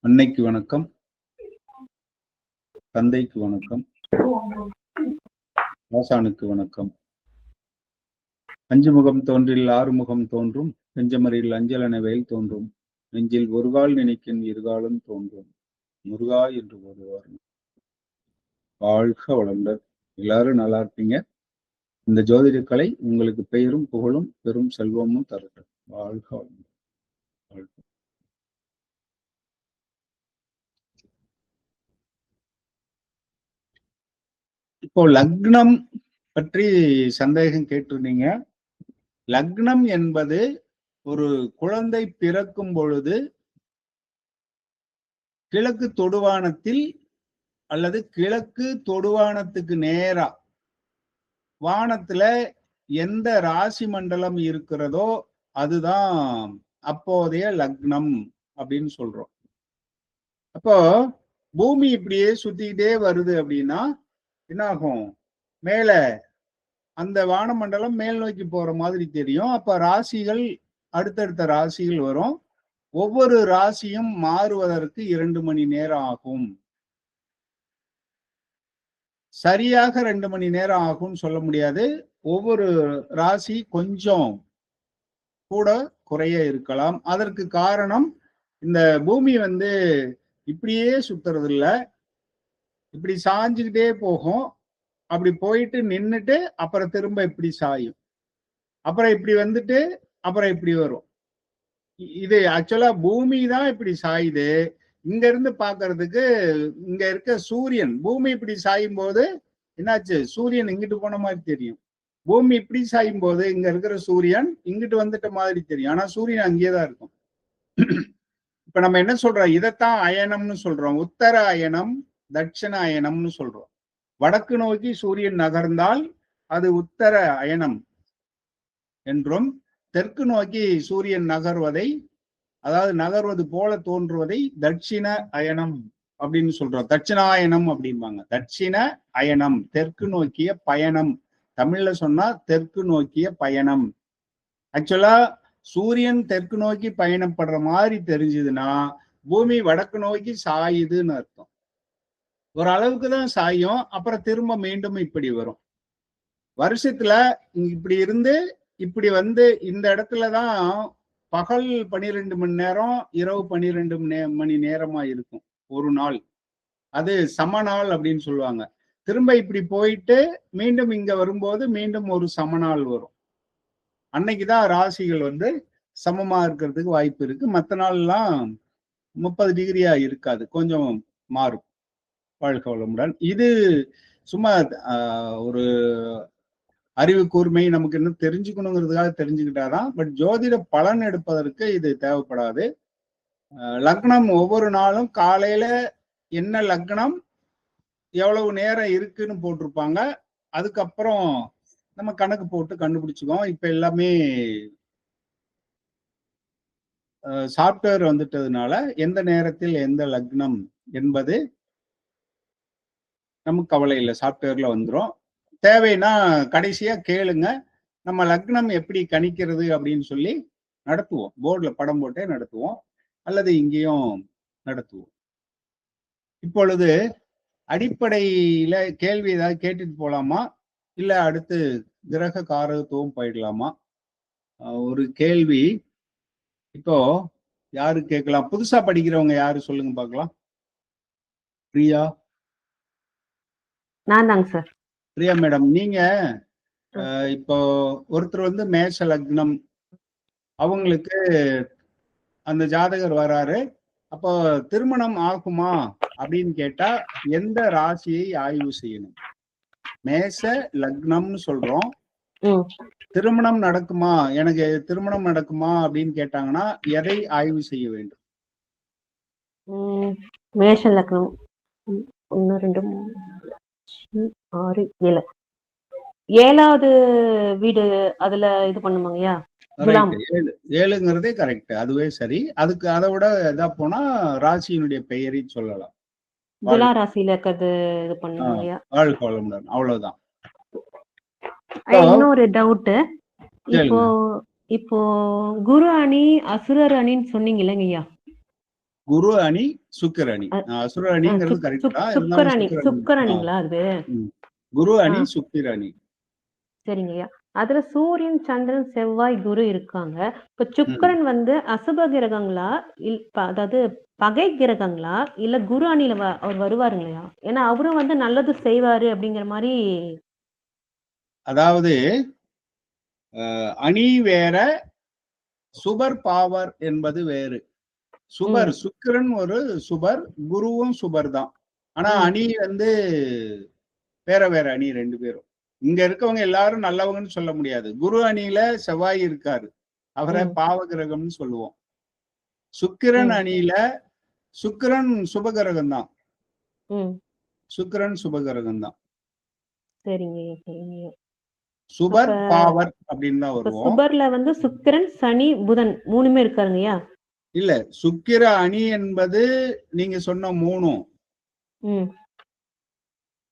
அன்னைக்கு வணக்கம், தந்தைக்கு வணக்கம், ஆசானுக்கு வணக்கம். அஞ்சு முகம் தோன்றில் ஆறுமுகம் தோன்றும், நெஞ்சமரில் அஞ்சலென வேல் தோன்றும், நெஞ்சில் ஒருகால் நினைக்கின் இருகாலும் தோன்றும், முருகா என்று ஒருவார். வாழ்க வளமுடன். எல்லாரும் நல்லா இருப்பீங்க. இந்த ஜோதிட கலை உங்களுக்கு பெயரும் புகழும் பெரும் செல்வமும் தரட்டும். வாழ்க வளமுடன். வாழ்க. இப்போ லக்னம் பற்றி சந்தேகம் கேட்டிருந்தீங்க. லக்னம் என்பது ஒரு குழந்தை பிறக்கும் பொழுது கிழக்கு தொடுவானத்தில் அல்லது கிழக்கு தொடுவானத்துக்கு நேரா வானத்துல எந்த ராசி மண்டலம் இருக்கிறதோ அதுதான் அப்போதைய லக்னம் அப்படின்னு சொல்றோம். அப்போ பூமி இப்படியே சுத்திக்கிட்டே வருது அப்படின்னா என்ன ஆகும்? மேல அந்த வானமண்டலம் மேல் நோக்கி போற மாதிரி தெரியும். அப்ப ராசிகள் அடுத்தடுத்த ராசிகள் வரும். ஒவ்வொரு ராசியும் மாறுவதற்கு 2 மணி நேரம் ஆகும். சரியாக 2 மணி நேரம் ஆகும்னு சொல்ல முடியாது. ஒவ்வொரு ராசி கொஞ்சம் கூட குறைய இருக்கலாம். அதற்கு காரணம் இந்த பூமி இப்படியே சுத்துறது இல்ல, இப்படி சாஞ்சுக்கிட்டே போகும். அப்படி போயிட்டு நின்றுட்டு அப்புறம் திரும்ப இப்படி சாயும், அப்புறம் இப்படி வந்துட்டு அப்புறம் இப்படி வரும். இது ஆக்சுவலா பூமி தான் இப்படி சாயுது. இங்க இருந்து பாக்குறதுக்கு இங்க இருக்க சூரியன் பூமி இப்படி சாயும் போது என்னாச்சு? சூரியன் இங்கிட்டு போன மாதிரி தெரியும். பூமி இப்படி சாயும் போது இங்க இருக்கிற சூரியன் இங்கிட்டு வந்துட்ட மாதிரி தெரியும். ஆனா சூரியன் அங்கேயேதான் இருக்கும். இப்ப நம்ம என்ன சொல்றோம்? இதைத்தான் அயனம்னு சொல்றோம். உத்தர அயனம், தட்சிண அயனம்னு சொல்றோம். வடக்கு நோக்கி சூரியன் நகர்ந்தால் அது உத்தர அயனம் என்றும், தெற்கு நோக்கி சூரியன் நகர்வதை, அதாவது நகர்வது போல தோன்றுவதை தட்சிண அயனம் அப்படின்னு சொல்றோம். தட்சிணாயனம் அப்படிம்பாங்க. தட்சிண அயனம், தெற்கு நோக்கிய பயணம். தமிழ்ல சொன்னா தெற்கு நோக்கிய பயணம். ஆக்சுவலா சூரியன் தெற்கு நோக்கி பயணப்படுற மாதிரி தெரிஞ்சதுன்னா பூமி வடக்கு நோக்கி சாயுதுன்னு அர்த்தம். ஒரு அளவுக்கு தான் சாயும், அப்புறம் திரும்ப மீண்டும் இப்படி வரும். வருஷத்துல இப்படி இருந்து இப்படி இந்த இடத்துலதான் பகல் 12 மணி நேரம், இரவு 12 மணி நேரமா இருக்கும் ஒரு நாள். அது சமநாள் அப்படின்னு சொல்லுவாங்க. திரும்ப இப்படி போயிட்டு மீண்டும் இங்க வரும்போது மீண்டும் ஒரு சமநாள் வரும். அன்னைக்குதான் ராசிகள் சமமா இருக்கிறதுக்கு வாய்ப்பு இருக்கு. மற்ற நாள்லாம் 30 டிகிரியா இருக்காது, கொஞ்சம் மாறும். வாழ்க வளமுடன். இது சும்மா ஒரு அறிவு கூர்மை நமக்கு இன்னும் தெரிஞ்சுக்கணுங்கிறதுக்காக தெரிஞ்சுக்கிட்டாதான். பட் ஜோதிட பலன் எடுப்பதற்கு இது தேவைப்படாது. லக்னம் ஒவ்வொரு நாளும் காலையில என்ன லக்னம் எவ்வளவு நேரம் இருக்குன்னு போட்டிருப்பாங்க. அதுக்கப்புறம் நம்ம கணக்கு போட்டு கண்டுபிடிச்சுக்கோம். இப்ப எல்லாமே சாப்ட்வேர் வந்துட்டதுனால எந்த நேரத்தில் எந்த லக்னம் என்பது நமக்கு கவலை இல்லை, சாப்ட்வேர்ல வந்துடும். தேவைன்னா கடைசியா கேளுங்க, நம்ம லக்னம் எப்படி கணிக்கிறது அப்படின்னு சொல்லி நடத்துவோம். போர்டுல படம் போட்டே நடத்துவோம், அல்லது இங்கேயும் நடத்துவோம். இப்பொழுது அடிப்படையில கேள்வி ஏதாவது கேட்டுட்டு போலாமா, இல்ல அடுத்து கிரக காரகத்துவம் போயிடலாமா? ஒரு கேள்வி இப்போ யாரு கேட்கலாம்? புதுசா படிக்கிறவங்க யாரு சொல்லுங்க பார்க்கலாம். பிரியா. நான் தாங்க சார். பிரியா மேடம், நீங்க இப்போ ஒருத்தர் மேஷ லக்னம், அவங்களுக்கு அந்த ஜாதகர் வராரு. அப்போ திருமணம் ஆகுமா அப்படின்னு கேட்டா எந்த ராசியை ஆய்வு செய்யணும்? மேஷ லக்னம்னு சொல்றோம். திருமணம் நடக்குமா, எனக்கு திருமணம் நடக்குமா அப்படின்னு கேட்டாங்கன்னா எதை ஆய்வு செய்ய வேண்டும்? மேஷ லக்னம் 1 2 3 6 7 ஏழாவது வீடு அதுல இது பண்ணுமாங்கய்யா. ஏழுங்கிறதே கரெக்ட், அதுவே சரி. அதுக்கு அதை விட இதா போனா ராசியினுடைய பெயரை சொல்லலாம். துலா ராசியில இருக்கிறது இது பண்ணுவாங்கய்யா. அவ்வளவுதான். இன்னொரு டவுட், இப்போ குரு அணி அசுரர் அணின்னு சொன்னீங்க இல்லைங்கய்யா. குரு அணி சுக்கிர அணி. அசுர அணிங்கிறது கரெக்ட் தான், இருந்தாலும் சுக்கரணி சுக்கிர அணி. சுக்கரணிங்களா அது? குரு அணி சுக்கிர அணி. சரிங்கய்யா. அதுல சூரியன், சந்திரன், செவ்வாய், குரு இருக்காங்க. இப்ப சுக்கிரன் வந்து அசுப கிரகங்களா, அதாவது பகை கிரகங்களா, இல்ல குரு அணியில அவர் வருவாருங்களையா? ஏன்னா அவரும் வந்து நல்லது செய்வாரு அப்படிங்கிற மாதிரி. அதாவது அணி வேற, சுபர் பாவர் என்பது வேறு. சுபர் சுக்கிரன் ஒரு சுபர், குருவும் சுபர் தான். ஆனா அணி வந்து வேற வேற அணி 2 பேரும். இங்க இருக்கவங்க எல்லாரும் நல்லவங்கன்னு சொல்ல முடியாது. குரு அணியில செவ்வாய் இருக்காரு, அவரை பாவ கிரகம்னு சொல்லுவோம். சுக்கிரன் அணியில சுக்கிரன் சுபகிரகம் தான். சுக்கிரன் சுபகிரகம் தான். சரிங்க சரிங்க. சுபர் பாவர் அப்படின்னு தான் வருவோம். சுபர்ல வந்து சுக்கிரன், சனி, புதன் 3மே இருக்காருங்கய்யா? இல்ல, சுக்கிர அணி என்பது நீங்க சொன்ன 3ம்.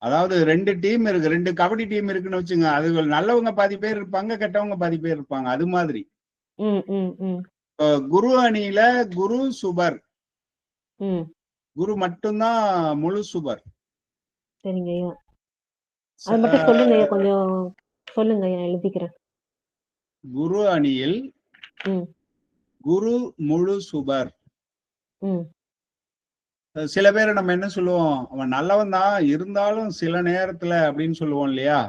அதாவது 2 டீம் இருக்கு, 2 கபடி டீம் இருக்குன்னு வச்சுங்க. அது நல்லவங்க பாதி பேர் இருப்பாங்க, கெட்டவங்க பாதி பேர் இருப்பாங்க, அது மாதிரி. குரு அணியில குரு சுபர், குரு மட்டும்தான் முழு சுபர். சரிங்க ஐயா, அது மட்டும் சொல்லுங்க, கொஞ்சம் சொல்லுங்க, எழுதிக்கிறேன். குரு அணியில் குரு முழு சுபர். சில பேரை நம்ம என்ன சொல்லுவோம், அவன் நல்லவன் தான் இருந்தாலும் சில நேரத்துல அப்படின்னு சொல்லுவோம் இல்லையா?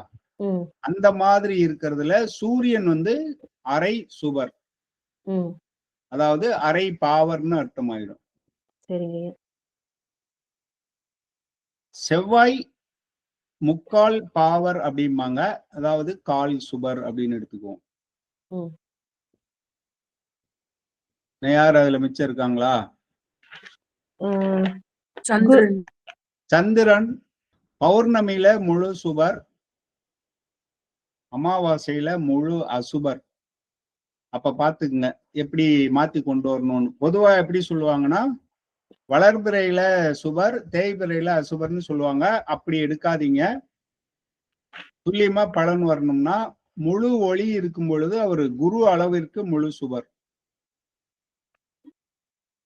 அந்த மாதிரி இருக்கிறதுல சூரியன் வந்து அரை சுபர், அதாவது அரை பாவர்னு அர்த்தமாயிடும். சரிங்க. செவ்வாய் முக்கால் பாவர் அப்படிம்பாங்க, அதாவது கால் சுபர் அப்படின்னு எடுத்துக்குவோம். யார் அதுல மிச்சம் இருக்காங்களா? சந்திரன் பௌர்ணமியில முழு சுபர், அமாவாசையில முழு அசுபர். அப்ப பாத்துக்குங்க எப்படி மாத்தி கொண்டு வரணும்னு. பொதுவா எப்படி சொல்லுவாங்கன்னா, வளர்பிறையில சுபர், தேய்பிறையில அசுபர்னு சொல்லுவாங்க. அப்படி எடுக்காதீங்க. துல்லியமா பலன் வரணும்னா, முழு ஒளி இருக்கும் பொழுது அவரு குரு அளவிற்கு முழு சுபர்,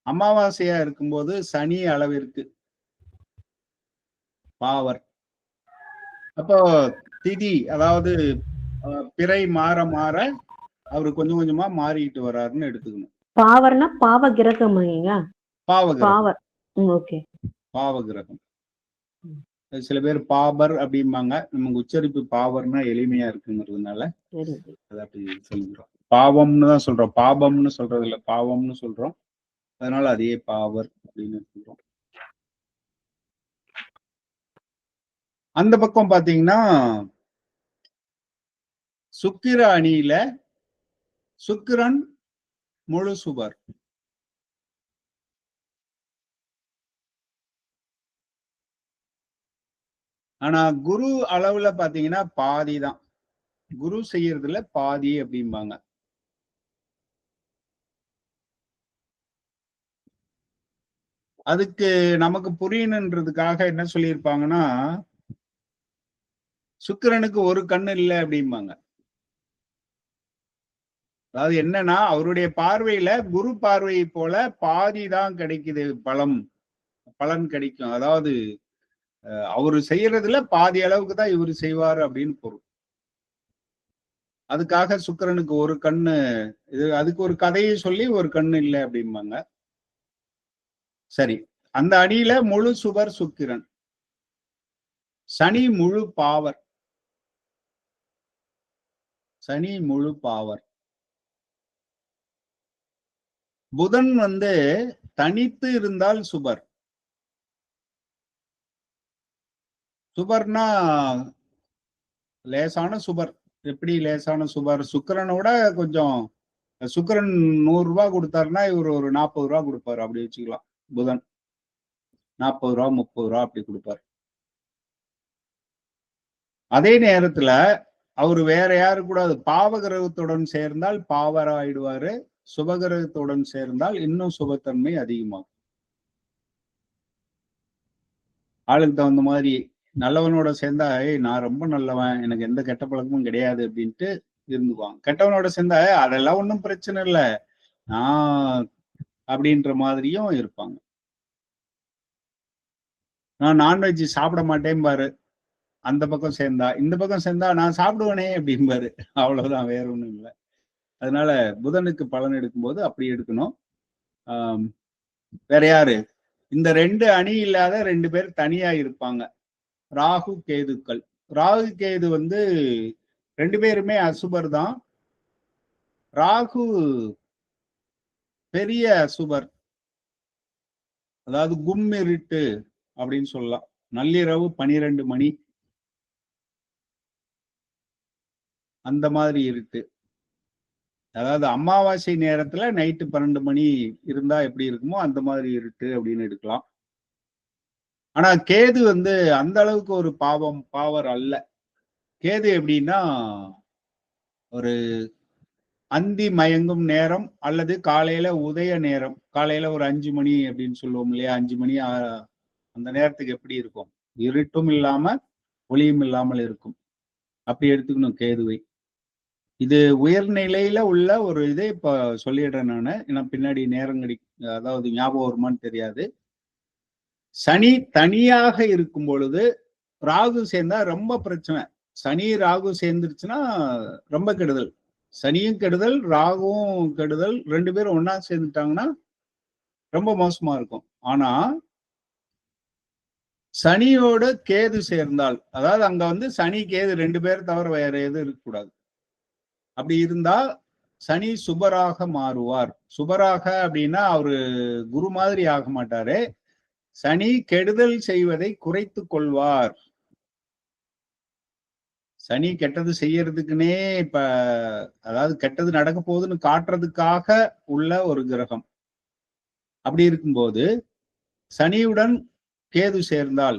அமாவாசையா இருக்கும்போது சனி அளவிற்கு பாவர். அப்போ திதி, அதாவது பிறை மாற மாற அவரு கொஞ்சம் கொஞ்சமா மாறிட்டு வர்றாருன்னு எடுத்துக்கணும். பாவர்னா பாவ கிரகம், பாவ கிரகம். சில பேர் பாபர் அப்படிம்பாங்க, நமக்கு உச்சரிப்பு பாவர்னா எளிமையா இருக்குங்கிறதுனால அதை அப்படி சொல்லிக்கிறோம். பாவம்னு தான் சொல்றோம், பாபம்னு சொல்றது இல்ல, பாவம்னு சொல்றோம். அதனால அதையே பாவர் அப்படின்னு சொல்றோம். அந்த பக்கம் பாத்தீங்கன்னா சுக்கிர அணியில சுக்கிரன் முழு சுபர், ஆனா குரு அளவுல பாத்தீங்கன்னா பாதி தான். குரு செய்யறதுல பாதி அப்படிம்பாங்க. அதுக்கு நமக்கு புரியணுன்றதுக்காக என்ன சொல்லியிருப்பாங்கன்னா, சுக்கிரனுக்கு ஒரு கண்ணு இல்லை அப்படிம்பாங்க. அதாவது என்னன்னா, அவருடைய பார்வையில குரு பார்வையை போல பாதி தான் கிடைக்குது, பலன் கிடைக்கும். அதாவது அவரு செய்யறதுல பாதி அளவுக்கு தான் இவரு செய்வாரு அப்படின்னு பொருள். அதுக்காக சுக்கிரனுக்கு ஒரு கண்ணு, இது அதுக்கு ஒரு கதையை சொல்லி ஒரு கண்ணு இல்லை அப்படிம்பாங்க. சரி, அந்த அணியில முழு சுபர் சுக்கிரன். சனி முழு பாவர், சனி முழு பாவர். புதன் வந்து தனித்து இருந்தால் சுபர். சுபர்னா லேசான சுபர். எப்படி லேசான சுபர்? சுக்கிரனோட கொஞ்சம், சுக்கிரன் 100 ரூபாய் கொடுத்தாருன்னா இவர் ஒரு 40 ரூபாய் கொடுப்பாரு, அப்படி வச்சுக்கலாம். புதன் 40 ரூபாய் 30 ரூபாய் அப்படி கொடுப்பாரு. அதே நேரத்துல அவரு வேற யாரு கூட பாவகிரகத்துடன் சேர்ந்தால் பாவர ஆயிடுவாரு, சுபகிரகத்துடன் சேர்ந்தால் இன்னும் சுபத்தன்மை அதிகமாகும். ஆளுக்கு தகுந்த மாதிரி. நல்லவனோட சேர்ந்தா நான் ரொம்ப நல்லவன், எனக்கு எந்த கெட்ட பழக்கமும் கிடையாது அப்படின்ட்டு இருந்துக்குவாங்க. கெட்டவனோட சேர்ந்தா அதெல்லாம் ஒன்றும் பிரச்சனை இல்லை நான் அப்படின்ற மாதிரியும் இருப்பாங்க. நான் நான்வெஜ் சாப்பிட மாட்டேன் பாரு, அந்த பக்கம் சேர்ந்தா. இந்த பக்கம் சேர்ந்தா நான் சாப்பிடுவேனே அப்படிம்பாரு. அவ்வளவுதான், வேற ஒண்ணும் இல்லை. அதனால புதனுக்கு பலன் எடுக்கும்போது அப்படி எடுக்கணும். வேற யாரு? இந்த 2 அணி இல்லாத 2 பேர் தனியா இருப்பாங்க. ராகு கேதுக்கள். ராகு கேது 2 பேருமே அசுபர் தான். ராகு பெரிய அசுபர், அதாவது கும்மிருட்டு அப்படின்னு சொல்லலாம். நள்ளிரவு 12 மணி அந்த மாதிரி இருட்டு. அதாவது அமாவாசை நேரத்துல நைட்டு 12 மணி இருந்தா எப்படி இருக்குமோ அந்த மாதிரி இருட்டு அப்படின்னு எடுக்கலாம். ஆனா கேது அந்த அளவுக்கு ஒரு பாவர் அல்ல. கேது எப்படின்னா, ஒரு அந்தி மயங்கும் நேரம் அல்லது காலையில உதய நேரம், காலையில ஒரு 5 மணி அப்படின்னு சொல்லுவோம் இல்லையா, 5 மணி அந்த நேரத்துக்கு எப்படி இருக்கும்? இருட்டும் இல்லாம ஒளியும் இல்லாமல் இருக்கும். அப்படி எடுத்துக்கணும் கேதுவை. இது உயர்நிலையில உள்ள ஒரு இதை இப்ப சொல்லிடுறேன் நானு. ஏன்னா பின்னாடி நேரம் அதாவது ஞாபகம் வருமான்னு தெரியாது. சனி தனியாக இருக்கும் பொழுது ராகு சேர்ந்தா ரொம்ப பிரச்சனை. சனி ராகு சேர்ந்துருச்சுன்னா ரொம்ப கெடுதல். சனியும் கெடுதல், ராகுவும் கெடுதல். 2 பேரும் ஒன்னா சேர்ந்துட்டாங்கன்னா ரொம்ப மோசமா இருக்கும். ஆனா சனியோட கேது சேர்ந்தால், அதாவது அங்க சனி கேது 2 பேர் தவிர வேற எதுவும் இருக்கக்கூடாது. அப்படி இருந்தா சனி சுபராக மாறுவார். சுபராக அப்படின்னா அவரு குரு மாதிரி ஆக மாட்டாரு. சனி கெடுதல் செய்வதை குறைத்து கொள்வார். சனி கெட்டது செய்யறதுக்குன்னே இப்ப, அதாவது கெட்டது நடக்க போகுதுன்னு காட்டுறதுக்காக உள்ள ஒரு கிரகம். அப்படி இருக்கும்போது சனியுடன் கேது சேர்ந்தால்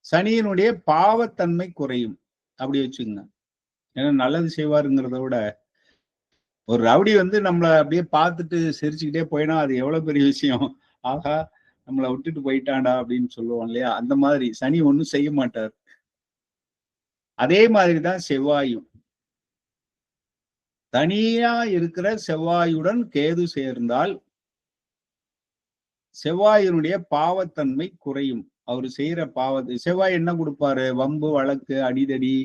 சனியினுடைய பாவத்தன்மை குறையும். அப்படி வச்சுங்க. ஏன்னா நல்லது செய்வாருங்கிறத விட, ஒரு ரவுடி நம்மளை அப்படியே பார்த்துட்டு சிரிச்சுக்கிட்டே போயினா அது எவ்வளவு பெரிய விஷயம். ஆகா, நம்மளை விட்டுட்டு போயிட்டாண்டா அப்படின்னு சொல்லுவோம் இல்லையா, அந்த மாதிரி சனி ஒண்ணும் செய்ய மாட்டார். அதே மாதிரிதான் செவ்வாயும். தனியா இருக்கிற செவ்வாயுடன் கேது சேர்ந்தால் செவ்வாயினுடைய பாவத்தன்மை குறையும். அவர் செய்யற செவ்வாய் என்ன கொடுப்பாரு? வம்பு, வழக்கு, அடிதடி,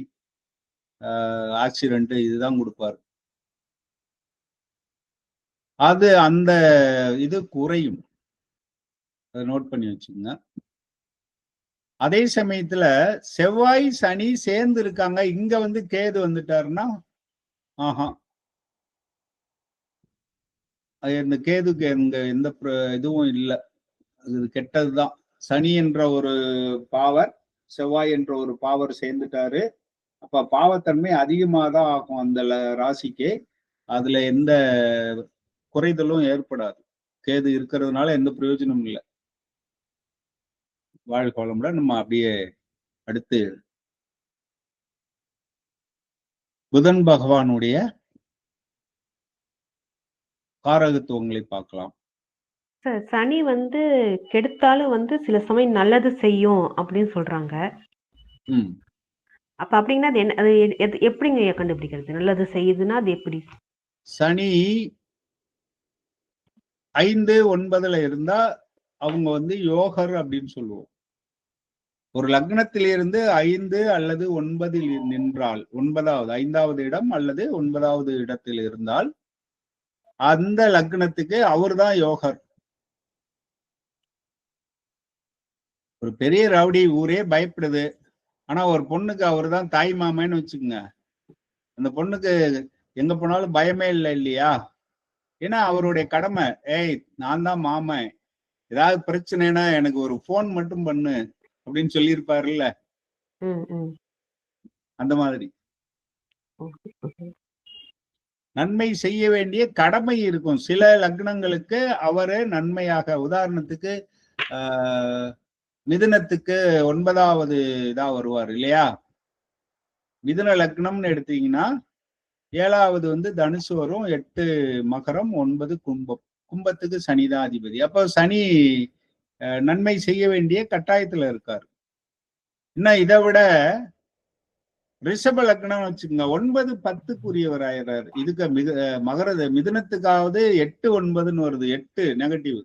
ஆக்சிடென்ட் இதுதான் கொடுப்பாரு. அது அந்த இது குறையும். அதை நோட் பண்ணி வச்சுங்க. அதே சமயத்துல செவ்வாய் சனி சேர்ந்து இருக்காங்க, இங்க கேது வந்துட்டாருன்னா ஆஹா, இந்த கேதுக்கு எந்த இதுவும் இல்லை, இது கெட்டதுதான். சனி என்ற ஒரு பாவர், செவ்வாய் என்ற ஒரு பாவர் சேர்ந்துட்டாரு. அப்ப பாவத்தன்மை அதிகமாக தான் ஆகும் அந்த ராசிக்கு. அதுல எந்த குறைதலும் ஏற்படாது. கேது இருக்கிறதுனால எந்த பிரயோஜனமும் இல்லை. வாழ்க வளமுடன். நம்ம அப்படியே அடுத்து புதன் பகவானுடைய காரகத்துவங்களை பார்க்கலாம். சனி கெடுத்தாலும் சில சமயம் நல்லது செய்யும் அப்படின்னு சொல்றாங்க. அப்ப அப்படின்னா அது எப்படிங்க கண்டுபிடிக்கிறது? நல்லது செய்யுதுன்னா அது எப்படி? சனி 5, 9ல இருந்தா அவங்க யோகர் அப்படின்னு சொல்லுவோம். ஒரு லக்னத்திலிருந்து 5 அல்லது 9ல் நின்றால், 9வது 5வது இடம் அல்லது 9வது இடத்தில் இருந்தால் அந்த லக்னத்துக்கு அவர் தான் யோகர். ஒரு பெரிய ரவுடி, ஊரே பயப்படுது. ஆனா ஒரு பொண்ணுக்கு அவர் தான் தாய் மாமன்னு வச்சுக்கோங்க. அந்த பொண்ணுக்கு எங்க போனாலும் பயமே இல்லை இல்லையா? ஏன்னா அவருடைய கடமை, ஏய் நான் தான் மாமன், ஏதாவது பிரச்சனைனா எனக்கு ஒரு போன் மட்டும் பண்ணு அப்படின்னு சொல்லியிருப்பாருல்ல, அந்த மாதிரி. நன்மை செய்ய வேண்டிய கடமை இருக்கும். சில லக்னங்களுக்கு அவரு நன்மையாக, உதாரணத்துக்கு மிதுனத்துக்கு 9வது இதா வருவார் இல்லையா? மிதுன லக்னம்னு எடுத்தீங்கன்னா 7வது தனுசு வரும், 8 மகரம், 9 கும்பம். கும்பத்துக்கு சனிதான் அதிபதி. அப்ப சனி நன்மை செய்ய வேண்டிய கட்டாயத்துல இருக்காரு. இன்னும் இதை விட ரிஷப லக்னம் வச்சுக்கோங்க, 9, 10க்குரியவர் ஆயிடுறாரு. இதுக்கு. மகரத மிதுனத்துக்காவது 8, 9ன்னு வருது. 8 நெகட்டிவ்.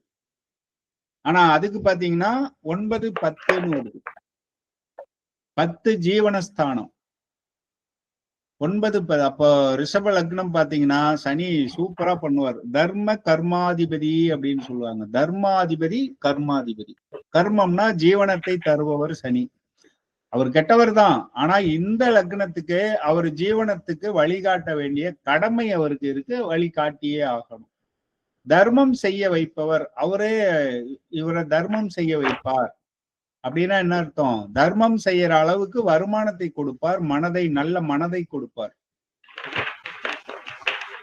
ஆனா அதுக்கு பாத்தீங்கன்னா 9, 10ன்னு வருது. 10 ஜீவனஸ்தானம், 9 அப்போ ரிஷப லக்னம் பாத்தீங்கன்னா சனி சூப்பரா பண்ணுவார். தர்ம கர்மாதிபதி அப்படின்னு சொல்லுவாங்க. தர்மாதிபதி கர்மாதிபதி. கர்மம்னா ஜீவனத்தை தருபவர் சனி. அவர் கெட்டவர் தான். ஆனா இந்த லக்னத்துக்கு அவர் ஜீவனத்துக்கு வழிகாட்ட வேண்டிய கடமை அவருக்கு இருக்கு. வழிகாட்டியே ஆகணும். தர்மம் செய்ய வைப்பவர் அவரே. இவரை தர்மம் செய்ய வைப்பார் அப்படின்னா என்ன அர்த்தம்? தர்மம் செய்யற அளவுக்கு வருமானத்தை கொடுப்பார், நல்ல மனதை கொடுப்பார்.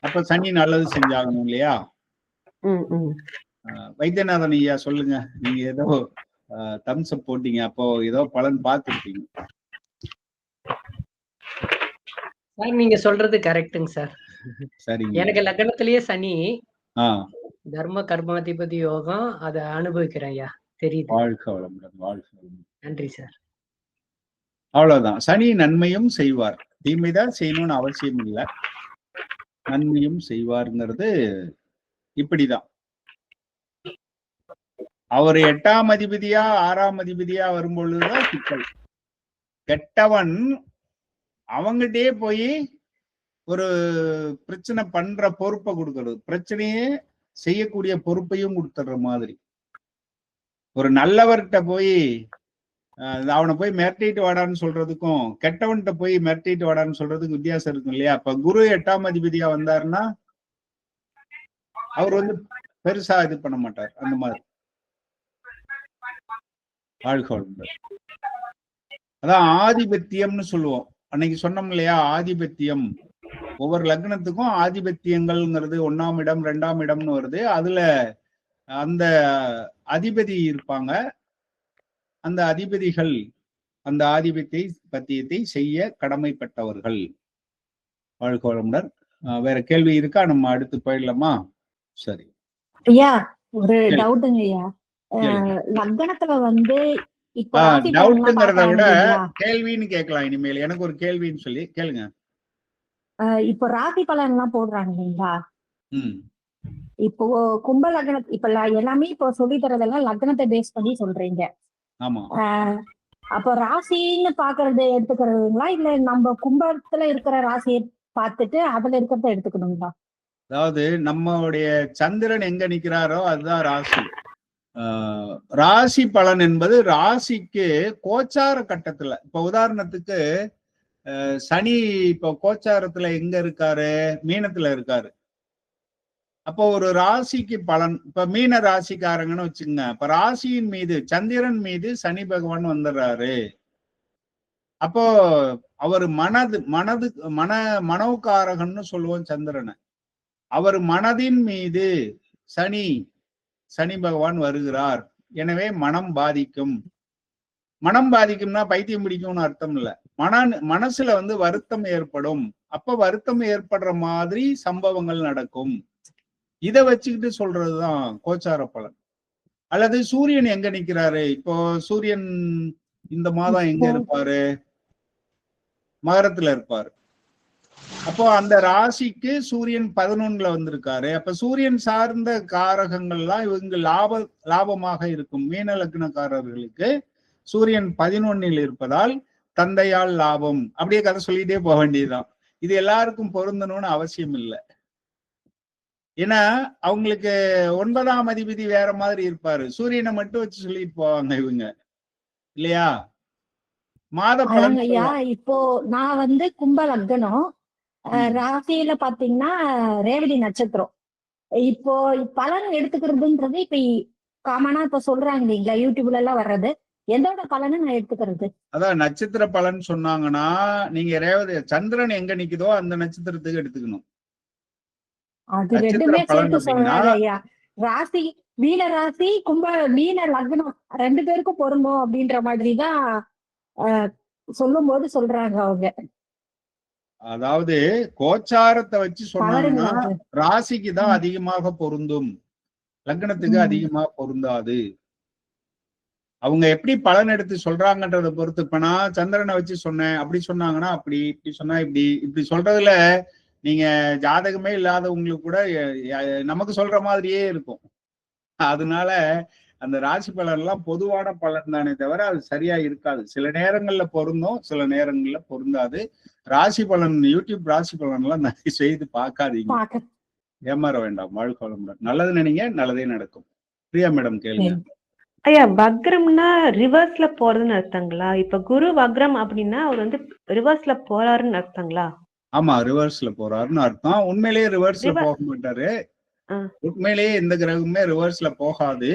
அப்ப சனி நல்லது செஞ்சாகணும் இல்லையா? வைத்தியநாதன் ஐயா சொல்லுங்க. நீங்க ஏதோ தம்ஸ் அப் போட்டீங்க, அப்போ ஏதோ பலன் பார்த்துருப்பீங்க. சார் நீங்க சொல்றது கரெக்ட்டுங்க சார். சரிங்க. எனக்கு லக்னத்திலேயே சனி, தர்ம கர்மாதிபதி யோகம், அதை அனுபவிக்கிறேன் ஐயா. தெரியுது. வாழ்க வளமுடன், வாழ்க வளமுடன். நன்றி சார். அவ்வளவுதான். சனி நன்மையும் செய்வார், தீமைதான் செய்யணும்னு அவசியம் இல்லை. நன்மையும் செய்வாருங்கிறது இப்படிதான். அவர் 8ஆம் அதிபதியா 6ஆம் அதிபதியா வரும்பொழுதுதான் சிக்கல். கெட்டவன் அவங்கிட்டே போய் ஒரு பிரச்சனை பண்ற பொறுப்பை கொடுக்கறது, பிரச்சனையே செய்யக்கூடிய பொறுப்பையும் கொடுத்துடுற மாதிரி. ஒரு நல்லவர்கிட்ட போய் அவனை போய் மிரட்டிட்டு வாடான்னு சொல்றதுக்கும் கெட்டவன்கிட்ட போய் மிரட்டிட்டு வாடான்னு சொல்றதுக்கு வித்தியாசம் இருக்கும் இல்லையா? அப்ப குரு 8ஆம் அதிபதியா வந்தாருன்னா அவர் பெருசா இது பண்ண மாட்டார். அந்த மாதிரி அதான் ஆதிபத்தியம்னு சொல்லுவோம். அன்னைக்கு சொன்னோம் இல்லையா? ஆதிபத்தியம். ஒவ்வொரு லக்னத்துக்கும் ஆதிபத்தியங்கள்ங்கிறது 1ஆம் இடம் 2ஆம் இடம்னு வருது. அதுல அந்த அதிபதி இருப்பாங்க. அந்த அதிபதிகள் அந்த ஆதிபத்தியத்தை செய்ய கடமைப்பட்டவர்கள். வாழ்க வளமுடன். வேற கேள்வி இருக்கா? நம்ம அடுத்து போயிடலாமா? சரி ஐயா, ஒரு டவுட்டுங்க ஐயா. லக்னத்துல டவுட்டுங்கிறத விட கேள்வின்னு கேட்கலாம் இனிமேல். எனக்கு ஒரு கேள்வின்னு சொல்லி கேளுங்க. இப்போ ராசி பலன் எல்லாம் போடுறாங்க இல்லைங்களா? இப்போ கும்ப லக்ன இப்ப எல்லாமே இப்போ சொல்லி தரதெல்லாம் லக்னத்தை பேஸ் பண்ணி சொல்றீங்க. ஆமா. அப்போ ராசின்னு பாக்குறது எடுத்துக்கிறதுங்களா, இல்ல நம்ம கும்பத்துல இருக்கிற ராசியை பார்த்துட்டு அதுல இருக்கிறத எடுத்துக்கணுங்களா? அதாவது நம்மளுடைய சந்திரன் எங்க நிக்கிறாரோ அதுதான் ராசி. ராசி பலன் என்பது ராசிக்கு கோச்சார கட்டத்துல. இப்ப உதாரணத்துக்கு சனி இப்ப கோச்சாரத்துல எங்க இருக்காரு? மீனத்துல இருக்காரு. அப்போ ஒரு ராசிக்கு பலன், இப்ப மீன ராசிக்காரங்கன்னு வச்சுங்க. இப்ப ராசியின் மீது சந்திரன் மீது சனி பகவான் வந்துடுறாரு. அப்போ அவர் மனோகாரகன்னு சொல்லுவோம் சந்திரனை. அவர் மனதின் மீது சனி பகவான் வருகிறார். எனவே மனம் பாதிக்கும். மனம் பாதிக்கும்னா பைத்தியம் பிடிக்கும்னு அர்த்தம் இல்ல. மனசுல வருத்தம் ஏற்படும். அப்ப வருத்தம் ஏற்படுற மாதிரி சம்பவங்கள் நடக்கும். இதை வச்சுக்கிட்டு சொல்றதுதான் கோச்சார பலன். அல்லது சூரியன் எங்க நிக்கிறாரு? இப்போ சூரியன் இந்த மாதம் எங்க இருப்பாரு? மகரத்துல இருப்பாரு. அப்போ அந்த ராசிக்கு சூரியன் 11ல வந்திருக்காரு. அப்ப சூரியன் சார்ந்த காரகங்கள்லாம் இவங்க லாபமாக இருக்கும். மீன லக்னக்காரர்களுக்கு சூரியன் 11ல் இருப்பதால் தந்தையால் லாபம். அப்படியே கதை சொல்லிட்டே போக வேண்டியதுதான். இது எல்லாருக்கும் பொருந்தணும்னு அவசியம் இல்லை. ஏன்னா அவங்களுக்கு 9ஆம் அதிபதி வேற மாதிரி இருப்பாரு. சூரியனை மட்டும் வச்சு சொல்லிட்டு போவாங்க இவங்க இல்லையா? மாத பலன். இப்போ நான் கும்ப லக்னம், ராசியில பாத்தீங்கன்னா ரேவதி நட்சத்திரம். இப்போ பலன் எடுத்துக்கிறதுன்றது இப்ப காமனா இப்ப சொல்றாங்க இல்லைங்களா, யூடியூப்ல எல்லாம் வர்றது. எந்தோட பலனை நான் எடுத்துக்கிறது? அதான் நட்சத்திர பலன் சொன்னாங்கன்னா நீங்க ரேவதி சந்திரன் எங்க நிக்குதோ அந்த நட்சத்திரத்துக்கு எடுத்துக்கணும். அது ரெண்டுமே சேர்த்து சொல்றாங்க ஐயா. ராசி மீன ராசி மீன லக்னம் 2 பேருக்கும் பொருந்தும் அப்படின்ற மாதிரிதான் சொல்லும் போது சொல்றாங்க அவங்க. அதாவது கோச்சாரத்தை வச்சு சொன்னாங்கன்னா ராசிக்கு தான் அதிகமாக பொருந்தும், லக்னத்துக்கு அதிகமா பொருந்தாது. அவங்க எப்படி பலன் எடுத்து சொல்றாங்கன்றத பொறுத்து. இப்ப நான் சந்திரனை வச்சு சொன்னேன், அப்படி சொன்னாங்கன்னா அப்படி, இப்படி சொன்னா இப்படி சொல்றதுல நீங்க ஜாதகமே இல்லாதவங்களுக்கு கூட நமக்கு சொல்ற மாதிரியே இருக்கும். அதனால அந்த ராசி பலன் எல்லாம் பொதுவான பலன் தானே தவிர அது சரியா இருக்காது. சில நேரங்கள்ல பொருந்தும், சில நேரங்கள்ல பொருந்தாது. ராசி பலன், யூடியூப் ராசி பலன் எல்லாம் நிறைய செய்து பார்க்காதீங்க, ஏமாற வேண்டாம். வாழ்க்கை வளமுடன். நல்லது நினைங்க, நல்லதே நடக்கும். பிரியா மேடம் கேளுங்க. ஐயா, வக்ரம்னா ரிவர்ஸ்ல போறதுன்னு அர்த்தங்களா? இப்ப குரு வக்ரம் அப்படின்னா அவர் வந்து ரிவர்ஸ்ல போறாருன்னு அர்த்தங்களா? ஆமா, ரிவர்ஸ்ல போறாருன்னு அர்த்தம். உண்மையிலேயே ரிவர்ஸ்ல போக மாட்டாரு. உண்மையிலேயே எந்த கிரகமுமே ரிவர்ஸ்ல போகாது.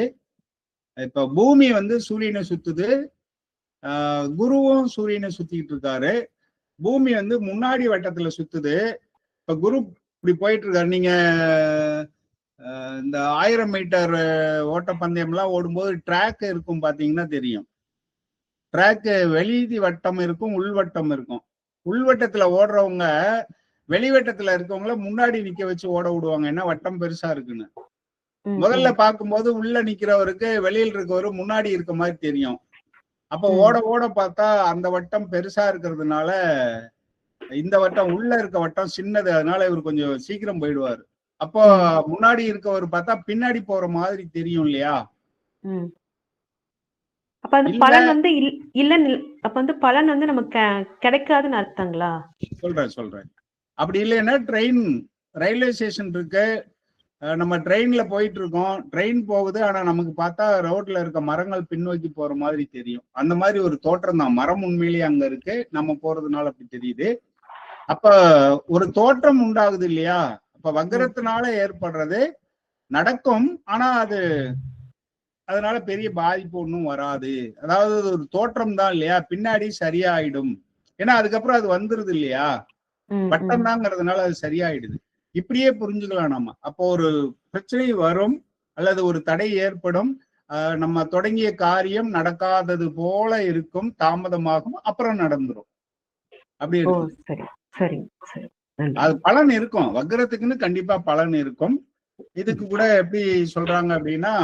இப்ப பூமி வந்து சூரியனை சுத்துது, குருவும் சூரியனை சுத்திட்டு இருக்காரு. பூமி வந்து முன்னாடி வட்டத்துல சுத்துது. இப்ப குரு இப்படி போயிட்டு இருக்காரு. நீங்க இந்த 1000 மீட்டர் ஓட்டப்பந்தயம் எல்லாம் ஓடும்போது ட்ராக் இருக்கும், பாத்தீங்கன்னா தெரியும். ட்ராக் வெளி வட்டம் இருக்கும், உள்வட்டம் இருக்கும். உள்வட்டத்துல ஓடுறவங்க வெளிவட்டத்துல இருக்கவங்கள முன்னாடி நிக்க வச்சு ஓட விடுவாங்க, ஏன்னா வட்டம் பெருசா இருக்குன்னு. முதல்ல பார்க்கும்போது உள்ள நிக்கிறவருக்கு வெளியில் இருக்கவரு முன்னாடி இருக்க மாதிரி தெரியும். அப்ப ஓட ஓட பார்த்தா அந்த வட்டம் பெருசா இருக்கிறதுனால இந்த வட்டம் உள்ள இருக்க வட்டம் சின்னது, அதனால இவர் கொஞ்சம் சீக்கிரம் போயிடுவாரு. அப்போ முன்னாடி இருக்கவர் பார்த்தா பின்னாடி போற மாதிரி தெரியும் இல்லையா? அப்ப அந்த பலன் வந்து இல்லன்னு, அப்ப வந்து பலன் வந்து நமக்கு கிடைக்காதுன்னு அர்த்தங்களா? சொல்றேன். அப்படி இல்லைன்னா ட்ரெயின், ரயில்வே ஸ்டேஷன் இருக்கு, நம்ம ட்ரெயின்ல போயிட்டு இருக்கோம், ட்ரெயின் போகுது, ஆனா நமக்கு பார்த்தா ரோட்ல இருக்க மரங்கள் பின்னோக்கி போற மாதிரி தெரியும். அந்த மாதிரி ஒரு தோற்றம் தான். மரம் உண்மையிலேயே அங்க இருக்கு, நம்ம போறதுனால அப்படி தெரியுது. அப்ப ஒரு தோற்றம் உண்டாகுது இல்லையா? அப்ப வக்ரத்தினால ஏற்படுறது நடக்கும், ஆனா அதனால பெரிய பாதிப்பு ஒன்றும் வராது. அதாவது ஒரு தோற்றம் தான் இல்லையா, பின்னாடி சரியாயிடும். ஏன்னா அதுக்கப்புறம் அது வந்துருது இல்லையா, வட்டம் தாங்கிறதுனால அது சரியாயிடுது. இப்படியே புரிஞ்சுக்கலாம் நம்ம. அப்போ ஒரு பிரச்சனை வரும் அல்லது ஒரு தடை ஏற்படும், நம்ம தொடங்கிய காரியம் நடக்காதது போல இருக்கும், தாமதமாகும், அப்புறம் நடந்துரும். அப்படி இருக்கும். அது பலன் இருக்கும், வக்ரத்துக்குன்னு கண்டிப்பா பலன் இருக்கும். இதுக்கு கூட எப்படி சொல்றாங்க அப்படின்னா,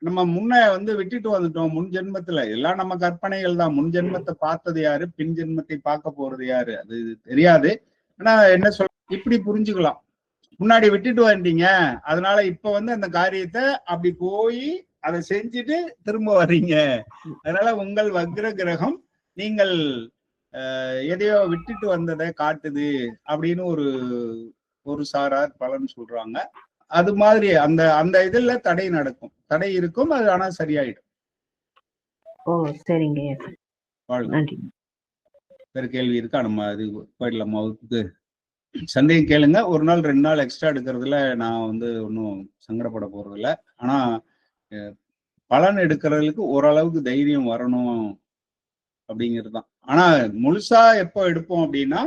நம்ம முன்ன வந்து விட்டுட்டு வந்துட்டோம் முன் ஜென்மத்துல. எல்லாம் நம்ம கற்பனைகள் தான். முன் ஜென்மத்தை பார்த்தது யாரு, பின் ஜென்மத்தை பார்க்க போறது யாரு, அது தெரியாது. ஆனா என்ன சொல்ற, இப்படி புரிஞ்சுக்கலாம். முன்னாடி விட்டுட்டு வந்துட்டீங்க, அதனால இப்ப வந்து அந்த காரியத்தை அப்படி போய் அதை செஞ்சுட்டு திரும்ப வர்றீங்க. அதனால உங்கள் வக்ர கிரகம் நீங்கள் எதையோ விட்டுட்டு வந்ததை காட்டுது அப்படின்னு ஒரு சாரார் பலன் சொல்றாங்க. அது மாதிரி அந்த அந்த இதுல தடை நடக்கும், தடை இருக்கும், அது ஆனா சரியாயிடும். சரிங்க. வேற கேள்வி இருக்கா? நம்ம அது போயிடலாமா வகுப்புக்கு? சந்தேகம் கேளுங்க. ஒரு நாள் 2 நாள் எக்ஸ்ட்ரா எடுக்கிறதுல நான் வந்து ஒன்றும் சங்கடப்பட போறது இல்லை. ஆனா பலன் எடுக்கிறதுக்கு ஓரளவுக்கு தைரியம் வரணும் அப்படிங்கிறது தான். ஆனா முழுசா எப்போ எடுப்போம் அப்படின்னா,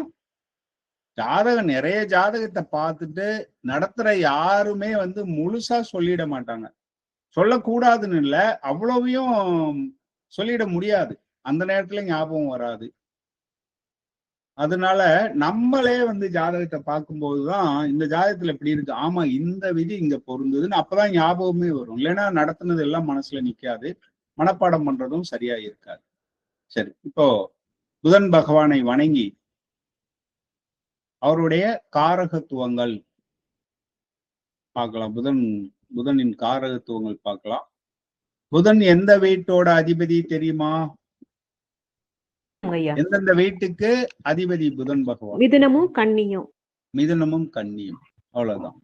ஜாதகம் நிறைய ஜாதகத்தை பார்த்துட்டு நடத்துற யாருமே வந்து முழுசா சொல்லிட மாட்டாங்க. சொல்லக்கூடாதுன்னு இல்லை, அவ்வளவையும் சொல்லிட முடியாது, அந்த நேரத்துல ஞாபகம் வராது. அதனால நம்மளே வந்து ஜாதகத்தை பார்க்கும்போதுதான் இந்த ஜாதகத்துல எப்படி இருக்கு, ஆமா இந்த விதி இங்க பொருந்ததுன்னு அப்பதான் ஞாபகமே வரும். இல்லைன்னா நடத்துனது எல்லாம் மனசுல நிக்காது, மனப்பாடம் பண்றதும் சரியா இருக்காது. சரி, இப்போ புதன் பகவானை வணங்கி அவருடைய காரகத்துவங்கள் பார்க்கலாம். புதனின் காரகத்துவங்கள் பார்க்கலாம். புதன் எந்த வீட்டோட அதிபதி தெரியுமா? எந்தெந்த வீட்டுக்கு அதிபதி புதன் பகவான்? மிதுனமும் கன்னியும். மிதுனமும் கன்னியும், அவ்வளவுதான்.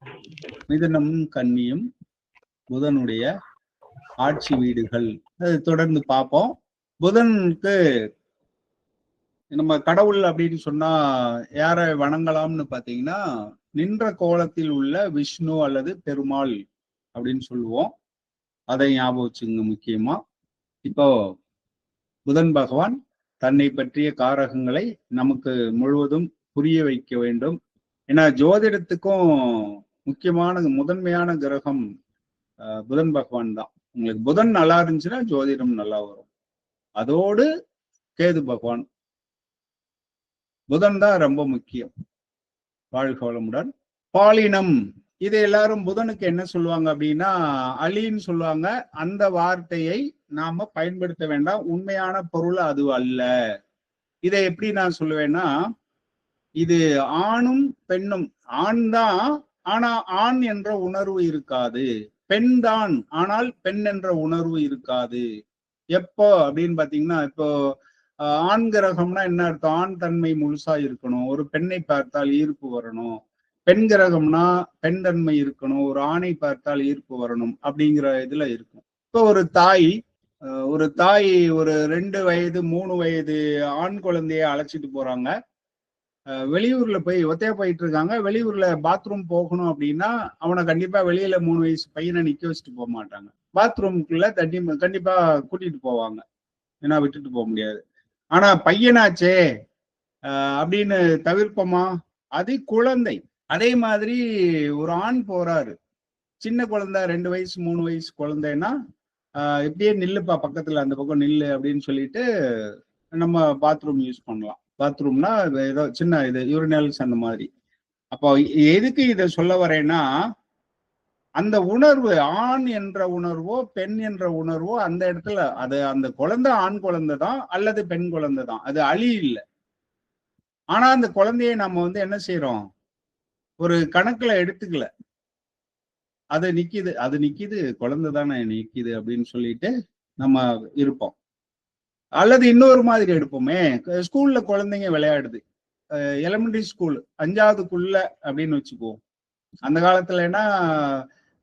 மிதுனமும் கன்னியும் புதனுடைய ஆட்சி வீடுகள். அது தொடர்ந்து பார்ப்போம். புதனுக்கு நம்ம கடவுள் அப்படின்னு சொன்னா யாரை வணங்கலாம்னு பாத்தீங்கன்னா, நின்ற கோலத்தில் உள்ள விஷ்ணு அல்லது பெருமாள் அப்படின்னு சொல்லுவோம். அதை ஞாபகம் வச்சுங்க முக்கியமா. இப்போ புதன் பகவான் தன்னை பற்றிய காரகங்களை நமக்கு முழுவதும் புரிய வைக்க வேண்டும். ஏன்னா ஜோதிடத்துக்கும் முதன்மையான கிரகம் புதன் பகவான் தான். உங்களுக்கு புதன் நல்லா இருந்துச்சுன்னா ஜோதிடம் நல்லா வரும். அதோடு கேது பகவான், புதன் தான் ரொம்ப முக்கியம். வாழ்க வளமுடன். பாலினம், இது எல்லாரும் புதனுக்கு என்ன சொல்லுவாங்க அப்படின்னா அலின்னு சொல்லுவாங்க. அந்த வார்த்தையை நாம பயன்படுத்த வேண்டாம், உண்மையான பொருள் அது அல்ல. இதை எப்படி நான் சொல்லுவேன்னா, இது ஆணும் பெண்ணும், ஆண் தான், ஆனா ஆண் என்ற உணர்வு இருக்காது. பெண் தான், ஆனால் பெண் என்ற உணர்வு இருக்காது. எப்போ அப்படின்னு பாத்தீங்கன்னா, இப்போ ஆண் கிரகம்னா என்ன அர்த்தம்? ஆண் தன்மை முழுசா இருக்கணும், ஒரு பெண்ணை பார்த்தால் ஈர்ப்பு வரணும். பெண் கிரகம்னா பெண் தன்மை இருக்கணும், ஒரு ஆணை பார்த்தால் ஈர்ப்பு வரணும் அப்படிங்கிற இதுல இருக்கும். இப்போ ஒரு தாய் ஒரு 2 வயது 3 வயது ஆண் குழந்தைய அழைச்சிட்டு போறாங்க. வெளியூர்ல போய் ஒத்தையா போயிட்டு இருக்காங்க. வெளியூர்ல பாத்ரூம் போகணும் அப்படின்னா அவனை கண்டிப்பா வெளியில 3 வயசு பையனை நிக்க வச்சுட்டு போக மாட்டாங்க. பாத்ரூம்குள்ள கண்டிப்பா கூட்டிட்டு போவாங்க, ஏன்னா விட்டுட்டு போக முடியாது. ஆனா பையனாச்சே அப்படின்னு தவிர்ப்போமா? அது குழந்தை. அதே மாதிரி ஒரு ஆண் போறாரு, சின்ன குழந்தை 2 வயசு 3 வயசு குழந்தைன்னா இப்படியே நில்லுப்பா பக்கத்துல, அந்த பக்கம் நில்லு அப்படின்னு சொல்லிட்டு நம்ம பாத்ரூம் யூஸ் பண்ணலாம். பாத்ரூம்னா ஏதோ சின்ன இது யூரினல்ஸ் அந்த மாதிரி. அப்போ எதுக்கு இதை சொல்ல வரேன்னா, அந்த உணர்வு ஆண் என்ற உணர்வோ பெண் என்ற உணர்வோ அந்த இடத்துல அது அந்த குழந்தை ஆண் குழந்தை தான் அல்லது பெண் குழந்தை தான், அது அழி இல்லை. ஆனா அந்த குழந்தையை நம்ம வந்து என்ன செய்யறோம், ஒரு கணக்குல எடுத்துக்கல. அது நிக்குது குழந்தை தானே நிக்குது அப்படின்னு சொல்லிட்டு நம்ம இருப்போம். அல்லது இன்னொரு மாதிரி எடுப்போமே, ஸ்கூல்ல குழந்தைங்க விளையாடுது, எலிமெண்டரி ஸ்கூல் 5வதுக்குள்ள அப்படின்னு வச்சுக்குவோம். அந்த காலத்துலன்னா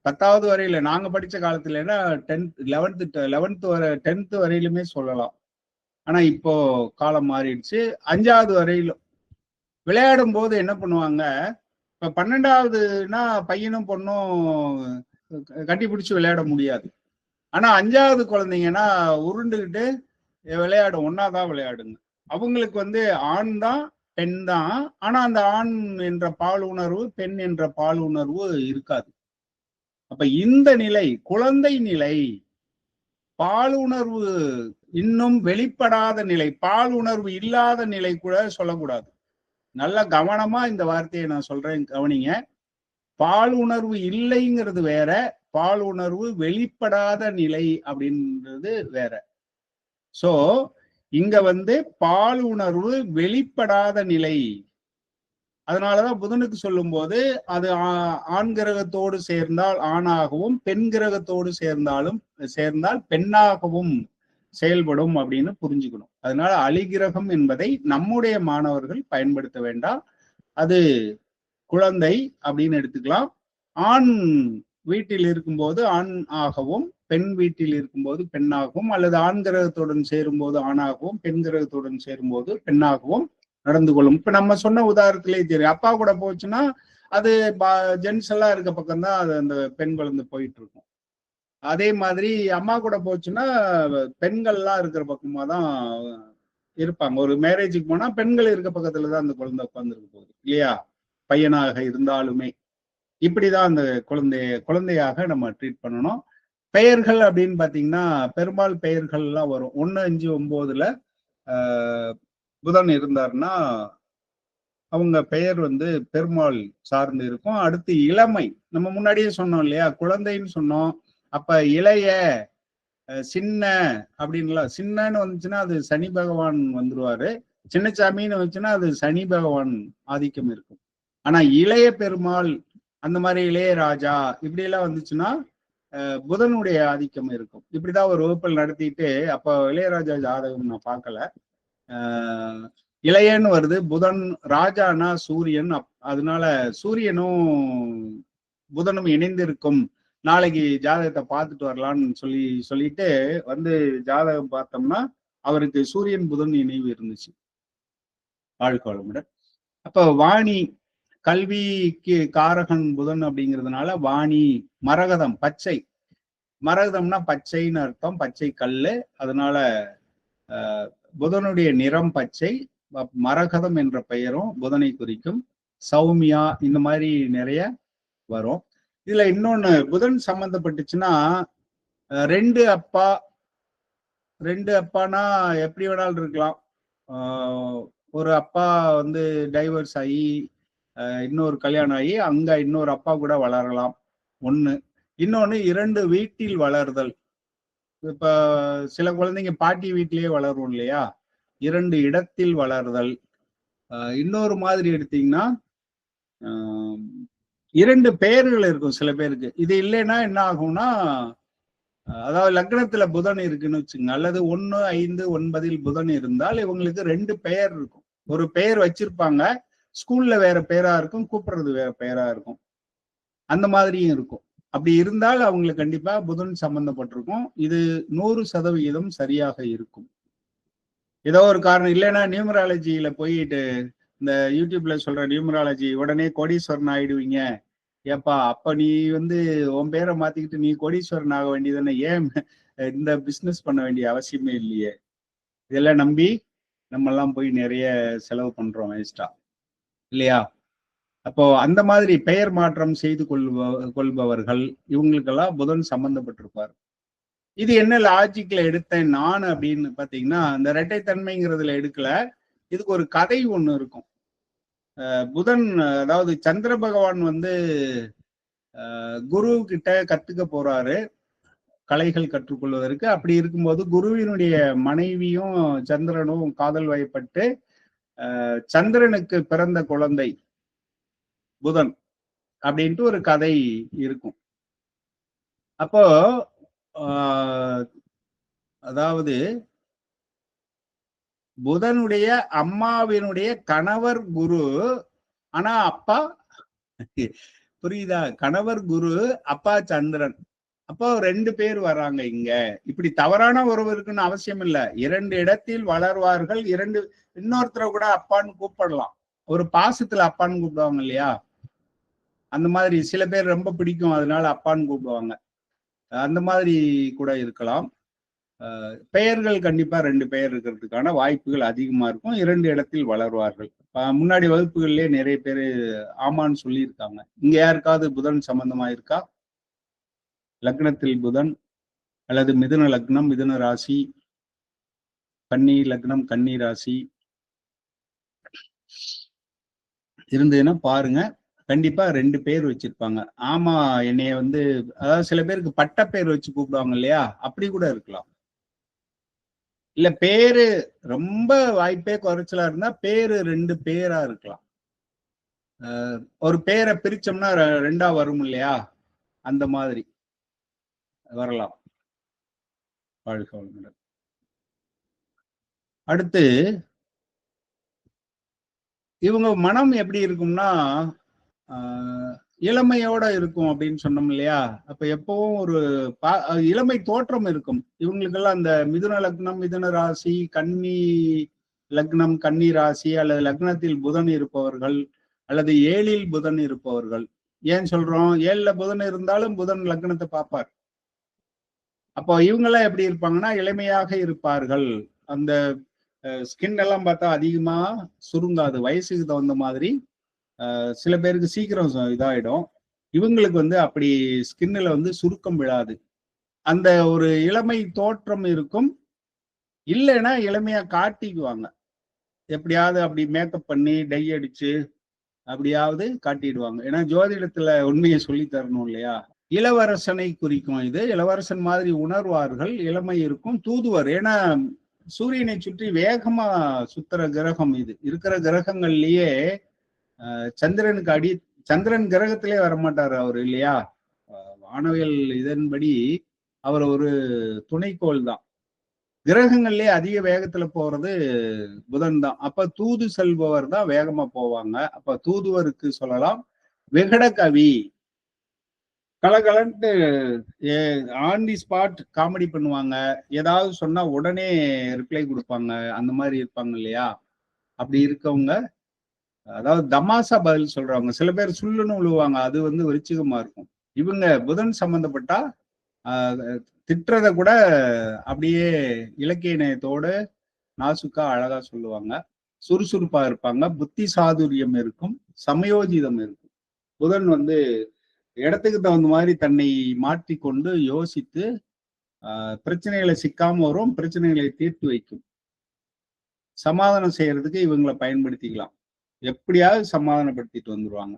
10வது வரையில, நாங்க படிச்ச காலத்துலன்னா 10th வரையிலுமே சொல்லலாம். ஆனா இப்போ காலம் மாறிடுச்சு. 5வது வரையிலும் விளையாடும் போது என்ன பண்ணுவாங்க, இப்ப 12வதுன்னா பையனும் பொண்ணும் கட்டி பிடிச்சு விளையாட முடியாது. ஆனா 5வது குழந்தைங்கன்னா உருண்டுகிட்டு விளையாடும், ஒன்னாதான் விளையாடுங்க. அவங்களுக்கு வந்து ஆண் தான் பெண் தான், ஆனா அந்த ஆண் என்ற பால் உணர்வு பெண் என்ற பால் உணர்வு இருக்காது. அப்ப இந்த நிலை, குழந்தை நிலை, பால் உணர்வு இன்னும் வெளிப்படாத நிலை, பால் உணர்வு இல்லாத நிலை கூட சொல்லக்கூடாது. நல்ல கவனமா இந்த வார்த்தையை நான் சொல்றேன், கவனிங்க. பால் உணர்வு இல்லைங்கிறது வேற, பால் உணர்வு வெளிப்படாத நிலை அப்படின்றது வேற. சோ இங்க வந்து பால் உணர்வு வெளிப்படாத நிலை. அதனாலதான் புதனுக்கு சொல்லும் போது அது ஆண் கிரகத்தோடு சேர்ந்தால் ஆணாகவும், பெண் கிரகத்தோடு சேர்ந்தால் பெண்ணாகவும் செயல்படும் அப்படின்னு புரிஞ்சுக்கணும். அதனால அலிகிரகம் என்பதை நம்முடைய மாணவர்கள் பயன்படுத்த வேண்டாம். அது குழந்தை அப்படின்னு எடுத்துக்கலாம். ஆண் வீட்டில் இருக்கும்போது ஆண் ஆகவும், பெண் வீட்டில் இருக்கும்போது பெண்ணாகவும், அல்லது ஆண் கிரகத்துடன் சேரும்போது ஆணாகவும், பெண் கிரகத்துடன் சேரும்போது பெண்ணாகவும் நடந்து கொள்ளும். இப்ப நம்ம சொன்ன உதாரணத்திலே தெரியும், அப்பா கூட போச்சுன்னா அது ஜென்ஸ் எல்லாம் இருக்க பக்கம் தான் அது அந்த பெண் குழந்தை போயிட்டு இருக்கும். அதே மாதிரி அம்மா கூட போச்சுன்னா பெண்கள்லாம் இருக்கிற பக்கமா தான் இருப்பாங்க. ஒரு மேரேஜுக்கு போனா பெண்கள் இருக்க பக்கத்துலதான் அந்த குழந்தை உட்கார்ந்துருக்க போகுது இல்லையா, பையனாக இருந்தாலுமே. இப்படிதான் அந்த குழந்தையாக நம்ம ட்ரீட் பண்ணணும். பெயர்கள் அப்படின்னு பாத்தீங்கன்னா பெரும்பால் பெயர்கள் எல்லாம் வரும். 1, 5, 9ல புதன் இருந்தாருன்னா அவங்க பெயர் வந்து பெருமாள் சார்ந்து இருக்கும். அடுத்து இளமை, நம்ம முன்னாடியே சொன்னோம் இல்லையா, குழந்தைன்னு சொன்னோம். அப்ப இளைய, சின்ன அப்படின்லாம், சின்னன்னு வந்துச்சுன்னா அது சனி பகவான் வந்துருவாரு, சின்னசாமின்னு வந்துச்சுன்னா அது சனி பகவான் ஆதிக்கம் இருக்கும். ஆனா இளைய பெருமாள், அந்த மாதிரி இளையராஜா இப்படி எல்லாம் வந்துச்சுன்னா புதனுடைய ஆதிக்கம் இருக்கும். இப்படிதான் ஒரு வகுப்பல் நடத்திட்டு, அப்ப இளையராஜா ஜாதகம் நான் பார்க்கல, இளையன்னு வருது, புதன் ராஜானா சூரியன், அதனால சூரியனும் புதனும் இணைந்திருக்கும், நாளைக்கு ஜாதகத்தை பார்த்துட்டு வரலான்னு சொல்லிட்டு வந்து ஜாதகம் பார்த்தோம்னா அவருக்கு சூரியன் புதன் இணைவு இருந்துச்சு. வாழ்க்கை. அப்ப வாணி, கல்விக்கு காரகன் புதன் அப்படிங்கிறதுனால வாணி, மரகதம் பச்சை, மரகதம்னா பச்சைன்னு அர்த்தம், பச்சை கல்லு. அதனால புதனுடைய நிறம் பச்சை, மரகதம் என்ற பெயரும் புதனை குறிக்கும். சௌமியா, இந்த மாதிரி நிறைய வரும். இதுல இன்னொன்னு புதன் சம்பந்தப்பட்டுச்சுன்னா, 2 அப்பானா எப்படி வேணாலும் இருக்கலாம். ஒரு அப்பா வந்து டைவர்ஸ் ஆகி இன்னொரு கல்யாணம் ஆகி அங்க இன்னொரு அப்பா கூட வளரலாம், ஒண்ணு. இன்னொன்னு 2 வீட்டில் வளர்தல். இப்ப சில குழந்தைங்க பாட்டி வீட்டிலேயே வளரும் இல்லையா, 2 இடத்தில் வளர்தல். இன்னொரு மாதிரி எடுத்தீங்கன்னா 2 பெயர்கள் இருக்கும் சில பேருக்கு. இது இல்லைன்னா என்ன ஆகும்னா, அதாவது லக்னத்துல புதன் இருக்குன்னு வச்சுங்க, அல்லது 1, 5, 9 புதன் இருந்தால் இவங்களுக்கு 2 பெயர் இருக்கும். ஒரு பெயர் வச்சிருப்பாங்க, ஸ்கூல்ல வேற பெயரா இருக்கும், கூப்பிடுறது வேற பெயரா இருக்கும். அந்த மாதிரியும் இருக்கும். அப்படி இருந்தால் அவங்களுக்கு கண்டிப்பா புதன் சம்பந்தப்பட்டிருக்கும். இது 100% சரியாக இருக்கும். ஏதோ ஒரு காரணம் இல்லைன்னா நியூமராலஜியில போயிட்டு இந்த யூடியூப்ல சொல்ற நியூமராலஜி உடனே கோடீஸ்வரன் ஆயிடுவீங்க. ஏப்பா அப்ப நீ உன் பேரை மாத்திக்கிட்டு நீ கோடீஸ்வரன் ஆக வேண்டியதுன்னு ஏன் இந்த பிசினஸ் பண்ண வேண்டிய அவசியமே இல்லையே. இதெல்லாம் நம்பி நம்ம எல்லாம் போய் நிறைய செலவு பண்றோம் வேஸ்டா இல்லையா. அப்போ அந்த மாதிரி பெயர் மாற்றம் செய்து கொள்பவர்கள் இவங்களுக்கெல்லாம் புதன் சம்பந்தப்பட்டிருப்பார். இது என்ன லாஜிக்ல எடுத்தேன் நான் அப்படின்னு பாத்தீங்கன்னா, இந்த இரட்டைத்தன்மைங்கிறதுல எடுக்கல. இதுக்கு ஒரு கதை ஒண்ணு இருக்கும். புதன், அதாவது சந்திர பகவான் குரு கிட்ட கத்துக்க போறாரு கலைகள் கற்றுக்கொள்வதற்கு. அப்படி இருக்கும்போது குருவினுடைய மனைவியும் சந்திரனும் காதல் வயப்பட்டு சந்திரனுக்கு பிறந்த குழந்தை புதன் அப்படின்ட்டு ஒரு கதை இருக்கும். அப்போ அதாவது புதனுடைய அம்மாவினுடைய கணவர் குரு, ஆனா அப்பா புரியுதா, கணவர் குரு அப்பா சந்திரன். அப்போ 2 பேர் வராங்க இங்க. இப்படி தவறான உறவு இருக்குன்னு அவசியம் இல்ல. 2 இடத்தில் வளர்வார்கள். இன்னொருத்தரை கூட அப்பான்னு கூப்பிடலாம். ஒரு பாசத்துல அப்பான்னு கூப்பிடுவாங்க இல்லையா, அந்த மாதிரி சில பேர் ரொம்ப பிடிக்கும் அதனால அப்பான்னு கூப்பிடுவாங்க. அந்த மாதிரி கூட இருக்கலாம். பெயர்கள் கண்டிப்பா 2 பெயர் இருக்கிறதுக்கான வாய்ப்புகள் அதிகமா இருக்கும். 2 இடத்தில் வளர்வார்கள். முன்னாடி வகுப்புகள்லயே நிறைய பேர் ஆமான்னு சொல்லியிருக்காங்க. இங்க யாருக்காவது புதன் சம்பந்தமா இருக்கா? லக்னத்தில் புதன் அல்லது மிதுன லக்னம், மிதுன ராசி, கன்னி லக்னம், கன்னி ராசி இருந்ததுன்னா பாருங்க. கண்டிப்பா 2 பேர் வச்சிருப்பாங்க. ஆமா, என்னைய அதாவது சில பேருக்கு பட்ட பேர் வச்சு கூப்பிடுவாங்க இல்லையா, அப்படி கூட இருக்கலாம். இல்ல பேரு ரொம்ப வாய்ப்பே குறைச்சலா இருந்தா பேரு 2 பேரா இருக்கலாம். ஒரு பேரை பிரிச்சோம்னா 2ஆ வரும் இல்லையா, அந்த மாதிரி வரலாம். வாழ்க வளமுடன். அடுத்து இவங்க மனம் எப்படி இருக்கும்னா இளமையோட இருக்கும் அப்படின்னு சொன்னோம் இல்லையா. அப்ப எப்பவும் ஒரு இளமை தோற்றம் இருக்கும் இவங்களுக்கெல்லாம். அந்த மிதுன லக்னம், மிதுன ராசி, கன்னி லக்னம், கன்னி ராசி அல்லது லக்னத்தில் புதன் இருப்பவர்கள் அல்லது 7ல் புதன் இருப்பவர்கள். ஏன் சொல்றோம், 7ல புதன் இருந்தாலும் புதன் லக்னத்தை பார்ப்பார். அப்போ இவங்கெல்லாம் எப்படி இருப்பாங்கன்னா இளமையாக இருப்பார்கள். அந்த ஸ்கின் எல்லாம் பார்த்தா அதிகமா சுருங்காது, வயசுக்கு தகுந்த மாதிரி. சில பேருக்கு சீக்கிரம் இதாயிடும். இவங்களுக்கு அப்படி ஸ்கின்ல சுருக்கம் விழாது. அந்த ஒரு இளமை தோற்றம் இருக்கும். இல்லைன்னா இளமையா காட்டிக்குவாங்க. எப்படியாவது அப்படி மேக்கப் பண்ணி டை அடிச்சு அப்படியாவது காட்டிடுவாங்க. ஏன்னா ஜோதிடத்துல உண்மையை சொல்லி தரணும் இல்லையா. இளவரசனை குறிக்கும் இது. இளவரசன் மாதிரி உணர்வார்கள், இளமை இருக்கும், தூதுவர். ஏன்னா சூரியனை சுற்றி வேகமா சுத்துற கிரகம் இது. இருக்கிற கிரகங்கள்லயே சந்திரனுக்கு சந்திரன் கிரகத்திலே வரமாட்டாரு அவர் இல்லையா. வானவியல் இதன்படி அவர் ஒரு துணைக்கோள் தான். கிரகங்கள்லயே அதிக வேகத்துல போறது புதன் தான். அப்ப தூது செல்பவர் தான் வேகமா போவாங்க. அப்ப தூதுவருக்கு சொல்லலாம். விகட கவி, கலகலன்ட்டு ஆன் தி ஸ்பாட் காமெடி பண்ணுவாங்க. ஏதாவது சொன்னா உடனே ரிப்ளை கொடுப்பாங்க. அந்த மாதிரி இருப்பாங்க இல்லையா. அப்படி இருக்கவங்க, அதாவது தமாசா பதில் சொல்றவங்க. சில பேர் சுள்ளுன்னு விழுவாங்க, அது விருச்சிகமா இருக்கும். இவங்க புதன் சம்பந்தப்பட்டா திட்டுறத கூட அப்படியே இலக்கிய நயத்தோடு நாசுக்கா அழகா சொல்லுவாங்க. சுறுசுறுப்பா இருப்பாங்க, புத்தி சாதுரியம் இருக்கும், சமயோஜிதம் இருக்கும். புதன் இடத்துக்கு தகுந்த மாதிரி தன்னை மாற்றிக்கொண்டு யோசித்து பிரச்சனைகளை சிக்காம வரும், பிரச்சனைகளை தீர்த்து வைக்கும். சமாதானம் செய்யறதுக்கு இவங்களை பயன்படுத்திக்கலாம். எப்படியாவது சமாதானப்படுத்திட்டு வந்துருவாங்க.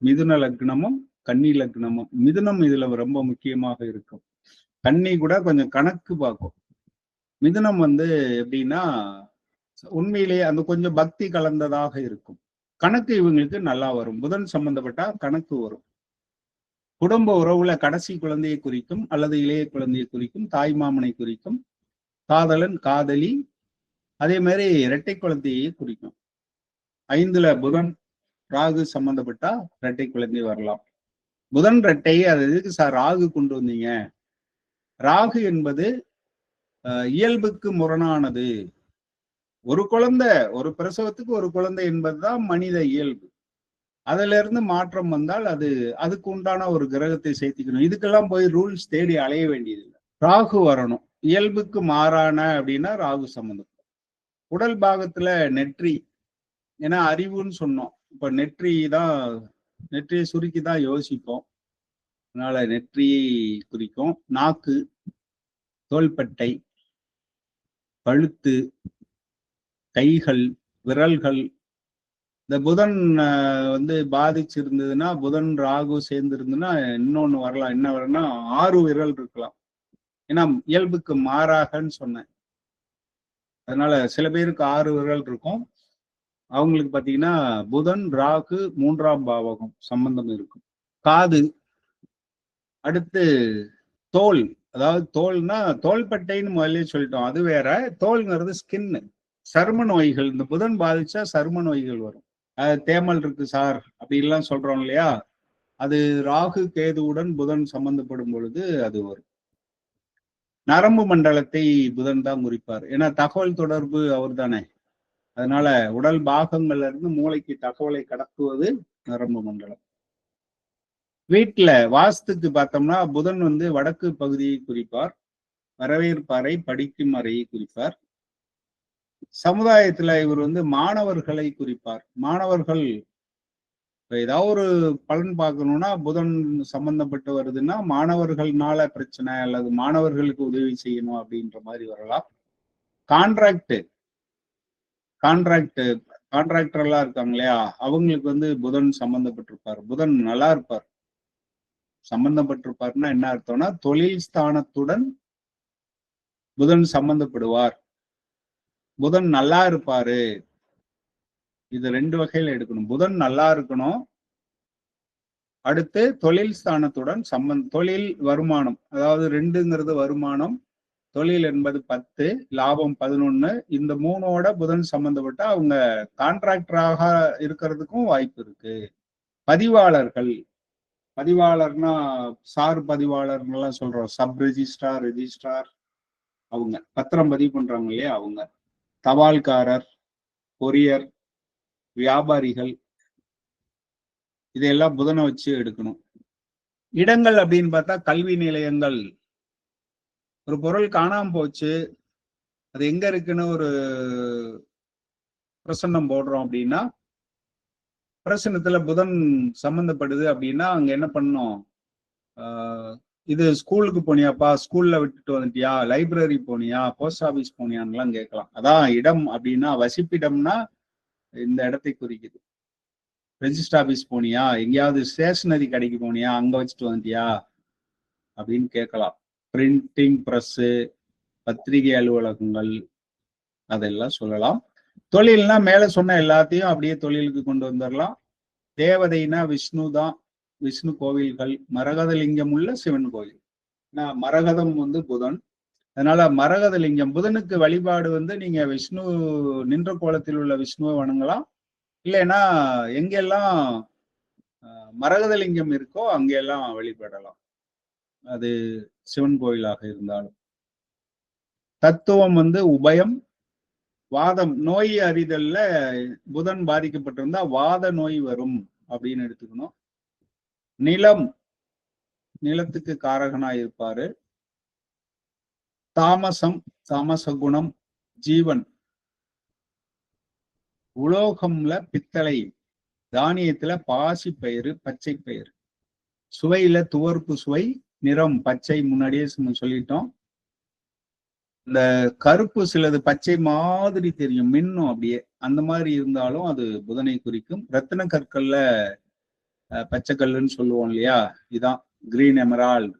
மிதுன லக்னமும் கன்னி லக்னமும். மிதுனம் இதுல ரொம்ப முக்கியமாக இருக்கும். கன்னி கூட கொஞ்சம் கணக்கு பார்க்கும். மிதுனம் எப்படின்னா உண்மையிலேயே அந்த கொஞ்சம் பக்தி கலந்ததாக இருக்கும். கணக்கு இவங்களுக்கு நல்லா வரும். புதன் சம்பந்தப்பட்டா கணக்கு வரும். குடும்ப உறவுல கடைசி குழந்தையை குறிக்கும் அல்லது இளைய குழந்தையை குறிக்கும், தாய் மாமனை குறிக்கும், காதலன் காதலி, அதே மாதிரி இரட்டை குழந்தையை குறிக்கும். 5ல புதன் ராகு சம்பந்தப்பட்டா இரட்டை குழந்தை வரலாம். புதன் இரட்டை, அது எதுக்கு சார் ராகு கொண்டு வந்தீங்க? ராகு என்பது இயல்புக்கு முரணானது. ஒரு குழந்தை, ஒரு பிரசவத்துக்கு ஒரு குழந்தை என்பதுதான் மனித இயல்பு. அதுல இருந்து மாற்றம் வந்தால் அதுக்கு உண்டான ஒரு கிரகத்தை சேர்த்திக்கணும். இதுக்கெல்லாம் போய் ரூல்ஸ் தேடி அலைய வேண்டியதில்லை. ராகு வரணும். இயல்புக்கு மாறான அப்படின்னா ராகு சம்பந்தம். உடல் பாகத்துல நெற்றி, ஏன்னா அறிவுன்னு சொன்னோம். இப்ப நெற்றியை சுருக்கிதான் யோசிப்போம். அதனால நெற்றியை குறிக்கும். நாக்கு, தோள்பட்டை, கழுத்து, கைகள், விரல்கள். இந்த புதன் பாதிச்சிருந்ததுன்னா, புதன் ராகு சேர்ந்து இருந்ததுன்னா இன்னொன்னு வரலாம். என்ன வரணும்னா 6 விரல் இருக்கலாம். ஏன்னா இயல்புக்கு மாறாகன்னு சொன்னேன். அதனால சில பேருக்கு 6 விரல் இருக்கும். அவங்களுக்கு பாத்தீங்கன்னா புதன் ராகு 3ஆம் பாவகம் சம்பந்தம் இருக்கும். காது, அடுத்து தோல். அதாவது தோல்னா தோள்பட்டைன்னு முதல்ல சொல்லிட்டோம், அது வேற. தோல்ங்கிறது ஸ்கின்னு, சரும நோய்கள். இந்த புதன் பாதிச்சா சரும நோய்கள் வரும். தேமல் இருக்கு சார் அப்படின்லாம் சொல்றோம் இல்லையா, அது ராகு கேதுவுடன் புதன் சம்பந்தப்படும் பொழுது அது வரும். நரம்பு மண்டலத்தை புதன் தான் குறிப்பார். ஏன்னா தகவல் தொடர்பு அவர் தானே. அதனால உடல் பாகங்கள்ல இருந்து மூளைக்கு தகவலை கடத்துவது நரம்பு மண்டலம். வீட்டுல வாஸ்துக்கு பார்த்தோம்னா புதன் வடக்கு பகுதியை குறிப்பார், வரவேற்பாறை, படிக்கும் அறையை குறிப்பார். சமுதாயத்துல இவர் மாணவர்களை குறிப்பார். மாணவர்கள் ஏதாவது ஒரு பலன் பார்க்கணும்னா புதன் சம்பந்தப்பட்டு வருதுன்னா மாணவர்கள்னால பிரச்சனை அல்லது மாணவர்களுக்கு உதவி செய்யணும் அப்படின்ற மாதிரி வரலாம். கான்ட்ராக்டர் எல்லாம் இருக்காங்க இல்லையா, அவங்களுக்கு புதன் சம்பந்தப்பட்டிருப்பார். புதன் நல்லா இருப்பார். சம்பந்தப்பட்டிருப்பார்னா என்ன அர்த்தம்னா தொழில் ஸ்தானத்துடன் புதன் சம்பந்தப்படுவார். புதன் நல்லா இருப்பாரு. இது 2 வகையில எடுக்கணும். புதன் நல்லா இருக்கணும். அடுத்து தொழில் ஸ்தானத்துடன் தொழில் வருமானம், அதாவது 2ங்கிறது வருமானம், தொழில் என்பது 10, லாபம் 11. இந்த 3ஓட புதன் சம்பந்தப்பட்ட அவங்க கான்ட்ராக்டராக இருக்கிறதுக்கும் வாய்ப்பு இருக்கு. பதிவாளர்னா சார் பதிவாளர்லாம் சொல்றோம், சப் ரெஜிஸ்ட்ரார், ரெஜிஸ்ட்ரார், அவங்க பத்திரம் பதிவு பண்றாங்க இல்லையா, அவங்க. தபால்காரர், கொரியர், வியாபாரிகள், இதையெல்லாம் புதனை வச்சு எடுக்கணும். இடங்கள் அப்படின்னு பார்த்தா கல்வி நிலையங்கள். ஒரு பொருள் காணாம போச்சு, அது எங்க இருக்குன்னு ஒரு பிரசன்னம் போடுறோம் அப்படின்னா, பிரசன்னத்துல புதன் சம்பந்தப்படுது அப்படின்னா அங்க என்ன பண்ணணும், இது ஸ்கூலுக்கு போனியாப்பா, ஸ்கூல்ல விட்டுட்டு வந்துட்டியா, லைப்ரரி போனியா, போஸ்ட் ஆபீஸ் போனியான்லாம் கேட்கலாம். அதான் இடம் அப்படின்னா, வசிப்பிடம்னா இந்த இடத்தை குறிக்குது. ரெஜிஸ்டர் ஆபீஸ் போனியா, எங்கேயாவது ஸ்டேஷனரி கடைக்கு போனியா, அங்க வச்சுட்டு வந்துட்டியா அப்படின்னு கேட்கலாம். பிரிண்டிங் பிரஸ்ஸு, பத்திரிகை அலுவலகங்கள், அதெல்லாம் சொல்லலாம். தொழில்னா மேல சொன்ன எல்லாத்தையும் அப்படியே தொழிலுக்கு கொண்டு வந்துடலாம். தேவதைனா விஷ்ணு தான், விஷ்ணு கோவில்கள், மரகதலிங்கம் உள்ள சிவன் கோயில். மரகதம் புதன், அதனால மரகதலிங்கம். புதனுக்கு வழிபாடு நீங்க விஷ்ணு நின்ற கோலத்தில் உள்ள விஷ்ணுவை வணங்கலாம். இல்லைன்னா எங்கெல்லாம் மரகதலிங்கம் இருக்கோ அங்கெல்லாம் வழிபடலாம், அது சிவன் கோயிலாக இருந்தாலும். தத்துவம் உபயம், வாதம். நோய் அறிதல்ல புதன் பாதிக்கப்பட்டிருந்தா வாத நோய் வரும் அப்படின்னு எடுத்துக்கணும். நிலம், நிலத்துக்கு காரகனா இருப்பாரு. தாமசம், தாமச குணம், ஜீவன். உலோகம்ல பித்தளை, தானியத்துல பாசி பயிறு, பச்சை பயிறு. சுவையில துவர்ப்பு சுவை, நிறம் பச்சை, முன்னாடியே சொல்லிட்டோம். இந்த கருப்பு சிலது பச்சை மாதிரி தெரியும், மின்னும் அப்படியே, அந்த மாதிரி இருந்தாலும் அது புதனை குறிக்கும். ரத்தின கற்கள்ல பச்சை கல்லுன்னு சொல்லுவோம் இல்லையா, இதான் கிரீன் எமரால்டு.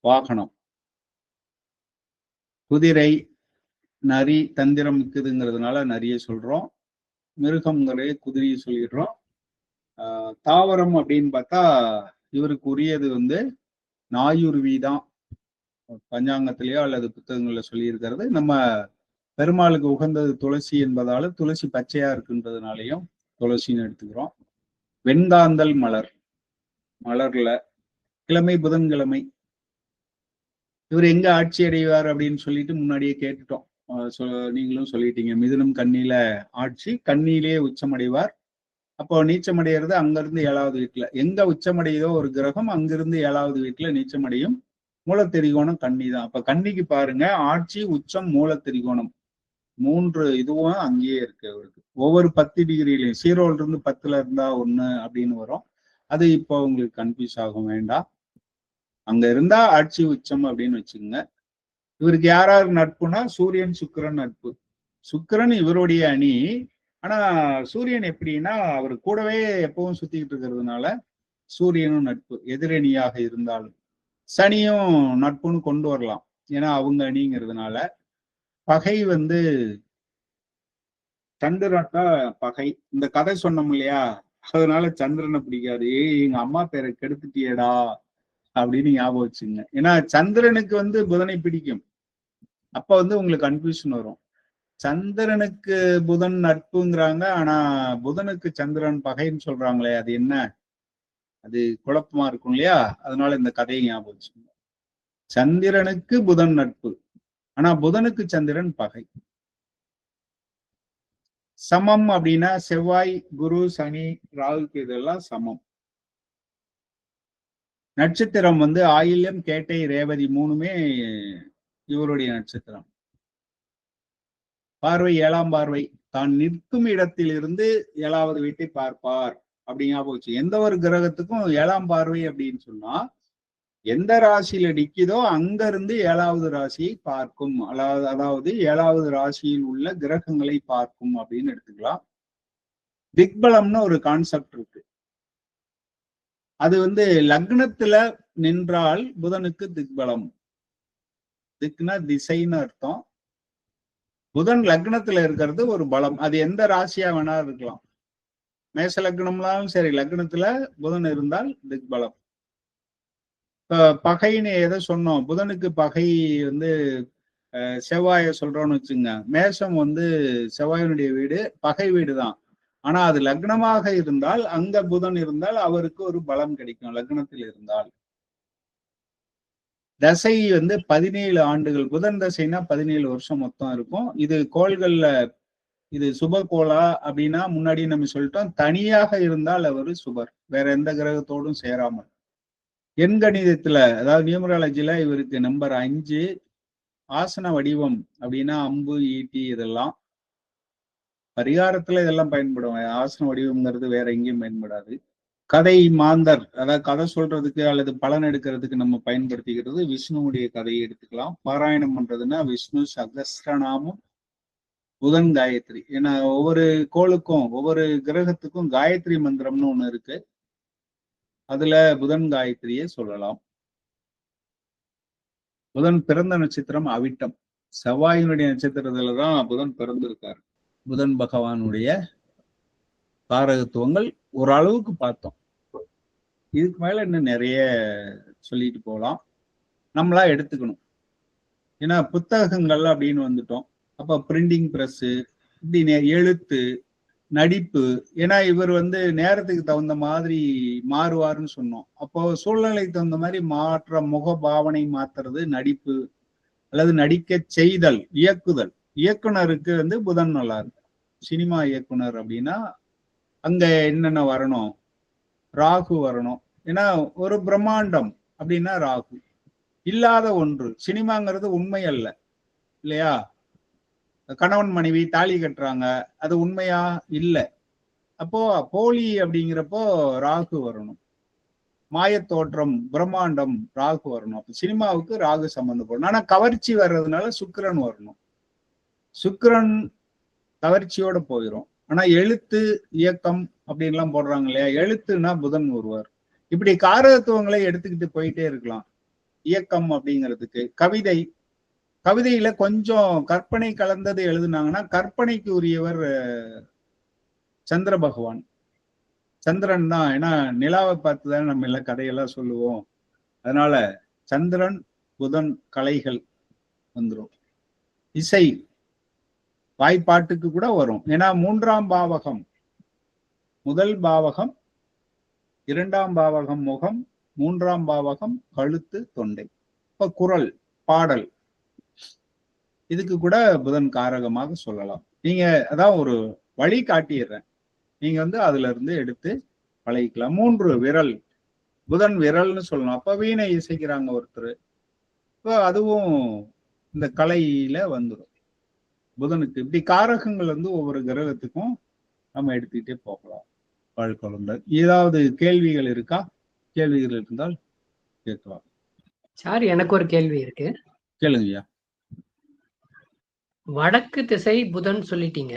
வாகனம், குதிரை, நரி, தந்திரம் மிக்குதுங்கிறதுனால நரியை சொல்றோம். மிருகம்ங்கிற குதிரையை சொல்லிடுறோம். தாவரம் அப்படின்னு பார்த்தா இவருக்கு உரியது வந்து நாயுருவி தான். பஞ்சாங்கத்திலேயோ அல்லது புத்தகங்கள்ல சொல்லியிருக்கிறது. நம்ம பெருமாளுக்கு உகந்தது துளசி என்பதால துளசி பச்சையா இருக்குன்றதுனாலையும் துளசின்னு எடுத்துக்கிறோம். வெண்காந்தல் மலர், மலர்ல கிழமை புதன்கிழமை. இவர் எங்க ஆட்சி அடைவார் அப்படின்னு சொல்லிட்டு முன்னாடியே கேட்டுட்டோம். நீங்களும் சொல்லிட்டீங்க. மிதுனம் கன்னியில ஆட்சி, கன்னியிலேயே உச்சமடைவார். அப்போ நீச்சமடைகிறது அங்கிருந்து 7வது வீட்டுல. எங்க உச்சமடையுதோ ஒரு கிரகம் அங்கிருந்து 7வது வீட்டுல நீச்சமடையும். மூலத்திரிகோணம் கன்னி தான். அப்ப கன்னிக்கு பாருங்க, ஆட்சி, உச்சம், மூலத்திரிகோணம் 3 இதுவும் அங்கேயே இருக்கு அவருக்கு. ஒவ்வொரு 10 டிகிரிலையும் 0ல இருந்து 10ல இருந்தா 1 அப்படின்னு வரும். அது இப்போ உங்களுக்கு கன்ஃபியூஸ் ஆகும் வேண்டாம். அங்க இருந்தா ஆட்சி உச்சம் அப்படின்னு வச்சுக்கோங்க. இவருக்கு யாராரு நட்புனா சூரியன் சுக்கிரன் நட்பு. சுக்கிரன் இவருடைய அணி. ஆனா சூரியன் எப்படின்னா அவர் கூடவே எப்பவும் சுத்திக்கிட்டு இருக்கிறதுனால சூரியனும் நட்பு, எதிரணியாக இருந்தாலும். சனியும் நட்புன்னு கொண்டு வரலாம், ஏன்னா அவங்க அணிங்கிறதுனால. பகை வந்து சந்திரன்டா பகை. இந்த கதை சொன்னோம் இல்லையா, அதனால சந்திரனை பிடிக்காது. எங்க அம்மா பேரை கெடுத்துட்டியடா அப்படின்னு ஞாபகம் வச்சுங்க. ஏன்னா சந்திரனுக்கு வந்து புதனை பிடிக்கும். அப்ப வந்து உங்களுக்கு கன்ஃபியூஷன் வரும். சந்திரனுக்கு புதன் நட்புங்கிறாங்க, ஆனா புதனுக்கு சந்திரன் பகைன்னு சொல்றாங்களே, அது என்ன? அது குழப்பமா இருக்கும் இல்லையா? அதனால இந்த கதையை ஞாபகம் வச்சுங்க. சந்திரனுக்கு புதன் நட்பு, ஆனா புதனுக்கு சந்திரன் பகை. சமம் அப்படின்னா செவ்வாய், குரு, சனி, ராகுக்கு இதெல்லாம் சமம். நட்சத்திரம் வந்து ஆயில்யம், கேட்டை, ரேவதி 3மே இவருடைய நட்சத்திரம். பார்வை 7ஆம் பார்வை. தான் நிற்கும் இடத்தில் இருந்து 7வது வீட்டை பார்ப்பார் அப்படி ஞாபகம் வச்சு. எந்த ஒரு கிரகத்துக்கும் 7ஆம் பார்வை அப்படின்னு சொன்னா எந்த ராசியில நிக்குதோ அங்க இருந்து 7வது ராசியை பார்க்கும். அதாவது 7வது ராசியில் உள்ள கிரகங்களை பார்க்கும் அப்படின்னு எடுத்துக்கலாம். திக்பலம்னு ஒரு கான்செப்ட் இருக்கு. அது வந்து லக்னத்துல நின்றால் புதனுக்கு திக்பலம். திக்னா திசைன்னு அர்த்தம். புதன் லக்னத்துல இருக்கிறது ஒரு பலம். அது எந்த ராசியா வேணா இருக்கலாம். மேச லக்னம்னாலும் சரி, லக்னத்துல புதன் இருந்தால் திக்பலம். பகைன்னு எதை சொன்னோம்? புதனுக்கு பகை வந்து செவ்வாயை சொல்றோம்னு வச்சுங்க. மேஷம் வந்து செவ்வாயினுடைய வீடு, பகை வீடு தான். ஆனா அது லக்னமாக இருந்தால், அங்க புதன் இருந்தால் அவருக்கு ஒரு பலம் கிடைக்கும். லக்னத்தில் இருந்தால் தசை வந்து 17 ஆண்டுகள். புதன் தசைனா 17 வருஷம் மொத்தம் இருக்கும். இது கோள்கள்ல இது சுப கோளா அப்படின்னா முன்னாடி நம்ம சொல்லிட்டோம். தனியாக இருந்தால் அவர் சுபர், வேற எந்த கிரகத்தோடும் சேராமல். எண்கணிதத்துல அதாவது நியூமராலஜில இவருக்கு நம்பர் 5. ஆசன வடிவம் அப்படின்னா அம்பு, ஈட்டி இதெல்லாம். பரிகாரத்துல இதெல்லாம் பயன்படும். ஆசன வடிவம்ங்கிறது வேற எங்கேயும் பயன்படாது. கதை மாந்தர், அதாவது கதை சொல்றதுக்கு அல்லது பலன் எடுக்கிறதுக்கு நம்ம பயன்படுத்திக்கிறது விஷ்ணுவுடைய கதையை எடுத்துக்கலாம். பாராயணம் பண்றதுன்னா விஷ்ணு சகஸ்ரநாமம், புதன் காயத்ரி. ஏன்னா ஒவ்வொரு கோளுக்கும் ஒவ்வொரு கிரகத்துக்கும் காயத்ரி மந்திரம்னு ஒண்ணு இருக்கு. அதுல புதன் காயத்ரியை சொல்லலாம். புதன் பிறந்த நட்சத்திரம் அவிட்டம். செவ்வாயினுடைய நட்சத்திரத்துலதான் புதன் பிறந்திருக்காரு. புதன் பகவானுடைய காரகத்துவங்கள் ஓரளவுக்கு பார்த்தோம். இதுக்கு மேல இன்னும் நிறைய சொல்லிட்டு போகலாம். நம்மளா எடுத்துக்கணும். ஏன்னா புத்தகங்கள் அப்படின்னு வந்துட்டோம். அப்ப பிரிண்டிங் பிரஸ், இப்படி எழுத்து, நடிப்பு. ஏன்னா இவர் வந்து நேரத்துக்கு தகுந்த மாதிரி மாறுவாருன்னு சொன்னோம். அப்போ சூழ்நிலைக்கு தகுந்த மாதிரி மாற்ற, முக பாவனை மாத்துறது நடிப்பு அல்லது நடிக்க செய்தல், இயக்குதல். இயக்குனருக்கு வந்து புதன் நல்லா இருக்கு. சினிமா இயக்குனர் அப்படின்னா அங்க என்னென்ன வரணும்? ராகு வரணும். ஏன்னா ஒரு பிரம்மாண்டம் அப்படின்னா ராகு. இல்லாத ஒன்று. சினிமாங்கிறது உண்மை அல்ல இல்லையா? கணவன் மனைவி தாலி கட்டுறாங்க, அது உண்மையா? இல்ல. அப்போ போலி அப்படிங்கிறப்போ ராகு வரணும். மாயத்தோற்றம், பிரம்மாண்டம், ராகு வரணும். அப்ப சினிமாவுக்கு ராகு சம்பந்தப்படணும். ஆனா கவர்ச்சி வர்றதுனால சுக்கிரன் வரணும். சுக்கிரன் கவர்ச்சியோட போயிடும். ஆனா எழுத்து, இயக்கம் அப்படின்லாம் போடுறாங்க இல்லையா? எழுத்துனா புதன் வருவார். இப்படி காரகத்துவங்களை எடுத்துக்கிட்டு போயிட்டே இருக்கலாம். இயக்கம் அப்படிங்கிறதுக்கு கவிதை, கவிதையில கொஞ்சம் கற்பனை கலந்தது எழுதுனாங்கன்னா கற்பனைக்கு உரியவர் சந்திர பகவான். சந்திரன் தான். ஏன்னா நிலாவை பார்த்துதான் நம்ம எல்லாம் கதையெல்லாம் சொல்லுவோம். அதனால சந்திரன், புதன் கலைகள் வந்துடும். இசை வாய்ப்பாட்டுக்கு கூட வரும். ஏன்னா 3ஆம் பாவகம், முதல் பாவகம், 2ஆம் பாவகம் முகம், 3ஆம் பாவகம் கழுத்து, தொண்டை. இப்ப குரல், பாடல், இதுக்கு கூட புதன் காரகமாக சொல்லலாம். நீங்க அதான் ஒரு வழி காட்டிடுறேன், நீங்க அதுல இருந்து எடுத்து பழகிக்கலாம். 3 விரல், புதன் விரல்னு சொல்லணும். அப்ப வீணை இசைக்கிறாங்க ஒருத்தர், இப்போ அதுவும் இந்த கலையில வந்துடும் புதனுக்கு. இப்படி காரகங்கள் ஒவ்வொரு கிரகத்துக்கும் நம்ம எடுத்துக்கிட்டே போகலாம். வாழ்க்கை. ஏதாவது கேள்விகள் இருக்கா? கேள்விகள் இருந்தால் கேட்கலாம். சார், எனக்கு ஒரு கேள்வி இருக்கு. கேளுங்கய்யா. வடக்கு திசை புதன் சொல்லிட்டீங்க.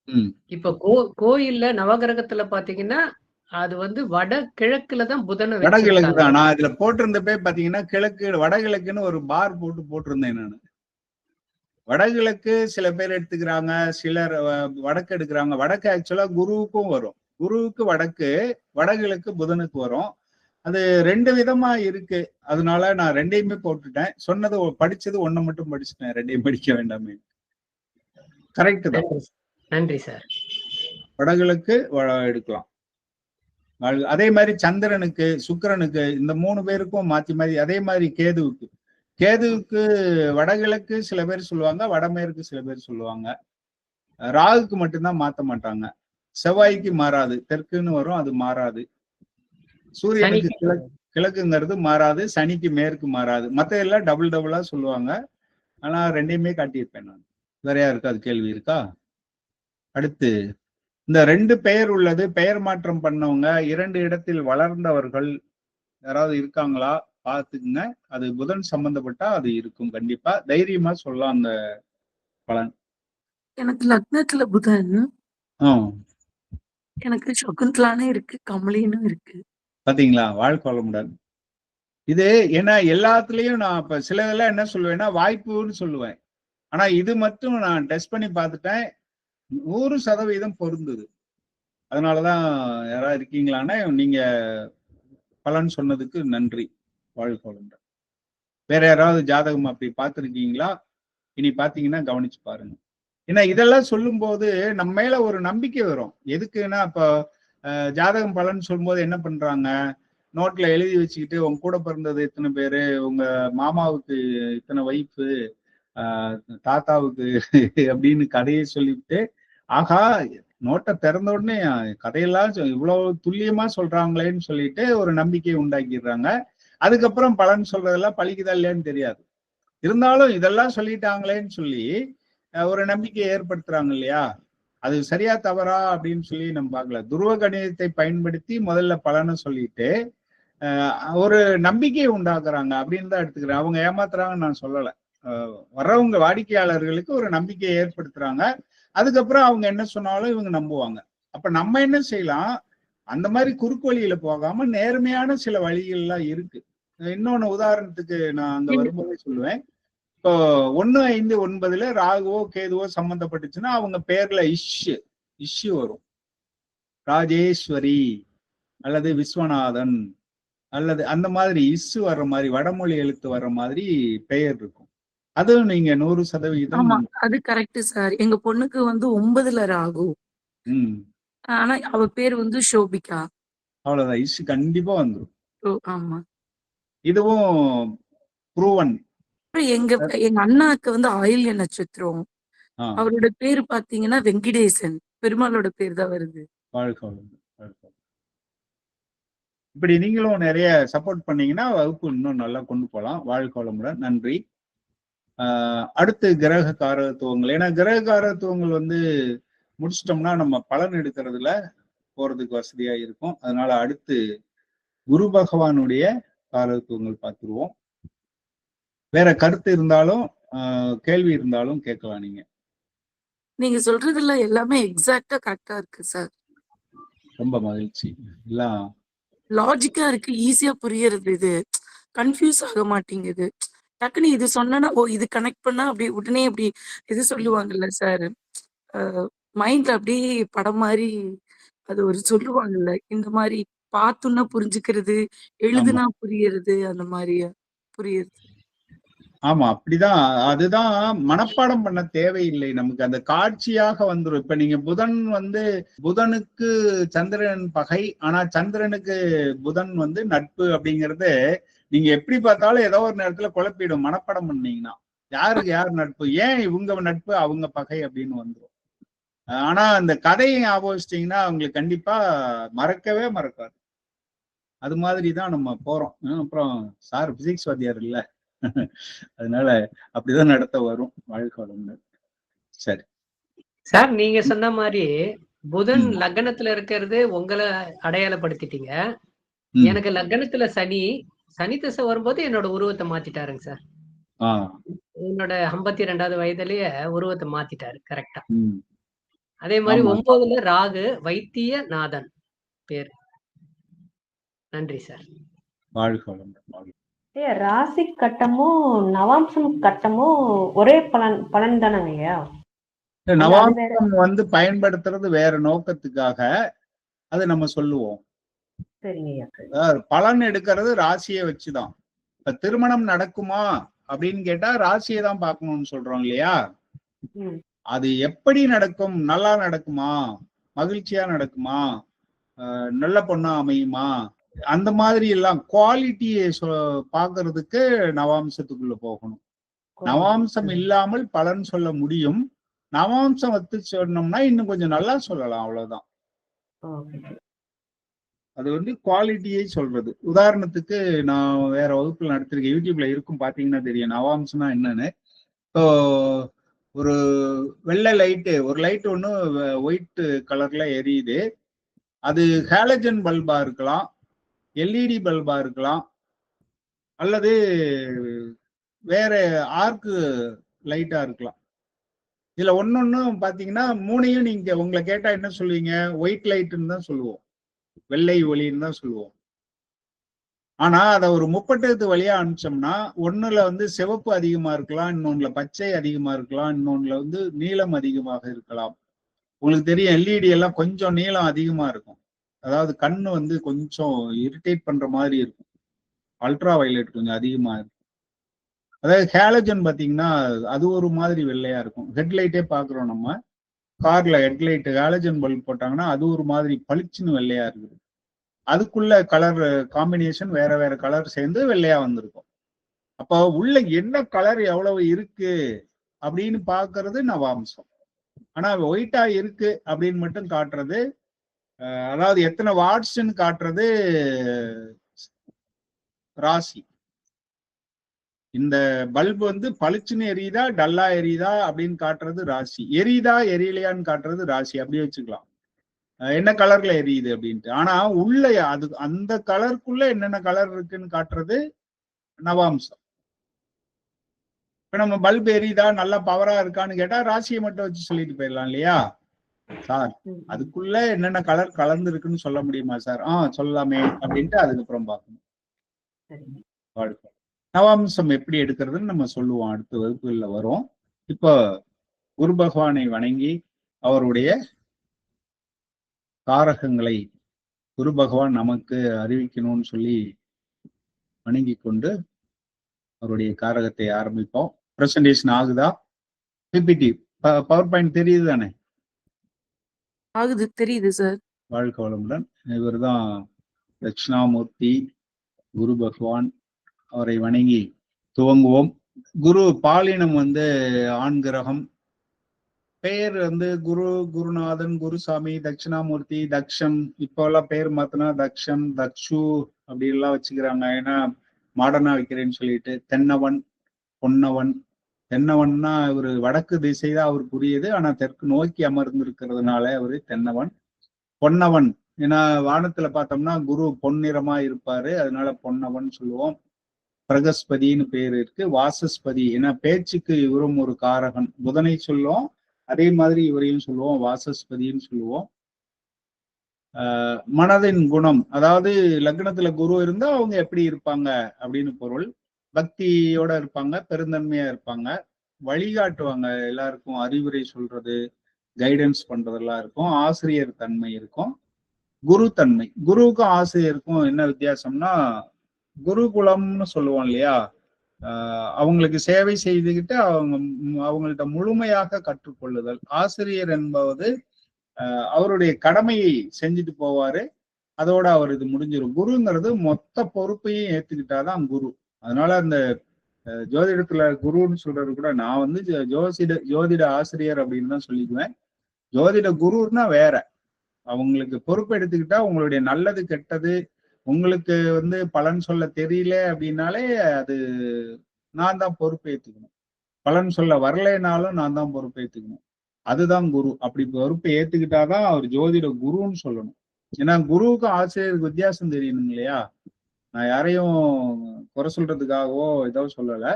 ம். இப்ப கோயில்ல நவகிரகத்துல பாத்தீங்கன்னா அது வட கிழக்குலதான் புதனை வடகிழக்கு தான். நான் இதுல போட்டிருந்தப்பே பாத்தீங்கன்னா கிழக்கு வடகிழக்குன்னு ஒரு பார் போட்டிருந்தேன் நான். வடகிழக்கு சில பேர் எடுத்துக்கிறாங்க, சிலர் வடக்கு எடுக்கிறாங்க. வடக்கு ஆக்சுவலா குருவுக்கும் வரும். குருவுக்கு வடக்கு, வடகிழக்கு புதனுக்கு வரும். அது 2 விதமா இருக்கு. அதனால நான் 2யுமே போட்டுட்டேன். சொன்னது படிச்சது ஒண்ணு மட்டும் படிச்சுட்டேன், 2யும் படிக்க வேண்டாமே. கரெக்ட் தான். நன்றி சார். வடகிழக்கு எடுக்கலாம். அதே மாதிரி சந்திரனுக்கு, சுக்கிரனுக்கு, இந்த 3 பேருக்கும் மாத்தி மாத்தி. அதே மாதிரி கேதுவுக்கு வடகிழக்கு சில பேர் சொல்லுவாங்க, வடமேற்கு சில பேர் சொல்லுவாங்க. ராகுக்கு மட்டும்தான் மாத்த மாட்டாங்க. செவ்வாய்க்கு மாறாது, தெற்குன்னு வரும், அது மாறாது. சூரியனுக்கு கிழக்குங்கிறது மாறாது, சனிக்கு மேற்கு மாறாது. மத்த எல்லாம் டபுளா சொல்லுவாங்க. ஆனா 2யுமே காட்டியிருப்பேன் நான். வேற யாருக்காது கேள்வி இருக்கா? அடுத்து இந்த 2 பெயர் உள்ளது, பெயர் மாற்றம் பண்ணவங்க, 2 இடத்தில் வளர்ந்தவர்கள் யாராவது இருக்காங்களா பாத்துக்குங்க. அது புதன் சம்பந்தப்பட்டா அது இருக்கும். கண்டிப்பா தைரியமா சொல்லலாம் அந்த பலன். எனக்கு லக்னத்துல புதன், எனக்கு சகுந்தலான்னு இருக்கு, கமலின்னு இருக்கு. பாத்தீங்களா? வாழ்க்கை வளமுடன். இது ஏன்னா எல்லாத்துலயும் நான் இப்ப சிலதெல்லாம் என்ன சொல்லுவேன்னா வாய்ப்புன்னு சொல்லுவேன். ஆனா இது மட்டும் நான் டெஸ்ட் பண்ணி பார்த்துட்டேன், 100% பொருந்துது. அதனாலதான் யாராவது இருக்கீங்களான்னா நீங்க பலன் சொன்னதுக்கு நன்றி. வாழ்க்கை வளமுடன். வேற யாராவது ஜாதகம் அப்படி பார்த்துருக்கீங்களா? இனி பாத்தீங்கன்னா கவனிச்சு பாருங்க. ஏன்னா இதெல்லாம் சொல்லும் போது நம்ம மேல ஒரு நம்பிக்கை வரும். எதுக்குன்னா இப்ப ஜாதகம் பலன் சொல்லும்போது என்ன பண்றாங்க, நோட்ல எழுதி வச்சுக்கிட்டு உங்க கூட பிறந்தது இத்தனை பேரு, உங்க மாமாவுக்கு இத்தனை வைஃபு, தாத்தாவுக்கு அப்படின்னு கதையை சொல்லிட்டு, ஆகா நோட்டை திறந்த உடனே கதையெல்லாம் இவ்வளவு துல்லியமா சொல்றாங்களேன்னு சொல்லிட்டு ஒரு நம்பிக்கையை உண்டாக்கிடுறாங்க. அதுக்கப்புறம் பலன் சொல்றதெல்லாம் பழிக்குதா இல்லையான்னு தெரியாது. இருந்தாலும் இதெல்லாம் சொல்லிட்டாங்களேன்னு சொல்லி ஒரு நம்பிக்கையை ஏற்படுத்துறாங்க இல்லையா? அது சரியா தவறா அப்படின்னு சொல்லி நம்ம பார்க்கல. துருவ கணிதத்தை பயன்படுத்தி முதல்ல பலனை சொல்லிட்டு ஒரு நம்பிக்கையை உண்டாக்குறாங்க அப்படின்னு தான் எடுத்துக்கிறேன். அவங்க ஏமாத்துறாங்கன்னு நான் சொல்லலை. வர்றவங்க வாடிக்கையாளர்களுக்கு ஒரு நம்பிக்கையை ஏற்படுத்துறாங்க. அதுக்கப்புறம் அவங்க என்ன சொன்னாலும் இவங்க நம்புவாங்க. அப்ப நம்ம என்ன செய்யலாம், அந்த மாதிரி குறுக்கு வழியில போகாம நேர்மையான சில வழிகள்லாம் இருக்கு. இன்னொன்னு உதாரணத்துக்கு நான் அங்க வரும்போதே சொல்லுவேன். இப்போ 159 ராகுவோ கேதுவோ சம்பந்தப்பட்டுச்சுன்னா அவங்க பேர்ல இஷ்யூ வரும். ராஜேஸ்வரி அல்லது விஸ்வநாதன் அல்லது அந்த மாதிரி இஷ்யூ வர்ற மாதிரி வடமொழி எழுத்து வர்ற மாதிரி பெயர் இருக்கும். அதுவும் நீங்க 100%. அது கரெக்ட் சார். எங்க பொண்ணுக்கு 9ல ராகு. ஆனா அவ பேர் ஷோபிகா. அவ்வளவுதான், இஷ்யூ கண்டிப்பா வந்துடும். ஆமா, இதுவும் ப்ரூவன். எங்க அண்ணாக்கு ஆயில்ய நட்சத்திரம். அவரோட பேரு பாத்தீங்கன்னா வெங்கடேசன். பெருமாளோட பேர் தான் வருது. இப்படி நீங்களும் நிறைய சப்போர்ட் பண்ணீங்கன்னா வகுப்பு இன்னும் நல்லா கொண்டு போகலாம். வாழ்க்கை வளமுடன். நன்றி. அடுத்து கிரக காரகத்துவங்கள். ஏன்னா கிரக காரகத்துவங்கள் முடிச்சிட்டோம்னா நம்ம பலன் எடுக்கிறதுல போறதுக்கு வசதியா இருக்கும். அதனால அடுத்து குரு பகவானுடைய காரகத்துவங்கள் பார்த்துருவோம். வேற கருத்து இருந்தாலும் கேள்வி இருந்தாலும் கேட்கலாம். நீங்க சொல்றதுல எல்லாமே எக்ஸாக்ட்டா கரெக்டா இருக்கு சார். ரொம்ப மகிழ்ச்சி. எல்லாம் லாஜிக்கா இருக்கு, ஈஸியா புரியறது. இது கன்ஃபியூஸ் ஆக மாட்டேங்குது. டக்குனு இது சொன்னா இது கனெக்ட் பண்ணா அப்படி உடனே அப்படி இது சொல்லுவாங்கல்ல சார், மைண்ட்ல அப்படியே படம் மாதிரி அது ஒரு சொல்லுவாங்கல்ல, இந்த மாரி பாத்துன்னா புரிஞ்சுக்கிறது, ஆமா எழுதுனா புரியறது, அந்த மாரி புரியுது. ஆமா அப்படிதான். அதுதான் மனப்பாடம் பண்ண தேவையில்லை. நமக்கு அந்த காட்சியாக வந்துரும். இப்ப நீங்க புதன் வந்து புதனுக்கு சந்திரன் பகை, ஆனா சந்திரனுக்கு புதன் வந்து நட்பு அப்படிங்கறது நீங்க எப்படி பார்த்தாலும் ஏதோ ஒரு நேரத்துல குழப்பிடும் மனப்பாடம் பண்ணீங்கன்னா. யாருக்கு யார் நட்பு, ஏன் இவங்க நட்பு அவங்க பகை அப்படின்னு வந்துரும். ஆனா அந்த கதையை ஞாபகம் வச்சிட்டீங்கன்னா அவங்களுக்கு கண்டிப்பா மறக்கவே மறக்காது. அது மாதிரிதான் நம்ம போறோம். அப்புறம் சார் பிசிக்ஸ் வாத்தியார் இல்ல, அதனால அப்படிதான் நடத்த வரும். வாழ்க்கை வளமுடன். சரி சார், நீங்க சொன்ன மாதிரி புதன் ம், லக்னத்துல இருக்கிறது உங்களை அடையாளப்படுத்திட்டீங்க. ம். எனக்கு லக்னத்துல சனி, சனி திசை வரும்போது என்னோட உருவத்தை மாத்திட்டாருங்க சார். ஆ, என்னோட 52வது வயதிலேயே உருவத்தை மாத்திட்டாரு கரெக்டா. ம். அதே மாதிரி ஆமா. 9ல ராகு, வைத்தியநாதன் பேர். நன்றி சார். வாழ்க வளமுடன். வாழ்க. ராசி கட்டமும் நவாம்சம் கட்டமும் ஒரே பலன் தானங்க ஐயா? அது வேற. நவாம்சம் வந்து பயன்படுத்துறது வேற நோக்கத்துக்காக, அது நம்ம சொல்லுவோம். சரிங்க ஐயா. அதாவது பலன் எடுக்கிறது ராசியை வச்சுதான். இப்ப திருமணம் நடக்குமா அப்படின்னு கேட்டா ராசியை தான் பார்க்கணும்னு சொல்றோம் இல்லையா? ம். அது எப்படி நடக்கும், நல்லா நடக்குமா, மகிழ்ச்சியா நடக்குமா, நல்ல பொண்ணா அமையுமா, அந்த மாதிரி எல்லாம் குவாலிட்டியை பாக்குறதுக்கு நவாம்சத்துக்குள்ள போகணும். நவாம்சம் இல்லாமல் பலன் சொல்ல முடியும். நவாம்சம் வச்சு சொன்னோம்னா இன்னும் கொஞ்சம் நல்லா சொல்லலாம், அவ்வளவுதான். ஓகே. அது வந்து குவாலிட்டியை சொல்றது. உதாரணத்துக்கு நான் வேற வகுப்புல நடத்திருக்கேன், யூடியூப்ல இருக்கும், பாத்தீங்கன்னா தெரியும் நவாம்சம்னா என்னன்னு. இப்போ ஒரு வெள்ளை லைட்டு, ஒரு லைட் ஒண்ணு ஒயிட் கலர்ல எரியுது. அது ஹாலஜன் பல்பா இருக்கலாம், எல்இடி பல்பா இருக்கலாம், அல்லது வேற ஆர்க் லைட்டா இருக்கலாம். இதுல ஒன்னொன்னும் பாத்தீங்கன்னா மூணையும் நீங்க உங்களை கேட்டா என்ன சொல்லுவீங்க? ஒயிட் லைட்னு தான் சொல்லுவோம், வெள்ளை ஒளின்னு தான் சொல்லுவோம். ஆனா அதை ஒரு முப்பட்டகத்து வழியா அனுப்பிச்சோம்னா ஒண்ணுல வந்து சிவப்பு அதிகமா இருக்கலாம், இன்னொன்னுல பச்சை அதிகமா இருக்கலாம், இன்னொன்னுல வந்து நீலம் அதிகமாக இருக்கலாம். உங்களுக்கு தெரியும் எல்இடி எல்லாம் கொஞ்சம் நீளம் அதிகமா இருக்கும். அதாவது கண்ணு வந்து கொஞ்சம் இரிட்டேட் பண்ற மாதிரி இருக்கும். அல்ட்ரா வயலட் கொஞ்சம் அதிகமா இருக்கும். அதாவது ஹேலஜன் பாத்தீங்கன்னா அது ஒரு மாதிரி வெள்ளையா இருக்கும். ஹெட்லைட்டே பாக்குறோம் நம்ம கார்ல, ஹெட்லைட் ஹேலஜன் பல்ப் போட்டாங்கன்னா அது ஒரு மாதிரி பளிச்சுன்னு வெள்ளையா இருக்குது. அதுக்குள்ள கலர் காம்பினேஷன் வேற வேற கலர் சேர்ந்து வெள்ளையா வந்திருக்கும். அப்போ உள்ள என்ன கலர் எவ்வளவு இருக்கு அப்படின்னு பாக்குறது நவாம்சம். ஆனா ஒயிட்டா இருக்கு அப்படின்னு மட்டும் காட்டுறது, அதாவது எத்தனை வாட்ஸ்ன்னு காட்டுறது ராசி. இந்த பல்பு வந்து பளிச்சுன்னு எரியுதா டல்லா எரியுதா அப்படின்னு காட்டுறது ராசி. எரியுதா எரியலையான்னு காட்டுறது ராசி. அப்படியே வச்சுக்கலாம், என்ன கலர்ல எரியுது அப்படின்ட்டு. ஆனா உள்ள அது அந்த கலருக்குள்ள என்னென்ன கலர் இருக்குன்னு காட்டுறது நவாம்சம். இப்ப நம்ம பல்ப் எரியுதா நல்லா பவரா இருக்கான்னு கேட்டா ராசியை மட்டும் வச்சு சொல்லிட்டு போயிடலாம் இல்லையா? சார் அதுக்குள்ள என்னென்ன கலர் கலந்து இருக்குன்னு சொல்ல முடியுமா சார்? சொல்லலாமே அப்படின்ட்டு அதுக்கப்புறம் பார்க்கணும். வாழ்க்கை நவாம்சம் எப்படி எடுக்கிறதுன்னு நம்ம சொல்லுவோம், அடுத்த வகுப்புகள்ல வரும். இப்போ குரு பகவானை வணங்கி அவருடைய காரகங்களை குரு பகவான் நமக்கு அறிவிக்கணும்னு சொல்லி வணங்கி கொண்டு அவருடைய காரகத்தை ஆரம்பிப்போம். பிரசன்டேஷன் ஆகுதா? பிபிடி பவர் பாயிண்ட் தெரியுது தானே? ஆகுது, தெரியுது சார். வாழ்க வளமுடன். இவர் தான் தட்சிணாமூர்த்தி குரு பகவான். அவரை வணங்கி துவங்குவோம். குரு பாலினம் வந்து ஆண் கிரகம். பெயர் வந்து குரு, குருநாதன், குருசாமி, தட்சிணாமூர்த்தி, தக்ஷம். இப்போ எல்லாம் பேர் மாத்தினா தக்ஷம், தக்ஷு அப்படி எல்லாம் வச்சுக்கிறாங்க. ஏன்னா மாடர்னா வைக்கிறேன்னு சொல்லிட்டு. தென்னவன், பொன்னவன். தென்னவன்னா இவரு வடக்கு திசை தான் அவர் புரியுது, ஆனா தெற்கு நோக்கி அமர்ந்து இருக்கிறதுனால அவரு தென்னவன். பொன்னவன் ஏன்னா வானத்துல பார்த்தோம்னா குரு பொன்னிறமா இருப்பாரு, அதனால பொன்னவன் சொல்லுவோம். பிரகஸ்பதினு பேர் இருக்கு. வாசஸ்பதி ஏன்னா பேச்சுக்கு இவரும் ஒரு காரகன். புதனை சொல்லுவோம், அதே மாதிரி இவரையும் சொல்லுவோம், வாசஸ்பதினு சொல்லுவோம். மனதின் குணம், அதாவது லக்னத்துல குரு இருந்தா அவங்க எப்படி இருப்பாங்க அப்படின்னு பொருள். பக்தியோட இருப்பாங்க, பெருந்தன்மையா இருப்பாங்க, வழிகாட்டுவாங்க, எல்லாருக்கும் அறிவுரை சொல்றது, கைடன்ஸ் பண்றதெல்லாம் இருக்கும், ஆசிரியர் தன்மை இருக்கும். குரு தன்மை. குருவுக்கும் ஆசிரியருக்கும் என்ன வித்தியாசம்னா, குருகுலம்னு சொல்லுவோம் இல்லையா, அவங்களுக்கு சேவை செய்துகிட்டு அவங்கள்ட்ட முழுமையாக கற்றுக்கொள்ளுதல். ஆசிரியர் என்பது அவருடைய கடமையை செஞ்சுட்டு போவாரு, அதோட அவர் இது முடிஞ்சிடும். குருங்கிறது மொத்த பொறுப்பையும் ஏத்துக்கிட்டாதான் குரு. அதனால அந்த ஜோதிடத்துல குருன்னு சொல்றது கூட, நான் வந்து ஜோதிட ஆசிரியர் அப்படின்னு தான் சொல்லிக்குவேன். ஜோதிட குருன்னா வேற. அவங்களுக்கு பொறுப்பு எடுத்துக்கிட்டா உங்களுடைய நல்லது கெட்டது உங்களுக்கு வந்து பலன் சொல்ல தெரியல அப்படின்னாலே அது நான் தான் பொறுப்பு ஏத்துக்கணும். பலன் சொல்ல வரலைனாலும் நான் தான் பொறுப்பு ஏத்துக்கணும். அதுதான் குரு. அப்படி பொறுப்பை ஏத்துக்கிட்டாதான் அவர் ஜோதிட குருன்னு சொல்லணும். ஏன்னா குருவுக்கும் ஆசிரியருக்கு வித்தியாசம் தெரியணும் இல்லையா. நான் யாரையும் குறை சொல்றதுக்காகவோ ஏதோ சொல்லலை.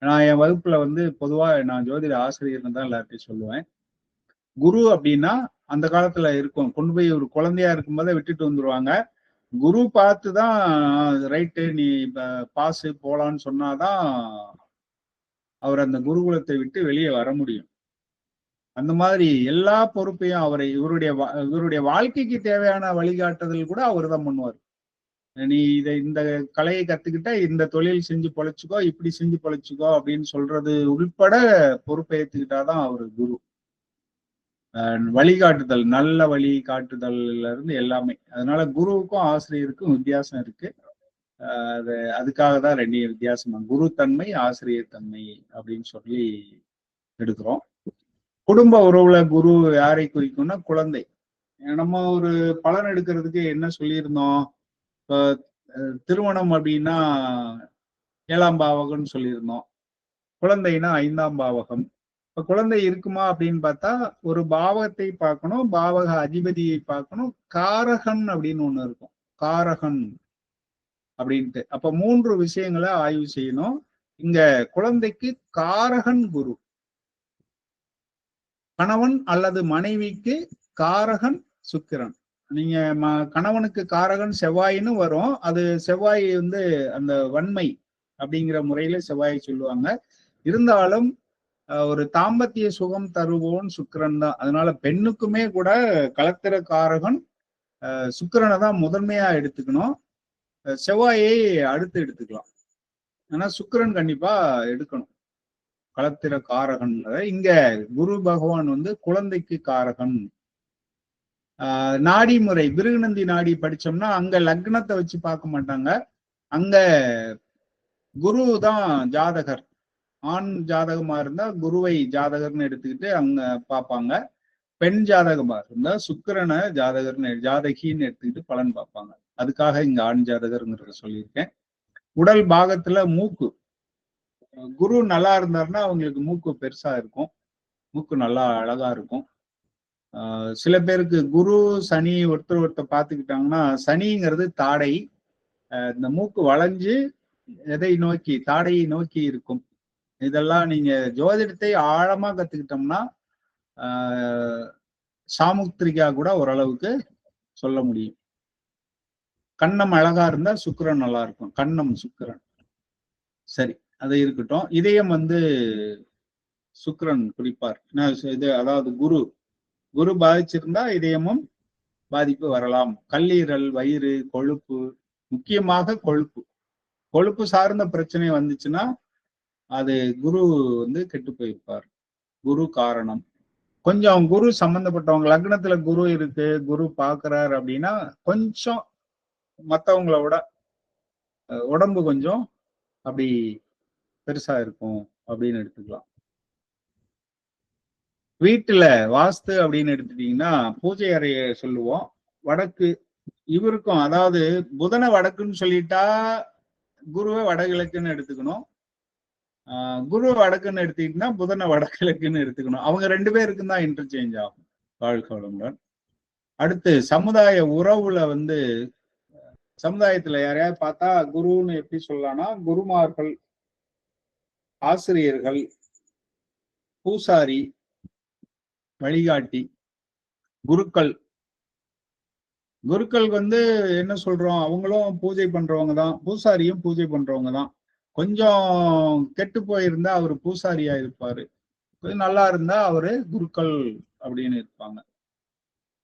நான் என் வகுப்புல வந்து பொதுவா நான் ஜோதிட ஆசிரியர்னு தான் எல்லார்ட்டையும் சொல்லுவேன். குரு அப்படின்னா அந்த காலத்துல இருக்கும், கொண்டு போய் ஒரு குழந்தையா இருக்கும்போதே விட்டுட்டு வந்துருவாங்க. குரு பார்த்துதான் ரைட்டு நீ பாசு போலான்னு சொன்னாதான் அவர் அந்த குருகுலத்தை விட்டு வெளியே வர முடியும். அந்த மாதிரி எல்லா பொறுப்பையும் இவருடைய வாழ்க்கைக்கு தேவையான வழிகாட்டுதல் கூட அவர் தான் பண்ணுவார். நீ இந்த கலையை கத்துக்கிட்ட இந்த தொழில் செஞ்சு பொழைச்சுக்கோ, இப்படி செஞ்சு பொழைச்சுக்கோ அப்படின்னு சொல்றது உள்பட பொறுப்பை ஏத்துக்கிட்டாதான் அவர் குரு. வழிகாட்டுதல், நல்ல வழி காட்டுதல்ல இருந்து எல்லாமே. அதனால குருவுக்கும் ஆசிரியருக்கும் வித்தியாசம் இருக்கு. அதுக்காக தான் ரெண்டு வித்தியாசம், குரு தன்மை ஆசிரியர் தன்மை அப்படின்னு சொல்லி எடுக்கிறோம். குடும்ப உறவுல குரு யாரை குறிக்கும்னா குழந்தை. நம்ம ஒரு பலன் எடுக்கிறதுக்கு என்ன சொல்லியிருந்தோம், இப்போ திருமணம் அப்படின்னா 7ஆம் பாவகம்னு சொல்லியிருந்தோம், குழந்தைன்னா 5ஆம் பாவகம். இப்ப குழந்தை இருக்குமா அப்படின்னு பார்த்தா ஒரு பாவகத்தை பார்க்கணும், பாவக அதிபதியை பார்க்கணும், காரகன் அப்படின்னு ஒண்ணு இருக்கும், காரகன் அப்படின்ட்டு. அப்ப 3 விஷயங்களை ஆய்வு செய்யணும். இங்க குழந்தைக்கு காரகன் குரு. கணவன் அல்லது மனைவிக்கு காரகன் சுக்கிரன். நீங்க கணவனுக்கு காரகன் செவ்வாயின்னு வரும். அது செவ்வாய் வந்து அந்த வன்மை அப்படிங்கிற முறையில செவ்வாயை சொல்லுவாங்க. இருந்தாலும் ஒரு தாம்பத்திய சுகம் தருவோன் சுக்கிரன் தான். அதனால பெண்ணுக்குமே கூட கலத்திர காரகன் சுக்கிரனை தான் முதன்மையா எடுத்துக்கணும், செவ்வாயை அடுத்து எடுத்துக்கலாம். ஆனா சுக்கிரன் கண்டிப்பா எடுக்கணும் களத்திர காரகன். இங்க குரு பகவான் வந்து குழந்தைக்கு காரகன். நாடி முறை பிருகுநந்தி நாடி படிச்சோம்னா அங்க லக்னத்தை வச்சு பார்க்க மாட்டாங்க, அங்க குரு தான் ஜாதகர். ஆண் ஜாதகமா இருந்தா குருவை ஜாதகர்னு எடுத்துக்கிட்டு அங்க பார்ப்பாங்க, பெண் ஜாதகமா இருந்தா சுக்கிரனை ஜாதகின்னு எடுத்துக்கிட்டு பலன் பார்ப்பாங்க. அதுக்காக இங்க ஆண் ஜாதகர்ங்கிறத சொல்லியிருக்கேன். உடல் பாகத்துல மூக்கு, குரு நல்லா இருந்தாருன்னா அவங்களுக்கு மூக்கு பெருசா இருக்கும், மூக்கு நல்லா அழகா இருக்கும். சில பேருக்கு குரு சனி ஒருத்தர் பார்த்துக்கிட்டாங்கன்னா, சனிங்கிறது தாடை, இந்த மூக்கு வளைஞ்சு எதை நோக்கி, தாடையை நோக்கி இருக்கும். இதெல்லாம் நீங்க ஜோதிடத்தை ஆழமா கத்துக்கிட்டோம்னா சாமுத்திரிகா கூட ஓரளவுக்கு சொல்ல முடியும். கண்ணம் அழகா இருந்தா சுக்கிரன் நல்லா இருக்கும், கண்ணம் சுக்கிரன். சரி, அது இருக்கட்டும். இதயம் வந்து சுக்கிரன் குறிப்பார். இது அதாவது குரு பாதிச்சிருந்தா இதயமும் பாதிப்பு வரலாம். கல்லீரல், வயிறு, கொழுப்பு, முக்கியமாக கொழுப்பு சார்ந்த பிரச்சனை வந்துச்சுன்னா அது குரு வந்து கெட்டு போயிருப்பார். குரு காரணம். கொஞ்சம் குரு சம்பந்தப்பட்டவங்க லக்னத்துல குரு இருக்கு, குரு பாக்குறாரு அப்படின்னா கொஞ்சம் மற்றவங்கள விட உடம்பு கொஞ்சம் அப்படி பெருசா இருக்கும் அப்படின்னு எடுத்துக்கலாம். வீட்டுல வாஸ்து அப்படின்னு எடுத்துட்டீங்கன்னா பூஜை அறைய சொல்லுவோம். வடக்கு இவருக்கும், அதாவது புதனை வடக்குன்னு சொல்லிட்டா குருவை வடகிழக்குன்னு எடுத்துக்கணும், குரு வடக்குன்னு எடுத்துக்கிட்டா புதனை வடகிழக்குன்னு எடுத்துக்கணும். அவங்க 2 பேருக்கும் தான் இன்டர்சேஞ்ச் ஆகும். வாழ்க வளமுடன். அடுத்து சமுதாய உறவுல வந்து சமுதாயத்துல யாரையாவது பார்த்தா குருன்னு எப்படி சொல்லலாம்னா, குருமார்கள், ஆசிரியர்கள், பூசாரி, வழிகாட்டி, குருக்கள். குருக்கள் வந்து என்ன சொல்றோம், அவங்களும் பூஜை பண்றவங்க தான், பூசாரியும் பூஜை பண்றவங்க தான். கொஞ்சம் கெட்டு போயிருந்தா அவரு பூசாரியா இருப்பாரு, கொஞ்சம் நல்லா இருந்தா அவரு குருக்கள் அப்படின்னு இருப்பாங்க.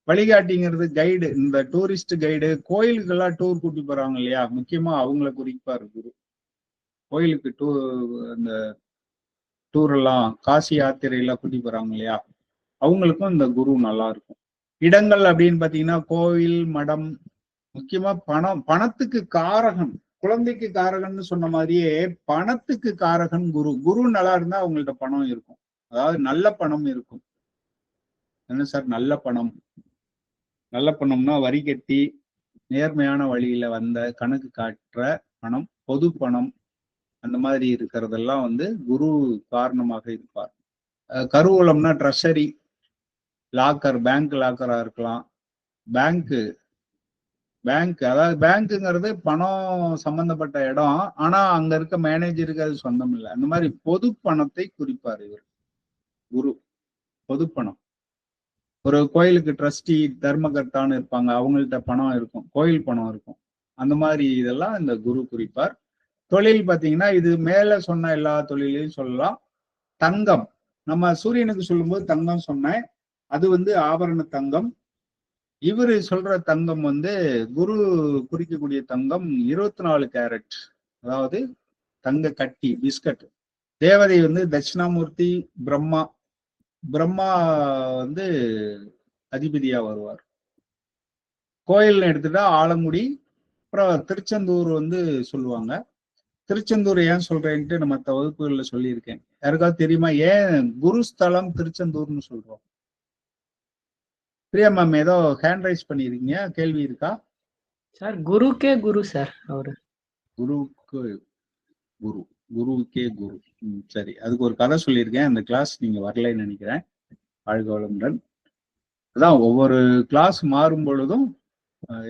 வழிகாட்டிங்கிறது கைடு, இந்த டூரிஸ்ட் கைடு, கோயிலுக்கெல்லாம் டூர் கூட்டி போறாங்க இல்லையா, முக்கியமா அவங்கள குறிப்பாரு குரு. கோயிலுக்கு இந்த டூர் எல்லாம் காசி யாத்திரையெல்லாம் கூட்டி போறாங்க இல்லையா, அவங்களுக்கும் இந்த குரு நல்லா இருக்கும். இடங்கள் அப்படின்னு பாத்தீங்கன்னா கோவில், மடம், முக்கியமா பணத்துக்கு காரகன், குழந்தைக்கு காரகன்னு சொன்ன மாதிரியே பணத்துக்கு காரகன் குரு. குரு நல்லா இருந்தா அவங்கள்ட்ட பணம் இருக்கும், அதாவது நல்ல பணம் இருக்கும். என்ன சார் நல்ல பணம்? நல்ல பணம்னா வரி கட்டி நேர்மையான வழியில வந்த கணக்கு காட்டுற பணம், பொது பணம், அந்த மாதிரி இருக்கிறதெல்லாம் குரு காரணமாக இருப்பார். கருவூலம்னா ட்ரெஷரி, லாக்கர், பேங்க் லாக்கரா இருக்கலாம். பேங்க் அதாவது பேங்க்குங்கிறது பணம் சம்பந்தப்பட்ட இடம், ஆனா அங்க இருக்க மேனேஜருக்கு அது சொந்தம் இல்லை. அந்த மாதிரி பொது பணத்தை குறிப்பார் இவர் குரு. பொது பணம். ஒரு கோயிலுக்கு ட்ரஸ்டி, தர்மகர்த்தான்னு இருப்பாங்க, அவங்கள்ட்ட பணம் இருக்கும், கோயில் பணம் இருக்கும். அந்த மாதிரி இதெல்லாம் இந்த குரு குறிப்பார். தொழில் பார்த்தீங்கன்னா இது மேல சொன்ன எல்லா தொழிலையும் சொல்லலாம். தங்கம், நம்ம சூரியனுக்கு சொல்லும்போது தங்கம் சொன்னேன், அது ஆபரண தங்கம். இவரு சொல்ற தங்கம் குரு குறிக்கக்கூடிய தங்கம் 24 கேரட், அதாவது தங்க கட்டி, பிஸ்கட். தேவதை தட்சிணாமூர்த்தி, பிரம்மா. பிரம்மா அதிபதியா வருவார். கோயில்னு எடுத்துட்டா ஆலங்குடி, அப்புறம் திருச்செந்தூர் சொல்லுவாங்க. திருச்செந்தூர் ஏன் சொல்றேன்ட்டு நம்ம மற்ற வகுப்புகள்ல சொல்லியிருக்கேன். யாருக்காவது தெரியுமா ஏன் குருஸ்தலம் திருச்செந்தூர்னு சொல்றோம்? பிரியா மேம் ஏதோ ஹேண்ட் ரைஸ் பண்ணிருக்கீங்க, கேள்வி இருக்கா சார்? குருக்கே குரு சார் அவரு. குருவுக்கு குரு, குருவுக்கே குரு. சரி, அதுக்கு ஒரு கதை சொல்லியிருக்கேன், அந்த கிளாஸ் நீங்க வரலைன்னு நினைக்கிறேன். வாழ்க வளமுடன். அதான் ஒவ்வொரு கிளாஸ் மாறும் பொழுதும்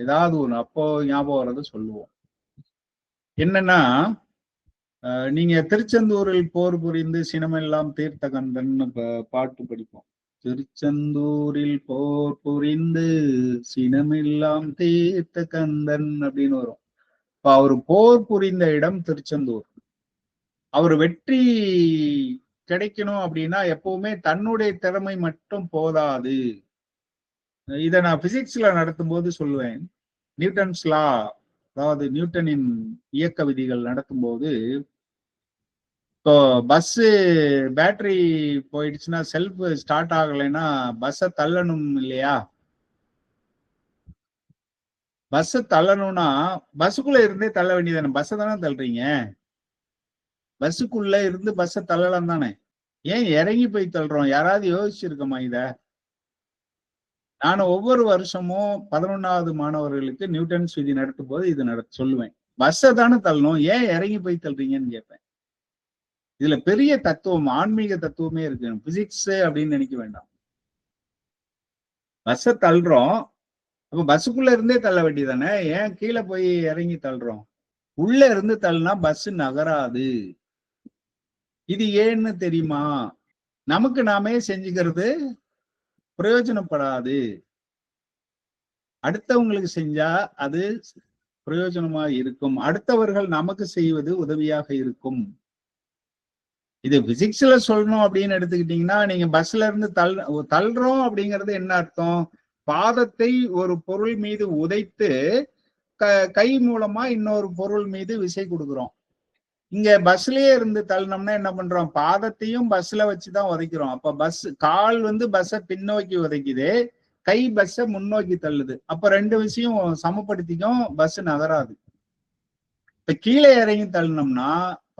ஏதாவது ஒன்று அப்போ ஞாபகம் வர்றதை சொல்லுவோம். என்னன்னா, நீங்க திருச்செந்தூரில் போர் புரிந்து சினமெல்லாம் தீர்த்த கந்தன் பாட்டு படிப்போம். திருச்செந்தூரில் போர் புரிந்து சினமெல்லாம் தீர்த்த கந்தன் அப்படின்னு வரும். இப்ப அவர் போர் புரிந்த இடம் திருச்செந்தூர். அவர் வெற்றி கிடைக்கணும் அப்படின்னா எப்பவுமே தன்னுடைய திறமை மட்டும் போதாது. இதை நான் பிசிக்ஸ்ல நடத்தும் போது சொல்லுவேன். நியூட்டன்ஸ் லா, அதாவது நியூட்டனின் இயக்க விதிகள் நடத்தும் போது, இப்போ பஸ் பேட்டரி போயிடுச்சுன்னா, செல்ஃப் ஸ்டார்ட் ஆகலைன்னா பஸ்ஸை தள்ளணும் இல்லையா? பஸ் தள்ளணும்னா பஸ்ஸுக்குள்ள இருந்தே தள்ள வேண்டியதானே? பஸ்ஸை தானே தள்ளுறீங்க, பஸ்ஸுக்குள்ள இருந்து பஸ்ஸை தள்ளலாம் தானே, ஏன் இறங்கி போய் தள்ளுறோம்? யாராவது யோசிச்சிருக்கோமா இத? நான் ஒவ்வொரு வருஷமும் 11வது மாணவர்களுக்கு நியூட்டன்ஸ் விதி நடத்தும் போது இது சொல்லுவேன். பஸ்ஸை தானே தள்ளணும், ஏன் இறங்கி போய் தள்ளுறீங்கன்னு கேட்பேன். இதுல பெரிய தத்துவம், ஆன்மீக தத்துவமே இருக்கு. பிசிக்ஸ் அப்படின்னு நினைக்க வேண்டாம். பஸ்ஸை தள்ளுறோம், அப்ப பஸ்ஸுக்குள்ள இருந்தே தள்ள வேண்டியதானே, ஏன் கீழே போய் இறங்கி தள்ளுறோம்? உள்ள இருந்து தள்ளினா பஸ் நகராது. இது ஏன்னு தெரியுமா? நமக்கு நாமே செஞ்சுக்கிறது பிரயோஜனப்படாது. அடுத்தவங்களுக்கு செஞ்சா அது பிரயோஜனமா இருக்கும், அடுத்தவர்கள் நமக்கு செய்வது உதவியாக இருக்கும். இது பிசிக்ஸ்ல சொல்லணும் அப்படின்னு எடுத்துக்கிட்டீங்கன்னா, நீங்க பஸ்ல இருந்து தள்ளுறோம் அப்படிங்கிறது என்ன அர்த்தம்? பாதத்தை ஒரு பொருள் மீது உதைத்து கை மூலமா இன்னொரு பொருள் மீது விசை கொடுக்குறோம். இங்க பஸ்லயே இருந்து தள்ளனோம்னா என்ன பண்றோம்? பாதத்தையும் பஸ்ல வச்சுதான் உதைக்கிறோம். அப்ப பஸ் கால் பஸ்ஸை பின்னோக்கி உதைக்குது, கை பஸ்ஸை முன்னோக்கி தள்ளுது. அப்ப ரெண்டு விஷயம் சமப்படுத்திக்கும், பஸ் நகராது. இப்ப கீழே இறங்கி தள்ளினோம்னா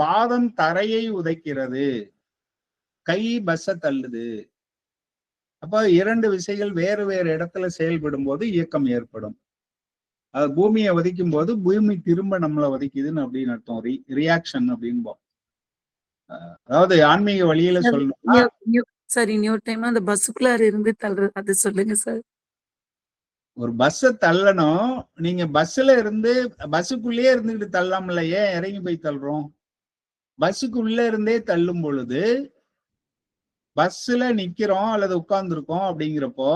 பாதம் தரையை உதைக்கிறது, கை பஸ்ஸை தள்ளுது. அப்ப இரண்டு விசைகள் வேறு வேறு இடத்துல செயல்படும் போது இயக்கம் ஏற்படும். அது பூமியை வதைக்கும் போது பூமி திரும்ப நம்மளை வதைக்குதுன்னு அப்படின்னு அர்த்தம். ரியாக்ஷன் அப்படின்போம். அதாவது ஆன்மீக வழியில சொல்லணும்னா, சரி, இன்னொரு டைம் அந்த பஸ்ஸுக்குள்ளார இருந்து தள்ளுறது அது சொல்லுங்க சார். ஒரு பஸ்ஸை தள்ளணும், நீங்க பஸ்ல இருந்து பஸ்ஸுக்குள்ளேயே இருந்துகிட்டு தள்ளலாம்ல, ஏன் இறங்கி போய் தள்ளுறோம்? பஸ்ஸுக்குள்ள இருந்தே தள்ளும் பொழுது பஸ்ல நிக்கிறோம் அல்லது உட்கார்ந்துருக்கோம் அப்படிங்கிறப்போ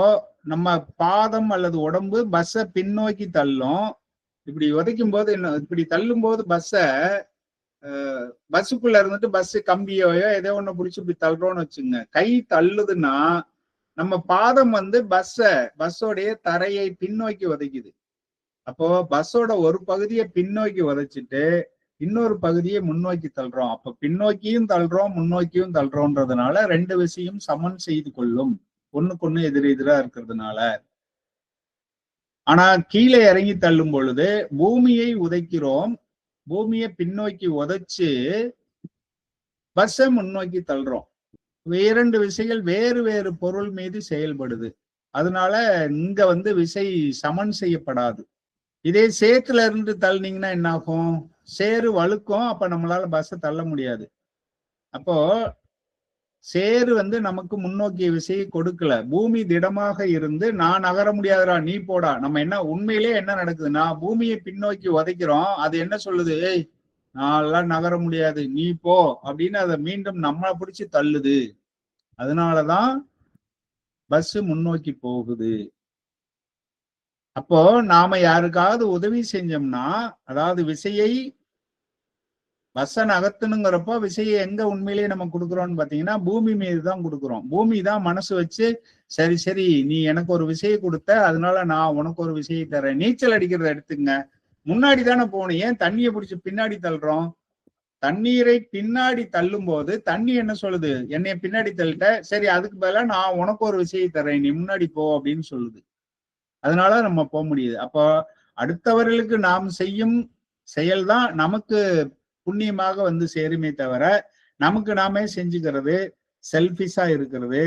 நம்ம பாதம் அல்லது உடம்பு பஸ்ஸை பின்னோக்கி தள்ளும். இப்படி உதைக்கும் போது என்ன, இப்படி தள்ளும் போது பஸ்ஸுக்குள்ள இருந்துட்டு பஸ் கம்பியோயோ ஏதோ ஒண்ணு பிடிச்சி இப்படி தள்ளுறோம்னு வச்சுங்க, கை தள்ளுதுன்னா நம்ம பாதம் வந்து பஸ்ஸோடைய தரையை பின்னோக்கி உதைக்குது. அப்போ பஸ்ஸோட ஒரு பகுதியை பின்னோக்கி உதைச்சிட்டு இன்னொரு பகுதியை முன்னோக்கி தள்ளுறோம். அப்ப பின்னோக்கியும் தள்ளுறோம், முன்னோக்கியும் தள்ளுறோம்ன்றதுனால 2 விஷயம் சமன் செய்து கொள்ளும், ஒண்ணுக்கு எதிரெதிரா இருக்கிறதுனால. ஆனா கீழே இறங்கி தள்ளும் பொழுது பூமியை உதைக்கிறோம், பூமியை பின்னோக்கி உதைச்சு பஸ்ஸை முன்னோக்கி தள்ளுறோம். 2 விசைகள் வேறு வேறு பொருள் மீது செயல்படுது. அதனால இங்க வந்து விசை சமன் செய்யப்படாது. இதே சேத்துல இருந்து தள்ளினீங்கன்னா என்ன ஆகும்? சேறு வழுக்கும், அப்ப நம்மளால பஸ்ஸை தள்ள முடியாது. அப்போ சேறு வந்து நமக்கு முன்னோக்கிய விசையை கொடுக்கல. பூமி திடமாக இருந்து நான் நகர முடியாதுடா நீ போடா. நம்ம என்ன உண்மையிலே என்ன நடக்குதுன்னா பூமியை பின்னோக்கி உதைக்கிறோம், அது என்ன சொல்லுது? நான்லாம் நகர முடியாது நீ போ அப்படின்னு அதை மீண்டும் நம்மளை பிடிச்சி தள்ளுது. அதனாலதான் பஸ் முன்னோக்கி போகுது. அப்போ நாம யாருக்காவது உதவி செஞ்சோம்னா, அதாவது விசையை பஸ்ஸை நகர்த்தணுங்கிறப்போ விசையை எங்க உண்மையிலேயே நம்ம கொடுக்குறோம்னு பாத்தீங்கன்னா பூமி மீது தான் கொடுக்குறோம். பூமி தான் மனசு வச்சு சரி சரி நீ எனக்கு ஒரு விசையை கொடுத்த, அதனால நான் உனக்கு ஒரு விசையை தரேன். நீச்சல் அடிக்கிறத எடுத்துங்க, முன்னாடி தானே போகணும், ஏன் தண்ணியை பிடிச்சி பின்னாடி தள்ளுறோம்? தண்ணீரை பின்னாடி தள்ளும் போது தண்ணி என்ன சொல்லுது? என்னைய பின்னாடி தள்ளிட்ட, சரி அதுக்கு பதிலா நான் உனக்கு ஒரு விசையை தரேன், நீ முன்னாடி போ அப்படின்னு சொல்லுது. அதனால நம்ம போக முடியுது. அப்போ அடுத்தவர்களுக்கு நாம் செய்யும் செயல்தான் நமக்கு புண்ணியமாக வந்து சேருமே தவிர நமக்கு நாமே செஞ்சுக்கிறது, செல்ஃபிஷா இருக்கிறது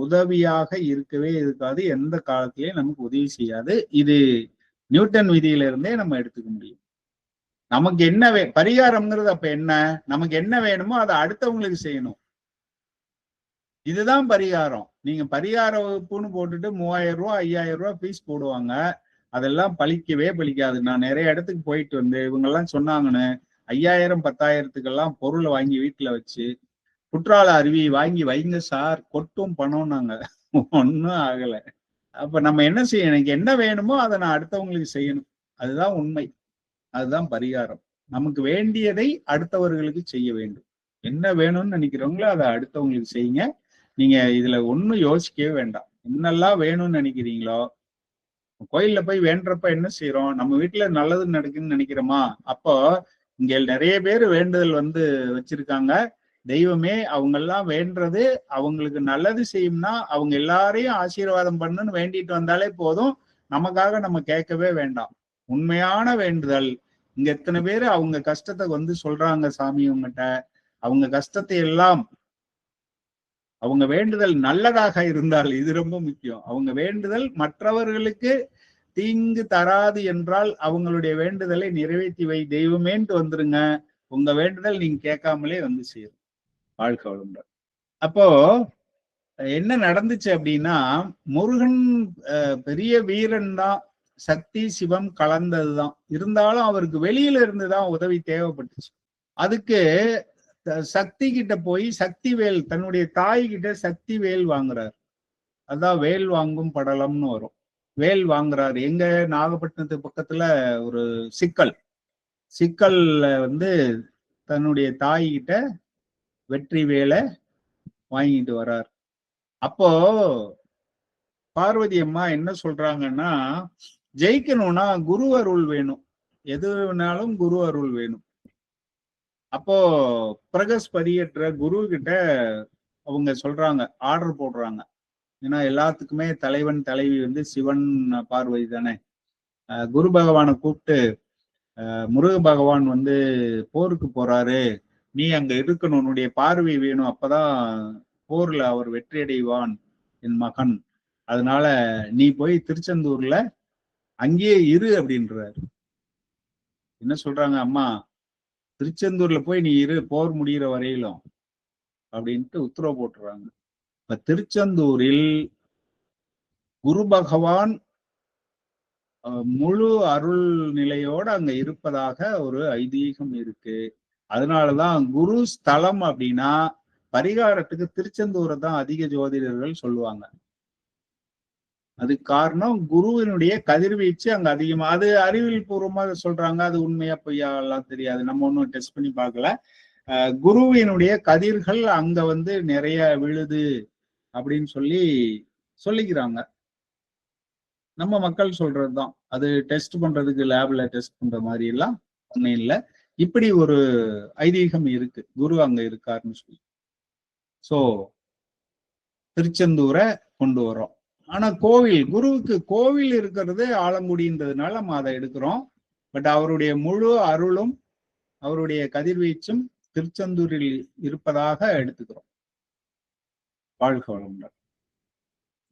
உதவியாக இருக்கவே இருக்காது. எந்த காலத்திலயும் நமக்கு உதவி செய்யாது. இது நியூட்டன் விதியில இருந்தே நம்ம எடுத்துக்க முடியும். நமக்கு என்ன பரிகாரம்ங்கிறது அப்ப என்ன? நமக்கு என்ன வேணுமோ அதை அடுத்தவங்களுக்கு செய்யணும். இதுதான் பரிகாரம். நீங்க பரிகார வகுப்புன்னு போட்டுட்டு 3000 ரூபாய் 5000 ரூபாய் ஃபீஸ் போடுவாங்க. அதெல்லாம் பலிக்கவே பலிக்காது. நான் நிறைய இடத்துக்கு போயிட்டு வந்து இவங்க எல்லாம் சொன்னாங்கன்னு 5000 10,000த்துக்கெல்லாம் பொருளை வாங்கி வீட்டுல வச்சு குற்றால அருவி வாங்கி வைங்க சார், கொட்டும் பணம் நாங்க ஒன்னும் ஆகல. அப்ப நம்ம என்ன செய்யணும்? எனக்கு என்ன வேணுமோ அதை நான் அடுத்தவங்களுக்கு செய்யணும். அதுதான் உண்மை, அதுதான் பரிகாரம். நமக்கு வேண்டியதை அடுத்தவர்களுக்கு செய்ய வேண்டும். என்ன வேணும்னு நினைக்கிறவங்களோ அதை அடுத்தவங்களுக்கு செய்யுங்க. நீங்க இதுல ஒன்னும் யோசிக்கவே வேண்டாம். என்னெல்லாம் வேணும்னு நினைக்கிறீங்களோ, கோயில்ல போய் வேண்டப்ப என்ன செய்யறோம்? நம்ம வீட்டுல நல்லது நடக்குன்னு நினைக்கிறோமா? அப்போ இங்க நிறைய பேர் வேண்டுதல் வந்து வச்சிருக்காங்க. தெய்வமே அவங்க எல்லாம் வேண்டது அவங்களுக்கு நல்லது செய்யும்னா அவங்க எல்லாரையும் ஆசீர்வாதம் பண்ணுன்னு வேண்டிட்டு வந்தாலே போதும். நமக்காக நம்ம கேட்கவே வேண்டாம். உண்மையான வேண்டுதல். இங்க எத்தனை பேரு அவங்க கஷ்டத்தை வந்து சொல்றாங்க சாமி உங்ககிட்ட, அவங்க கஷ்டத்தை எல்லாம் அவங்க வேண்டுதல் நல்லதாக இருந்தால், இது ரொம்ப முக்கியம். அவங்க வேண்டுதல் மற்றவர்களுக்கு தீங்கு தராது என்றால் அவங்களுடைய வேண்டுதலை நிறைவேற்றி வை தெய்வமேன்ட்டு வந்துருங்க. உங்க வேண்டுதல் நீங்க கேட்காமலே வந்து சேரும். வாழ்க்கை வளமுடன். அப்போ என்ன நடந்துச்சு அப்படின்னா, முருகன் பெரிய வீரன் தான், சக்தி சிவம் கலந்ததுதான். இருந்தாலும் அவருக்கு வெளியில இருந்துதான் உதவி தேவைப்பட்டுச்சு. அதுக்கு சக்தி கிட்ட போய் சக்தி வேல், தன்னுடைய தாய் கிட்ட சக்தி வேல் வாங்குறாரு. அதான் வேல் வாங்கும் படலம்னு வரும். வேல் வாங்குறாரு. எங்க? நாகப்பட்டினத்து பக்கத்துல ஒரு சிக்கல்ல வந்து தன்னுடைய தாய் கிட்ட வெற்றி வேலை வாங்கிட்டு வர்றார். அப்போ பார்வதி அம்மா என்ன சொல்றாங்கன்னா, ஜெயிக்கணும்னா குரு அருள் வேணும், எது வேணாலும் குரு அருள் வேணும். அப்போ பிரகஸ்பதியற்ற குரு கிட்ட அவங்க சொல்றாங்க, ஆர்டர் போடுறாங்க. ஏன்னா எல்லாத்துக்குமே தலைவன் தலைவி வந்து சிவன் பார்வதி தானே. குரு பகவானை கூப்பிட்டு, முருக பகவான் வந்து போருக்கு போறாரு, நீ அங்க இருக்கணும், உன்னுடைய பார்வை வேணும், அப்பதான் போர்ல அவர் வெற்றியடைவான் என் மகன், அதனால நீ போய் திருச்செந்தூர்ல அங்கேயே இரு அப்படின்றாரு. என்ன சொல்றாங்க, அம்மா திருச்செந்தூர்ல போய் நீ இரு போர் முடிகிற வரையிலும் அப்படின்ட்டு உத்தரவு போட்டுறாங்க. இப்ப திருச்செந்தூரில் குரு பகவான் முழு அருள் நிலையோட அங்க இருப்பதாக ஒரு ஐதீகம் இருக்கு. அதனாலதான் குரு ஸ்தலம் அப்படின்னா பரிகாரத்துக்கு திருச்செந்தூரை தான் அதிக ஜோதிடர்கள் சொல்லுவாங்க. அதுக்கு காரணம் குருவினுடைய கதிர்வீச்சு அங்க அதிகமா. அது அறிவியல் பூர்வமாக சொல்றாங்க, அது உண்மையா பொய்யா எல்லாம் தெரியாது, நம்ம ஒன்றும் டெஸ்ட் பண்ணி பார்க்கல. குருவினுடைய கதிர்கள் அங்க வந்து நிறைய விழுது அப்படின்னு சொல்லி சொல்லிக்கிறாங்க. நம்ம மக்கள் சொல்றதுதான். அது டெஸ்ட் பண்றதுக்கு லேப்ல டெஸ்ட் பண்ற மாதிரி எல்லாம் ஒன்றும் இல்லை. இப்படி ஒரு ஐதீகம் இருக்கு, குரு அங்க இருக்காருன்னு சொல்லி. சோ திருச்செந்தூரை கொண்டு வரோம். ஆனா கோவில், குருவுக்கு கோவில் இருக்கிறது ஆலங்குடின்றதுனால நம்ம அதை எடுக்கிறோம். பட் அவருடைய முழு அருளும் அவருடைய கதிர்வீச்சும் திருச்செந்தூரில் இருப்பதாக எடுத்துக்கிறோம். வாழ்க வளமுடன்.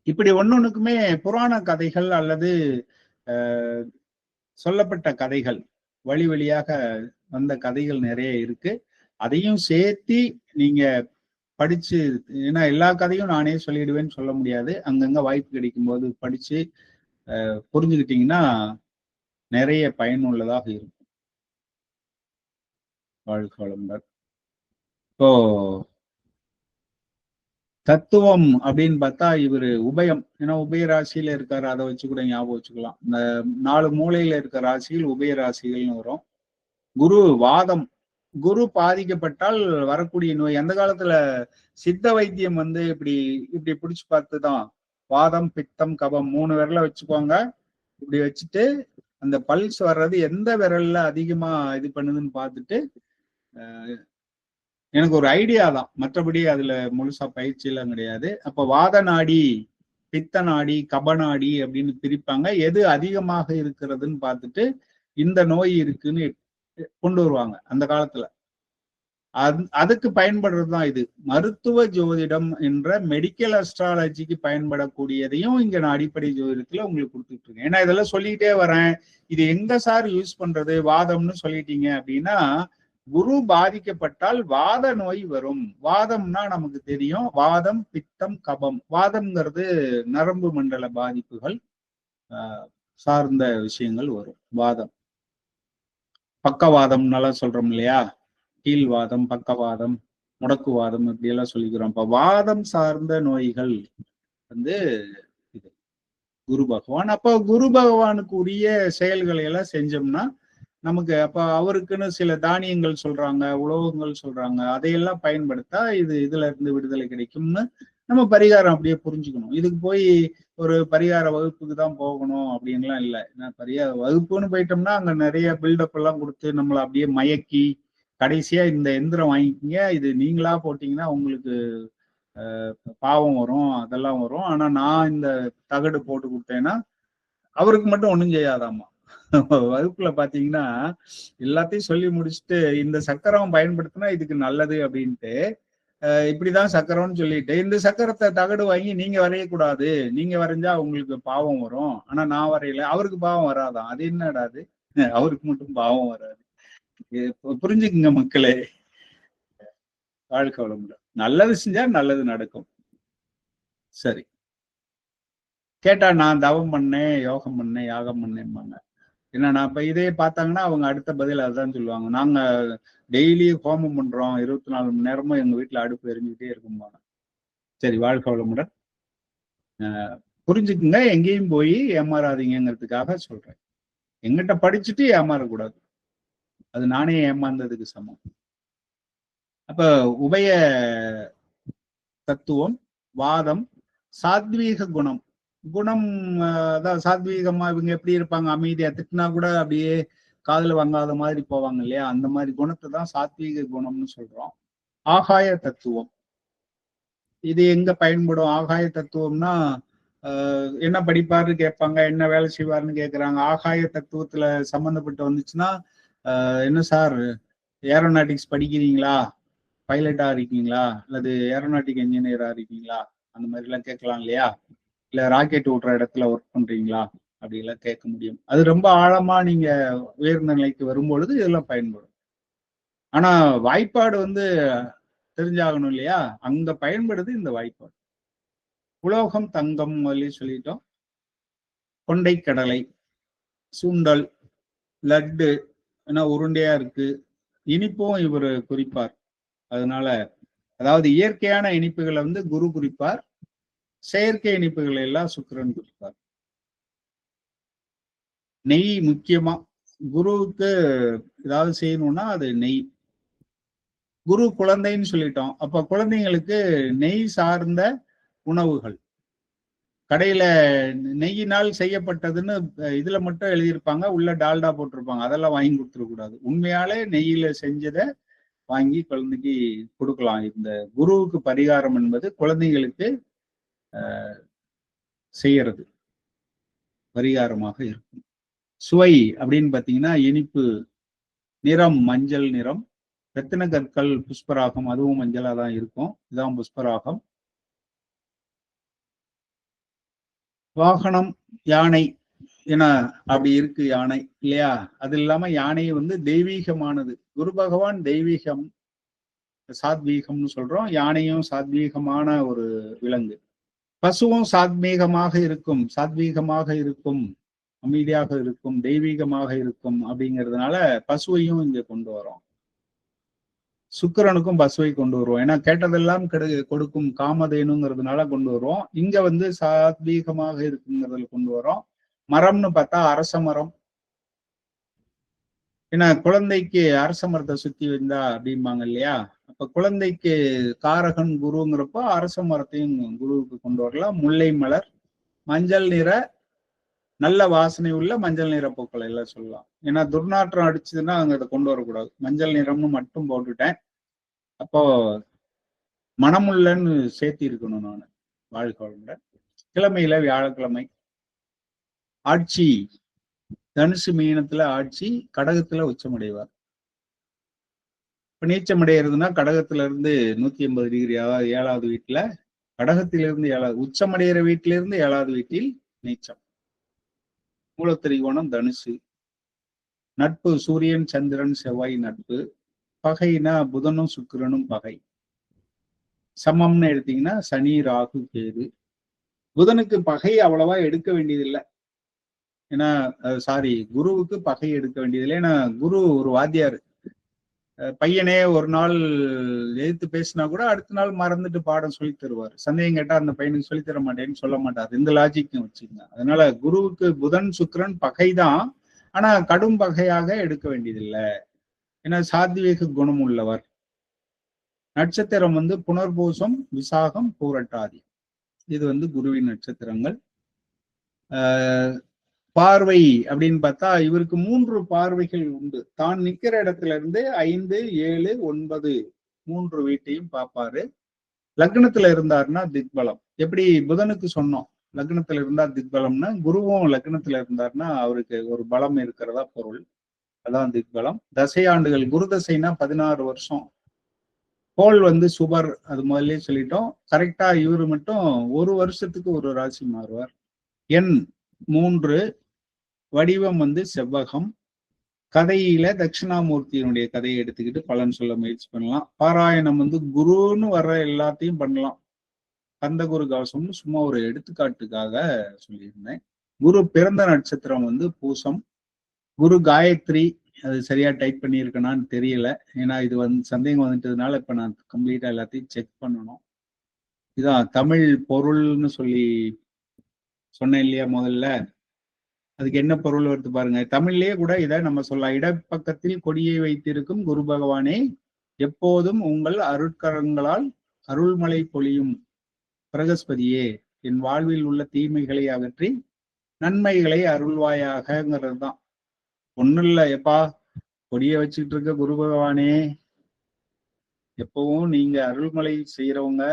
இப்படி ஒன்னொன்னுக்குமே புராண கதைகள் அல்லது சொல்லப்பட்ட கதைகள், வழி வழியாக வந்த கதைகள் நிறைய இருக்கு. அதையும் சேர்த்தி நீங்க படிச்சு, ஏன்னா எல்லா கதையும் நானே சொல்லிடுவேன்னு சொல்ல முடியாது. அங்கங்க வாய்ப்பு கிடைக்கும் போது படிச்சு புரிஞ்சுக்கிட்டீங்கன்னா நிறைய பயனுள்ளதாக இருக்கும். வாழ்க வளமுடன். இப்போ தத்துவம் அப்படின்னு பார்த்தா இவரு உபயம், ஏன்னா உபய ராசியில இருக்காரு, அதை வச்சு கூட ஞாபகம் வச்சுக்கலாம். இந்த 4 மூலையில இருக்க ராசிகள் உபய ராசிகள்னு வரும். குரு வாதம், குரு பாதிக்கப்பட்டால் வரக்கூடிய நோய். அந்த காலத்துல சித்த வைத்தியம் வந்து இப்படி இப்படி பிடிச்சு பார்த்துதான், வாதம் பித்தம் கபம் 3 விரல வச்சுக்குவாங்க. இப்படி வச்சுட்டு அந்த பல்ஸ் வர்றது எந்த விரல்ல அதிகமா இது பண்ணுதுன்னு பார்த்துட்டு, எனக்கு ஒரு ஐடியா தான், மற்றபடி அதுல முழுசா பயிற்சி எல்லாம் கிடையாது. அப்ப வாத நாடி, பித்த நாடி, கபநாடி அப்படின்னு பிரிப்பாங்க. எது அதிகமாக இருக்கிறதுன்னு பார்த்துட்டு இந்த நோய் இருக்குன்னு கொண்டு வருவாங்க அந்த காலத்துல. அதுக்கு பயன்படுறதுதான் இது. மருத்துவ ஜோதிடம் என்ற மெடிக்கல் அஸ்ட்ராலஜிக்கு பயன்படக்கூடியதையும் இங்க நான் அடிப்படை ஜோதிடத்துல உங்களுக்கு கொடுத்துட்டு இருக்கேன். ஏன்னா இதெல்லாம் சொல்லிட்டே வரேன், இது எங்க சார் யூஸ் பண்றது, வாதம்னு சொல்லிட்டீங்க அப்படின்னா, குரு பாதிக்கப்பட்டால் வாத நோய் வரும். வாதம்னா நமக்கு தெரியும், வாதம் பித்தம் கபம். வாதம்ங்கிறது நரம்பு மண்டல பாதிப்புகள் சார்ந்த விஷயங்கள் வரும். வாதம், பக்கவாதம்னால சொல்றோம் இல்லையா, கீழ்வாதம், பக்கவாதம், முடக்குவாதம் இப்படி எல்லாம் சொல்லிக்கிறோம். அப்ப வாதம் சார்ந்த நோய்கள் வந்து இது குரு பகவான். அப்ப குரு பகவானுக்கு உரிய செயல்களை எல்லாம் செஞ்சோம்னா நமக்கு, அப்ப அவருக்குன்னு சில தானியங்கள் சொல்றாங்க, உலோகங்கள் சொல்றாங்க, அதையெல்லாம் பயன்படுத்தா இதுல இருந்து விடுதலை கிடைக்கும்னு நம்ம பரிகாரம் அப்படியே புரிஞ்சுக்கணும். இதுக்கு போய் ஒரு பரிகார வகுப்புக்கு தான் போகணும் அப்படின்லாம் இல்லை. ஏன்னா பரிகார வகுப்புன்னு போயிட்டோம்னா அங்க நிறைய பில்டப் எல்லாம் கொடுத்து நம்மளை அப்படியே மயக்கி கடைசியா இந்த எந்திரம் வாங்கிக்கிங்க, இது நீங்களா போட்டீங்கன்னா உங்களுக்கு பாவம் வரும், அதெல்லாம் வரும். ஆனா நான் இந்த தகடு போட்டு கொடுத்தேன்னா அவருக்கு மட்டும் ஒண்ணும் செய்யாதாமா. வகுப்புல பாத்தீங்கன்னா எல்லாத்தையும் சொல்லி முடிச்சுட்டு இந்த சக்கரம் பயன்படுத்தினா இதுக்கு நல்லது அப்படின்ட்டு இப்படிதான் சக்கரம்னு சொல்லிட்டு இந்த சக்கரத்தை தகடு வாங்கி நீங்க வரையக்கூடாது, நீங்க வரைஞ்சா உங்களுக்கு பாவம் வரும், ஆனா நான் வரையல, அவருக்கு பாவம் வராதான். அது என்னடாது, அவருக்கு மட்டும் பாவம் வராது. புரிஞ்சுக்குங்க மக்களே. வாழ்க வளமுடன். நல்லது செஞ்சா நல்லது நடக்கும். சரி, கேட்டா நான் தவம் பண்ணேன், யோகம் பண்ணேன், யாகம் பண்ணேன்பாங்க. என்னன்னா இப்ப இதே பார்த்தாங்கன்னா அவங்க அடுத்த பதில் அதுதான் சொல்லுவாங்க, நாங்க டெய்லி ஹோமம் பண்றோம், 24 மணி நேரமும் எங்க வீட்டுல அடுப்பு எரிஞ்சுக்கிட்டே இருக்கும்பாங்க. சரி, வாழ்க வளமுடன். புரிஞ்சுக்குங்க, எங்கேயும் போய் ஏமாறாதீங்கிறதுக்காக சொல்றேன். எங்கிட்ட படிச்சுட்டு ஏமாறக்கூடாது, அது நானே ஏமாந்ததுக்கு சமம். அப்ப உபய தத்துவம், வாதம், சாத்வீக குணம். குணம் அதான் சாத்வீகமா இவங்க எப்படி இருப்பாங்க, அமைதியா, திட்டினா கூட அப்படியே காதுல வாங்காத மாதிரி போவாங்க இல்லையா, அந்த மாதிரி குணத்தை தான் சாத்வீக குணம்னு சொல்றோம். ஆகாய தத்துவம், இது எங்க பயன்படும்? ஆகாய தத்துவம்னா என்ன படிப்பாருன்னு கேட்பாங்க, என்ன வேலை செய்வாருன்னு கேட்குறாங்க. ஆகாய தத்துவத்துல சம்மந்தப்பட்டு வந்துச்சுன்னா என்ன சார் ஏரோநாட்டிக்ஸ் படிக்கிறீங்களா, பைலட்டா இருக்கீங்களா, அல்லது ஏரோநாட்டிக் என்ஜினியரா இருக்கீங்களா, அந்த மாதிரி எல்லாம் கேட்கலாம் இல்லையா. இல்ல ராக்கெட் ஓட்டுற இடத்துல ஒர்க் பண்றீங்களா, அப்படி எல்லாம் கேட்க முடியும். அது ரொம்ப ஆழமா நீங்க உயர்ந்த நிலைக்கு வரும்பொழுது இதெல்லாம் பயன்படும். ஆனா வாய்ப்பாடு வந்து தெரிஞ்சாகணும் இல்லையா, அங்க பயன்படுது இந்த வாய்ப்பாடு. உலோகம், தங்கம் முதல்ல சொல்லிட்டோம். கொண்டை கடலை, சுண்டல், லட்டு, ஏன்னா உருண்டையா இருக்கு. இனிப்பும் இவர் குறிப்பார். அதனால அதாவது இயற்கையான இனிப்புகளை வந்து குரு குறிப்பார், செயற்கை இனிப்புகளை எல்லாம் சுக்கிரன் குறிப்பார். நெய் முக்கியமா குருவுக்கு ஏதாவது செய்யணும்னா அது நெய். குரு குழந்தைன்னு சொல்லிட்டோம், அப்ப குழந்தைங்களுக்கு நெய் சார்ந்த உணவுகள், கடையில நெய்யினால் செய்யப்பட்டதுன்னு இதுல மட்டும் எழுதியிருப்பாங்க, உள்ள டால்டா போட்டிருப்பாங்க. அதெல்லாம் வாங்கி கொடுத்துடக்கூடாது. உண்மையாலே நெய்யில செஞ்சதை வாங்கி குழந்தைக்கு கொடுக்கலாம். இந்த குருவுக்கு பரிகாரம் என்பது குழந்தைகளுக்கு செய்யறது பரிகாரமாக இருக்கும். சுவை அப்படின்னு பாத்தீங்கன்னா இனிப்பு, நிறம் மஞ்சள் நிறம், ரத்தின கற்கள் புஷ்பராகம், அதுவும் மஞ்சளா தான் இருக்கும். இதுதான் புஷ்பராகம். வாகனம் யானை என அப்படி இருக்கு யானை இல்லையா? அது இல்லாம யானை வந்து தெய்வீகமானது. குரு பகவான் தெய்வீகம், சாத்வீகம்னு சொல்றோம். யானையும் சாத்வீகமான ஒரு விலங்கு. பசுவும் சாத்வீகமாக இருக்கும், அமைதியாக இருக்கும், தெய்வீகமாக இருக்கும். அப்படிங்கிறதுனால பசுவையும் இங்க கொண்டு வரோம். சுக்கிரனுக்கும் பசுவை கொண்டு வருவோம். ஏன்னா கேட்டதெல்லாம் கொடுக்கும் காமதேனுங்கிறதுனால கொண்டு வருவோம். இங்க வந்து சாத்வீகமாக இருக்குங்கிறதுல கொண்டு வரோம். மரம்னு பார்த்தா அரச மரம். ஏன்னா குழந்தைக்கு அரச மரத்தை சுத்தி வந்தா அப்படிம்பாங்க இல்லையா? அப்ப குழந்தைக்கு காரகன் குருங்கிறப்போ அரச மரத்தையும் குருவுக்கு கொண்டு வரலாம். முல்லை மலர், மஞ்சள் நிற நல்ல வாசனை உள்ள மஞ்சள் நிற பூக்களை எல்லாம் சொல்லலாம். ஏன்னா துர்நாற்றம் அடிச்சதுன்னா அங்க அதை கொண்டு வரக்கூடாது. மஞ்சள் நிறம்னு மட்டும் போட்டுட்டேன். அப்போ மனமுள்ளன்னு சேர்த்தி இருக்கணும். நான் வாழ்க்கை கிழமையில வியாழக்கிழமை. ஆட்சி தனுசு மீனத்துல ஆட்சி, கடகத்துல உச்சமடைவார். இப்ப நீச்சம் அடைகிறதுனா கடகத்துல இருந்து 180 டிகிரி, அதாவது 7வது வீட்டுல, கடகத்திலிருந்து 7வது, உச்சமடைகிற வீட்டில இருந்து 7வது வீட்டில் நீச்சம். மூலத்திரிகோணம் தனுசு. நட்பு சூரியன் சந்திரன் செவ்வாய் நட்பு. பகைனா புதனும் சுக்கிரனும் பகை. சமம்னு எடுத்தீங்கன்னா சனி ராகு கேது. புதனுக்கு பகை அவ்வளவா எடுக்க வேண்டியதில்லை. ஏன்னா குருவுக்கு பகை எடுக்க வேண்டியதில்லை. ஏன்னா குரு ஒரு வாத்தியார். பையனே ஒரு நாள் எதிர்த்து பேசினா கூட அடுத்த நாள் மறந்துட்டு பாடம் சொல்லி தருவார். சந்தேகம் கேட்டா அந்த பையனுக்கு சொல்லி தர மாட்டேன்னு சொல்ல மாட்டார். இந்த லாஜிக்கும் வச்சுக்கோங்க. அதனால குருவுக்கு புதன் சுக்கிரன் பகைதான், ஆனா கடும் பகையாக எடுக்க வேண்டியதில்லை. ஏன்னா சாத்வீக குணம் உள்ளவர். நட்சத்திரம் வந்து புனர்பூசம், விசாகம், பூரட்டாதி. இது வந்து குருவின் நட்சத்திரங்கள். பார்வை அப்படின்னு பார்த்தா இவருக்கு 3 பார்வைகள் உண்டு. தான் நிக்கிற இடத்துல இருந்து 5, 7, 9 3 வீட்டையும் பார்ப்பாரு. லக்னத்துல இருந்தாருன்னா திக்பலம். எப்படி புதனுக்கு சொன்னோம் லக்னத்துல இருந்தா திக்பலம்னா, குருவும் லக்னத்துல இருந்தாருன்னா அவருக்கு ஒரு பலம் இருக்கிறதா பொருள். அதான் திக்பலம். தசையாண்டுகள், குரு தசைனா 16 வருஷம். கோள் வந்து சுபர், அது முதல்ல சொல்லிட்டோம். கரெக்டா இவரு மட்டும் 1 வருஷத்துக்கு ஒரு ராசி மாறுவார். எண் 3, வடிவம் வந்து செவ்வகம். கதையில தட்சிணாமூர்த்தியினுடைய கதையை எடுத்துக்கிட்டு பலன் சொல்ல முயற்சி பண்ணலாம். பாராயணம் வந்து குருன்னு வர்ற எல்லாத்தையும் பண்ணலாம். கந்த குரு கவசம்னு சும்மா ஒரு எடுத்துக்காட்டுக்காக சொல்லியிருந்தேன். குரு பிறந்த நட்சத்திரம் வந்து பூசம். குரு காயத்ரி, அது சரியா டைப் பண்ணியிருக்கேனான்னு தெரியல. ஏன்னா இது வந்து சந்தேகம் வந்துட்டதுனால இப்ப நான் கம்ப்ளீட்டா எல்லாத்தையும் செக் பண்ணணும். இதான் தமிழ் பொருள்னு சொல்லி சொன்னேன் இல்லையா முதல்ல? அதுக்கு என்ன பொருள் வருது பாருங்க. தமிழ்லயே கூட இதை நம்ம சொல்லலாம். இடப்பக்கத்தில் கொடியை வைத்திருக்கும் குரு பகவானே, எப்போதும் உங்கள் அருட்கரங்களால் அருள்மலை பொழியும் பிரகஸ்பதியே, என் வாழ்வில் உள்ள தீமைகளை அகற்றி நன்மைகளை அருள்வாயாகங்கிறது தான். ஒண்ணும் இல்லை, எப்பா கொடியை வச்சுக்கிட்டு இருக்க குரு பகவானே, எப்பவும் நீங்க அருள்மலை செய்யறவங்க,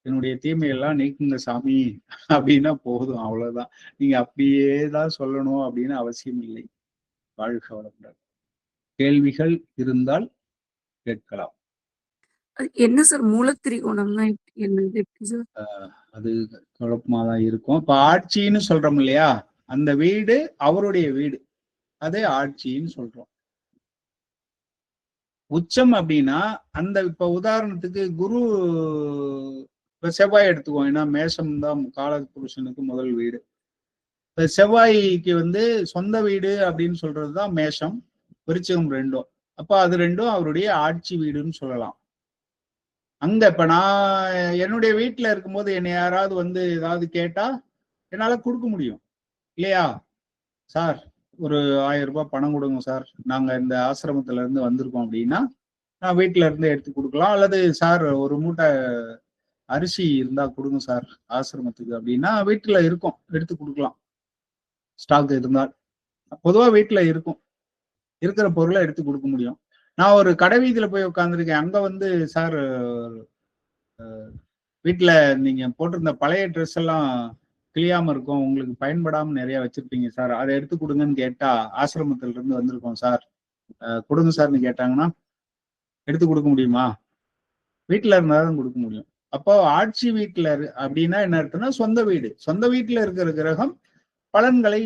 என்னுடைய தீமையெல்லாம் நீக்குங்க சாமி அப்படின்னா போதும். அவ்வளவுதான். நீங்க அப்படியே தான் சொல்லணும் அப்படின்னு அவசியம் இல்லை. வாழ்க வளமுடன். கேள்விகள் இருந்தால் கேட்கலாம். என்ன சார் மூலத்திரிகோணம்னா என்னது? எப்படி சார்? அது குழப்பமாதான் இருக்கும். இப்ப ஆட்சின்னு சொல்றோம் இல்லையா, அந்த வீடு அவருடைய வீடு, அதே ஆட்சின்னு சொல்றோம். உச்சம் அப்படின்னா அந்த இப்ப உதாரணத்துக்கு குரு செவ்வாய் எடுத்துக்குவோம். ஏன்னா மேஷம் தான் கால புருஷனுக்கு முதல் வீடு. இப்ப செவ்வாய்க்கு வந்து சொந்த வீடு அப்படின்னு சொல்றதுதான் மேஷம், விருச்சிகம் ரெண்டும். அப்ப அது ரெண்டும் அவருடைய ஆட்சி வீடுன்னு சொல்லலாம். அங்க இப்ப நான் என்னுடைய வீட்டுல இருக்கும்போது என்னை யாராவது வந்து ஏதாவது கேட்டா என்னால கொடுக்க முடியும் இல்லையா? சார் ஒரு 1000 ரூபாய் பணம் கொடுங்க சார், நாங்க இந்த ஆசிரமத்துல இருந்து வந்திருக்கோம் அப்படின்னா நான் வீட்டுல இருந்து எடுத்து கொடுக்கலாம். அல்லது சார் ஒரு மூட்டை அரிசி இருந்தா கொடுங்க சார் ஆசிரமத்துக்கு அப்படின்னா வீட்டுல இருக்கும், எடுத்து கொடுக்கலாம். ஸ்டாக் இருந்தால் பொதுவா வீட்டுல இருக்கும், இருக்கிற பொருளை எடுத்து கொடுக்க முடியும். நான் ஒரு கடை வீதியில போய் உட்காந்துருக்கேன். அங்க வந்து சார் வீட்டுல நீங்க போட்டிருந்த பழைய ட்ரெஸ் எல்லாம் கிளியாம இருக்கும், உங்களுக்கு பயன்படாம நிறைய வச்சிருப்பீங்க சார், அதை எடுத்து கொடுங்கன்னு கேட்டா ஆசிரமத்துல இருந்து வந்திருக்கோம் சார் கொடுங்க சார்னு கேட்டாங்கன்னா எடுத்து கொடுக்க முடியுமா? வீட்டுல இருந்தாதான் கொடுக்க முடியும். அப்போ ஆட்சி வீட்டுல அப்படின்னா என்ன அர்த்தம்னா சொந்த வீடு. சொந்த வீட்டுல இருக்கிற கிரகம் பலன்களை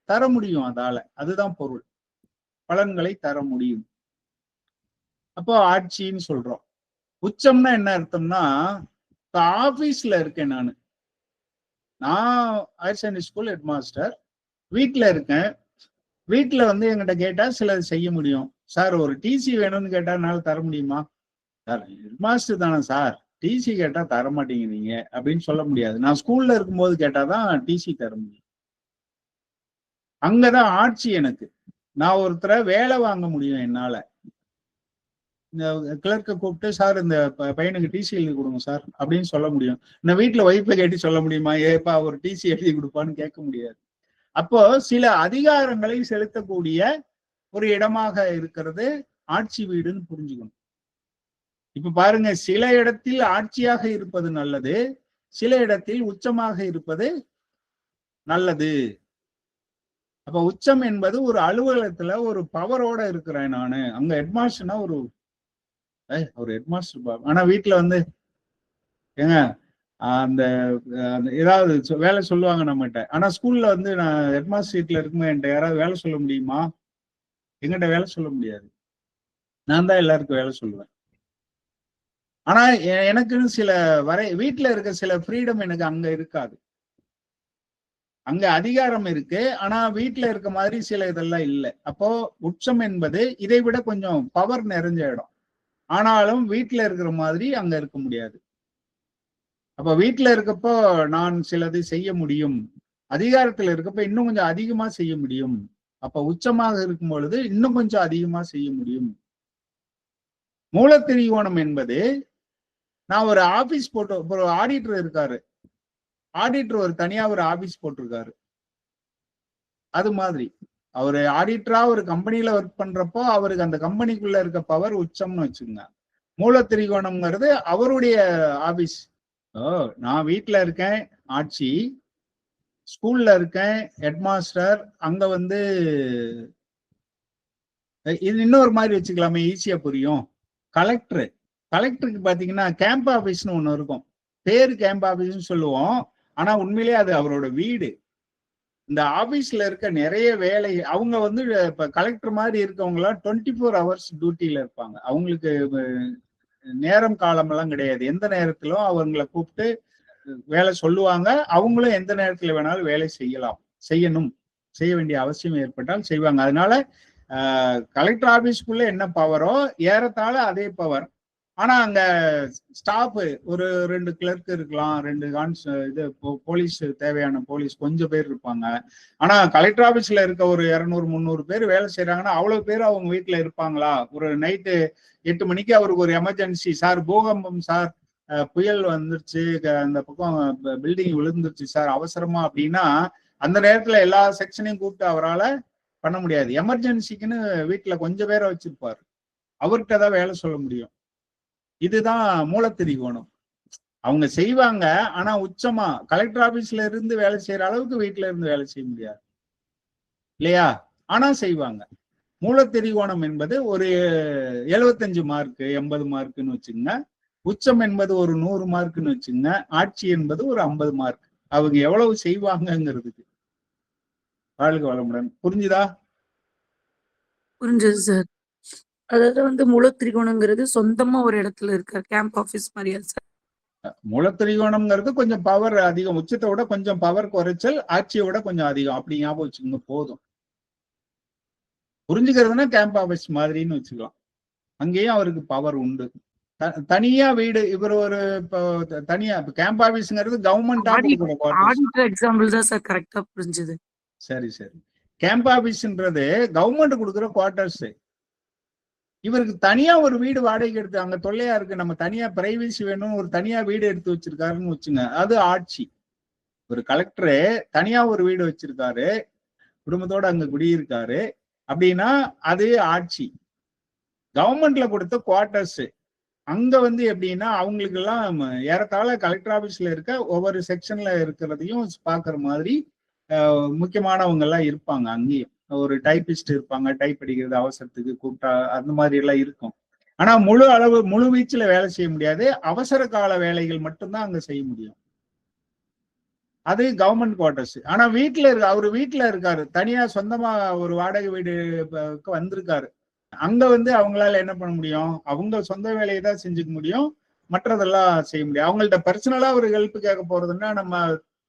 தர முடியும். அதால அதுதான் பொருள், பலன்களை தர முடியும். அப்போ ஆட்சின்னு சொல்றோம். உச்சம்னா என்ன அர்த்தம்னா, ஆபீஸ்ல இருக்கேன் நான் higher secondary school head master, வீட்டுல இருக்கேன். வீட்டுல வந்து என்கிட்ட கேட்டா சிலது செய்ய முடியும். சார் ஒரு டிசி வேணும்னு கேட்டா என்னால தர முடியுமா? சார் ஹெட் மாஸ்டர் தானே சார், டிசி கேட்டா தர மாட்டேங்கிறீங்க அப்படின்னு சொல்ல முடியாது. நான் ஸ்கூல்ல இருக்கும்போது கேட்டாதான் டிசி தர முடியும். அங்கதான் ஆட்சி எனக்கு. நான் ஒருத்தரை வேலை வாங்க முடியும் என்னால. இந்த கிளர்க்கை கூப்பிட்டு சார் இந்த பையனுக்கு டிசி எழுதி கொடுங்க சார் அப்படின்னு சொல்ல முடியும். நான் வீட்டுல ஒய்ஃபை கேட்டு சொல்ல முடியுமா, ஏப்பா ஒரு டிசி எழுதி கொடுப்பான்னு கேட்க முடியாது. அப்போ சில அதிகாரங்களை செலுத்தக்கூடிய ஒரு இடமாக இருக்கிறது ஆட்சி வீடுன்னு புரிஞ்சுக்கணும். இப்ப பாருங்க, சில இடத்தில் ஆட்சியாக இருப்பது நல்லது, சில இடத்தில் உச்சமாக இருப்பது நல்லது. அப்ப உச்சம் என்பது ஒரு அலுவலகத்துல ஒரு பவரோட இருக்கிறேன் நானு. அங்க ஹெட்மாஸ்டர்னா ஒரு ஹெட்மாஸ்டர், ஆனா வீட்டுல வந்து ஏங்க அந்த ஏதாவது வேலை சொல்லுவாங்க நம்மகிட்ட. ஆனா ஸ்கூல்ல வந்து நான் ஹெட்மாஸ்டர் சீட்ல இருக்கும்போது என்கிட்ட யாராவது வேலை சொல்ல முடியுமா? எங்கிட்ட வேலை சொல்ல முடியாது. நான் தான் எல்லாருக்கும் வேலை சொல்லுவேன். ஆனா எனக்குன்னு சில வீட்டுல இருக்க சில ஃப்ரீடம் எனக்கு அங்க இருக்காது. அங்க அதிகாரம் இருக்கு, ஆனா வீட்டுல இருக்க மாதிரி சில இதெல்லாம் இல்லை. அப்போ உச்சம் என்பது இதை விட கொஞ்சம் பவர் நிறைஞ்ச இடம். ஆனாலும் வீட்டுல இருக்கிற மாதிரி அங்க இருக்க முடியாது. அப்ப வீட்டுல இருக்கப்போ நான் சிலது செய்ய முடியும், அதிகாரத்துல இருக்கப்ப இன்னும் கொஞ்சம் அதிகமா செய்ய முடியும். அப்ப உச்சமாக இருக்கும் பொழுது இன்னும் கொஞ்சம் அதிகமா செய்ய முடியும். மூலத்திரிகோணம் என்பது, நான் ஒரு ஆபீஸ் போட்டு, ஒரு ஆடிட்டர் இருக்காரு, ஆடிட்டர் ஒரு தனியா ஒரு ஆபீஸ் போட்டிருக்காரு. அது மாதிரி அவரு ஆடிட்டரா ஒரு கம்பெனில ஒர்க் பண்றப்போ அவருக்கு அந்த கம்பெனிக்குள்ள இருக்க பவர் உச்சம்னு வச்சுக்கோங்க. மூலத்திரிகோணம்ங்கிறது அவருடைய ஆபீஸ். நான் வீட்டுல இருக்கேன் ஆட்சி, ஸ்கூல்ல இருக்கேன் ஹெட் மாஸ்டர், அங்க வந்து இது இன்னொரு மாதிரி வச்சுக்கலாமே, ஈஸியா புரியும். கலெக்டருக்கு பாத்தீங்கன்னா கேம்ப் ஆபீஸ்னு ஒண்ணு இருக்கும். பேரு கேம்ப் ஆபீஸ்னு சொல்லுவோம், ஆனா உண்மையிலேயே அது அவரோட வீடு. இந்த ஆபீஸ்ல இருக்க நிறைய வேலை, அவங்க வந்து இப்ப கலெக்டர் மாதிரி இருக்கவங்களாம் 24 hours டியூட்டியில இருப்பாங்க. அவங்களுக்கு நேரம் காலம் எல்லாம் கிடையாது. எந்த நேரத்திலும் அவங்களை கூப்பிட்டு வேலை சொல்லுவாங்க. அவங்களும் எந்த நேரத்துல வேணாலும் வேலை செய்ய வேண்டிய அவசியம் ஏற்பட்டால் செய்வாங்க. அதனால கலெக்டர் ஆபீஸ்க்குள்ள என்ன பவரோ ஏறத்தாழ அதே பவர். ஆனா அங்க ஸ்டாஃப் ஒரு 2 கிளர்க் இருக்கலாம், 2 போலீஸ், தேவையான போலீஸ் கொஞ்சம் பேர் இருப்பாங்க. ஆனா கலெக்டர் ஆபீஸ்ல இருக்க ஒரு 200-300 பேர் வேலை செய்யறாங்கன்னா அவ்வளவு பேர் அவங்க வீட்டுல இருப்பாங்களா? ஒரு நைட்டு 8 மணிக்கு அவருக்கு ஒரு எமர்ஜென்சி, சார் பூகம்பம் சார், புயல் வந்துருச்சு, அந்த பக்கம் பில்டிங் விழுந்துருச்சு சார் அவசரமா அப்படின்னா அந்த நேரத்துல எல்லா செக்ஷனையும் கூப்பிட்டு அவரால் பண்ண முடியாது. எமர்ஜென்சிக்குன்னு வீட்டுல கொஞ்சம் பேரை வச்சிருப்பாரு, அவர்கிட்ட தான் வேலை சொல்ல முடியும். இதுதான் மூலத்திரிகோணம். அவங்க செய்வாங்க, ஆனா உச்சமா கலெக்டர் ஆபீஸ்ல இருந்து வேலை செய்யற அளவுக்கு வீட்டுல இருந்து வேலை செய்ய முடியாது இல்லையா? ஆனா செய்வாங்க. மூலத்திரிகோணம் என்பது ஒரு 75 மார்க் 80 மார்க்குன்னு வச்சுங்க, உச்சம் என்பது ஒரு 100 மார்க்குன்னு வச்சுங்க, ஆட்சி என்பது ஒரு 50 மார்க். அவங்க எவ்வளவு செய்வாங்கங்கிறதுக்கு. வாழ்க வளமுடன். புரிஞ்சுதா? புரிஞ்சது சார். அதாவது வந்து மூலத்திரிகோணங்கிறது சொந்தமா ஒரு இடத்துல இருக்க கேம்ப் ஆபீஸ் மாதிரியா சார்? மூலத்திரிகோணம்ங்கிறது கொஞ்சம் பவர் அதிகம், உச்சத்தை விட கொஞ்சம் பவர் குறைச்சல், ஆட்சியை விட கொஞ்சம் அதிகம். அப்படி ஞாபகம் வச்சுக்கோங்க போதும். புரிஞ்சுக்கிறதுனா கேம்ப் ஆபீஸ் மாதிரின்னு வச்சுக்கலாம். அங்கேயும் அவருக்கு பவர் உண்டு. தனியா வீடு, இவர் ஒரு தனியா கேம்ப் ஆபீஸ்ங்கிறது கவர்மெண்ட் எக்ஸாம்பிள் தான் சார் கரெக்டா புரிஞ்சுது. சரி. கேம்ப் ஆபீஸ்ன்றது கவர்மெண்ட் கொடுக்குற குவார்டர்ஸ். இவருக்கு தனியா ஒரு வீடு வாடகைக்கு எடுத்து, அங்க தொல்லையா இருக்கு, நம்ம தனியா பிரைவசி வேணும், ஒரு தனியா வீடு எடுத்து வச்சிருக்காருன்னு வச்சுங்க, அது ஆட்சி. ஒரு கலெக்டரு தனியா ஒரு வீடு வச்சிருக்காரு, குடும்பத்தோட அங்க குடியிருக்காரு அப்படின்னா அது ஆட்சி. கவர்மெண்ட்ல கொடுத்த குவார்டர்ஸ் அங்க வந்து எப்படின்னா அவங்களுக்கு எல்லாம் ஏறத்தாழ கலெக்டர் ஆபீஸ்ல இருக்க ஒவ்வொரு செக்ஷன்ல இருக்கிறதையும் பாக்குற மாதிரி முக்கியமானவங்க எல்லாம் இருப்பாங்க. அங்கேயும் ஒரு டைபிஸ்ட் இருப்பாங்க, டைப் அடிக்கிறது அவசரத்துக்கு கூப்பிட்டா அந்த மாதிரி எல்லாம் இருக்கும். ஆனா முழு வீச்சுல வேலை செய்ய முடியாது, அவசர கால வேலைகள் மட்டும்தான் அங்க செய்ய முடியும். அது கவர்மெண்ட் குவார்டர்ஸ். ஆனா அவரு வீட்டுல இருக்காரு, தனியா சொந்தமா ஒரு வாடகை வீடு வந்திருக்காரு. அங்க வந்து அவங்களால என்ன பண்ண முடியும், அவங்க சொந்த வேலையை தான் செஞ்சுக்க முடியும், மற்றதெல்லாம் செய்ய முடியும். அவங்கள்ட்ட பர்சனலா ஒரு ஹெல்ப் கேட்க போறதுன்னா நம்ம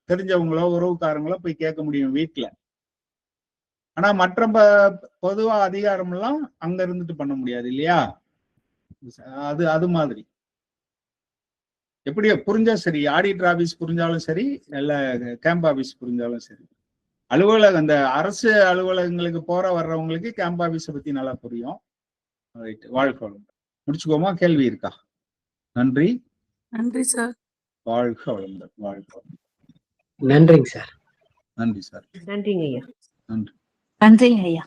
தெரிஞ்சவங்களோ உறவுக்காரங்களோ போய் கேட்க முடியும் வீட்டுல. ஆனா மற்ற பொதுவா அதிகாரம் எல்லாம் அங்க இருந்துட்டு பண்ண முடியாது இல்லையா? அது மாதிரி எப்படியோ புரிஞ்சா சரி, ஆடிட்டர் ஆபீஸ் புரிஞ்சாலும் சரி, இல்ல கேம்ப் ஆபீஸ் புரிஞ்சாலும் சரி, அலுவலகம் அந்த அரசு அலுவலகங்களுக்கு போற வர்றவங்களுக்கு கேம்ப் ஆபீஸை பத்தி நல்லா புரியும். வாழ்க வளமுடன். முடிச்சுக்கோமா? கேள்வி இருக்கா? நன்றி. நன்றி சார். வாழ்க வளமுடன். வாழ்க வளமுடன். நன்றிங்க சார். நன்றி சார். நன்றிங்க ஐயா. நன்றி. நன்றிங்க ஐயா.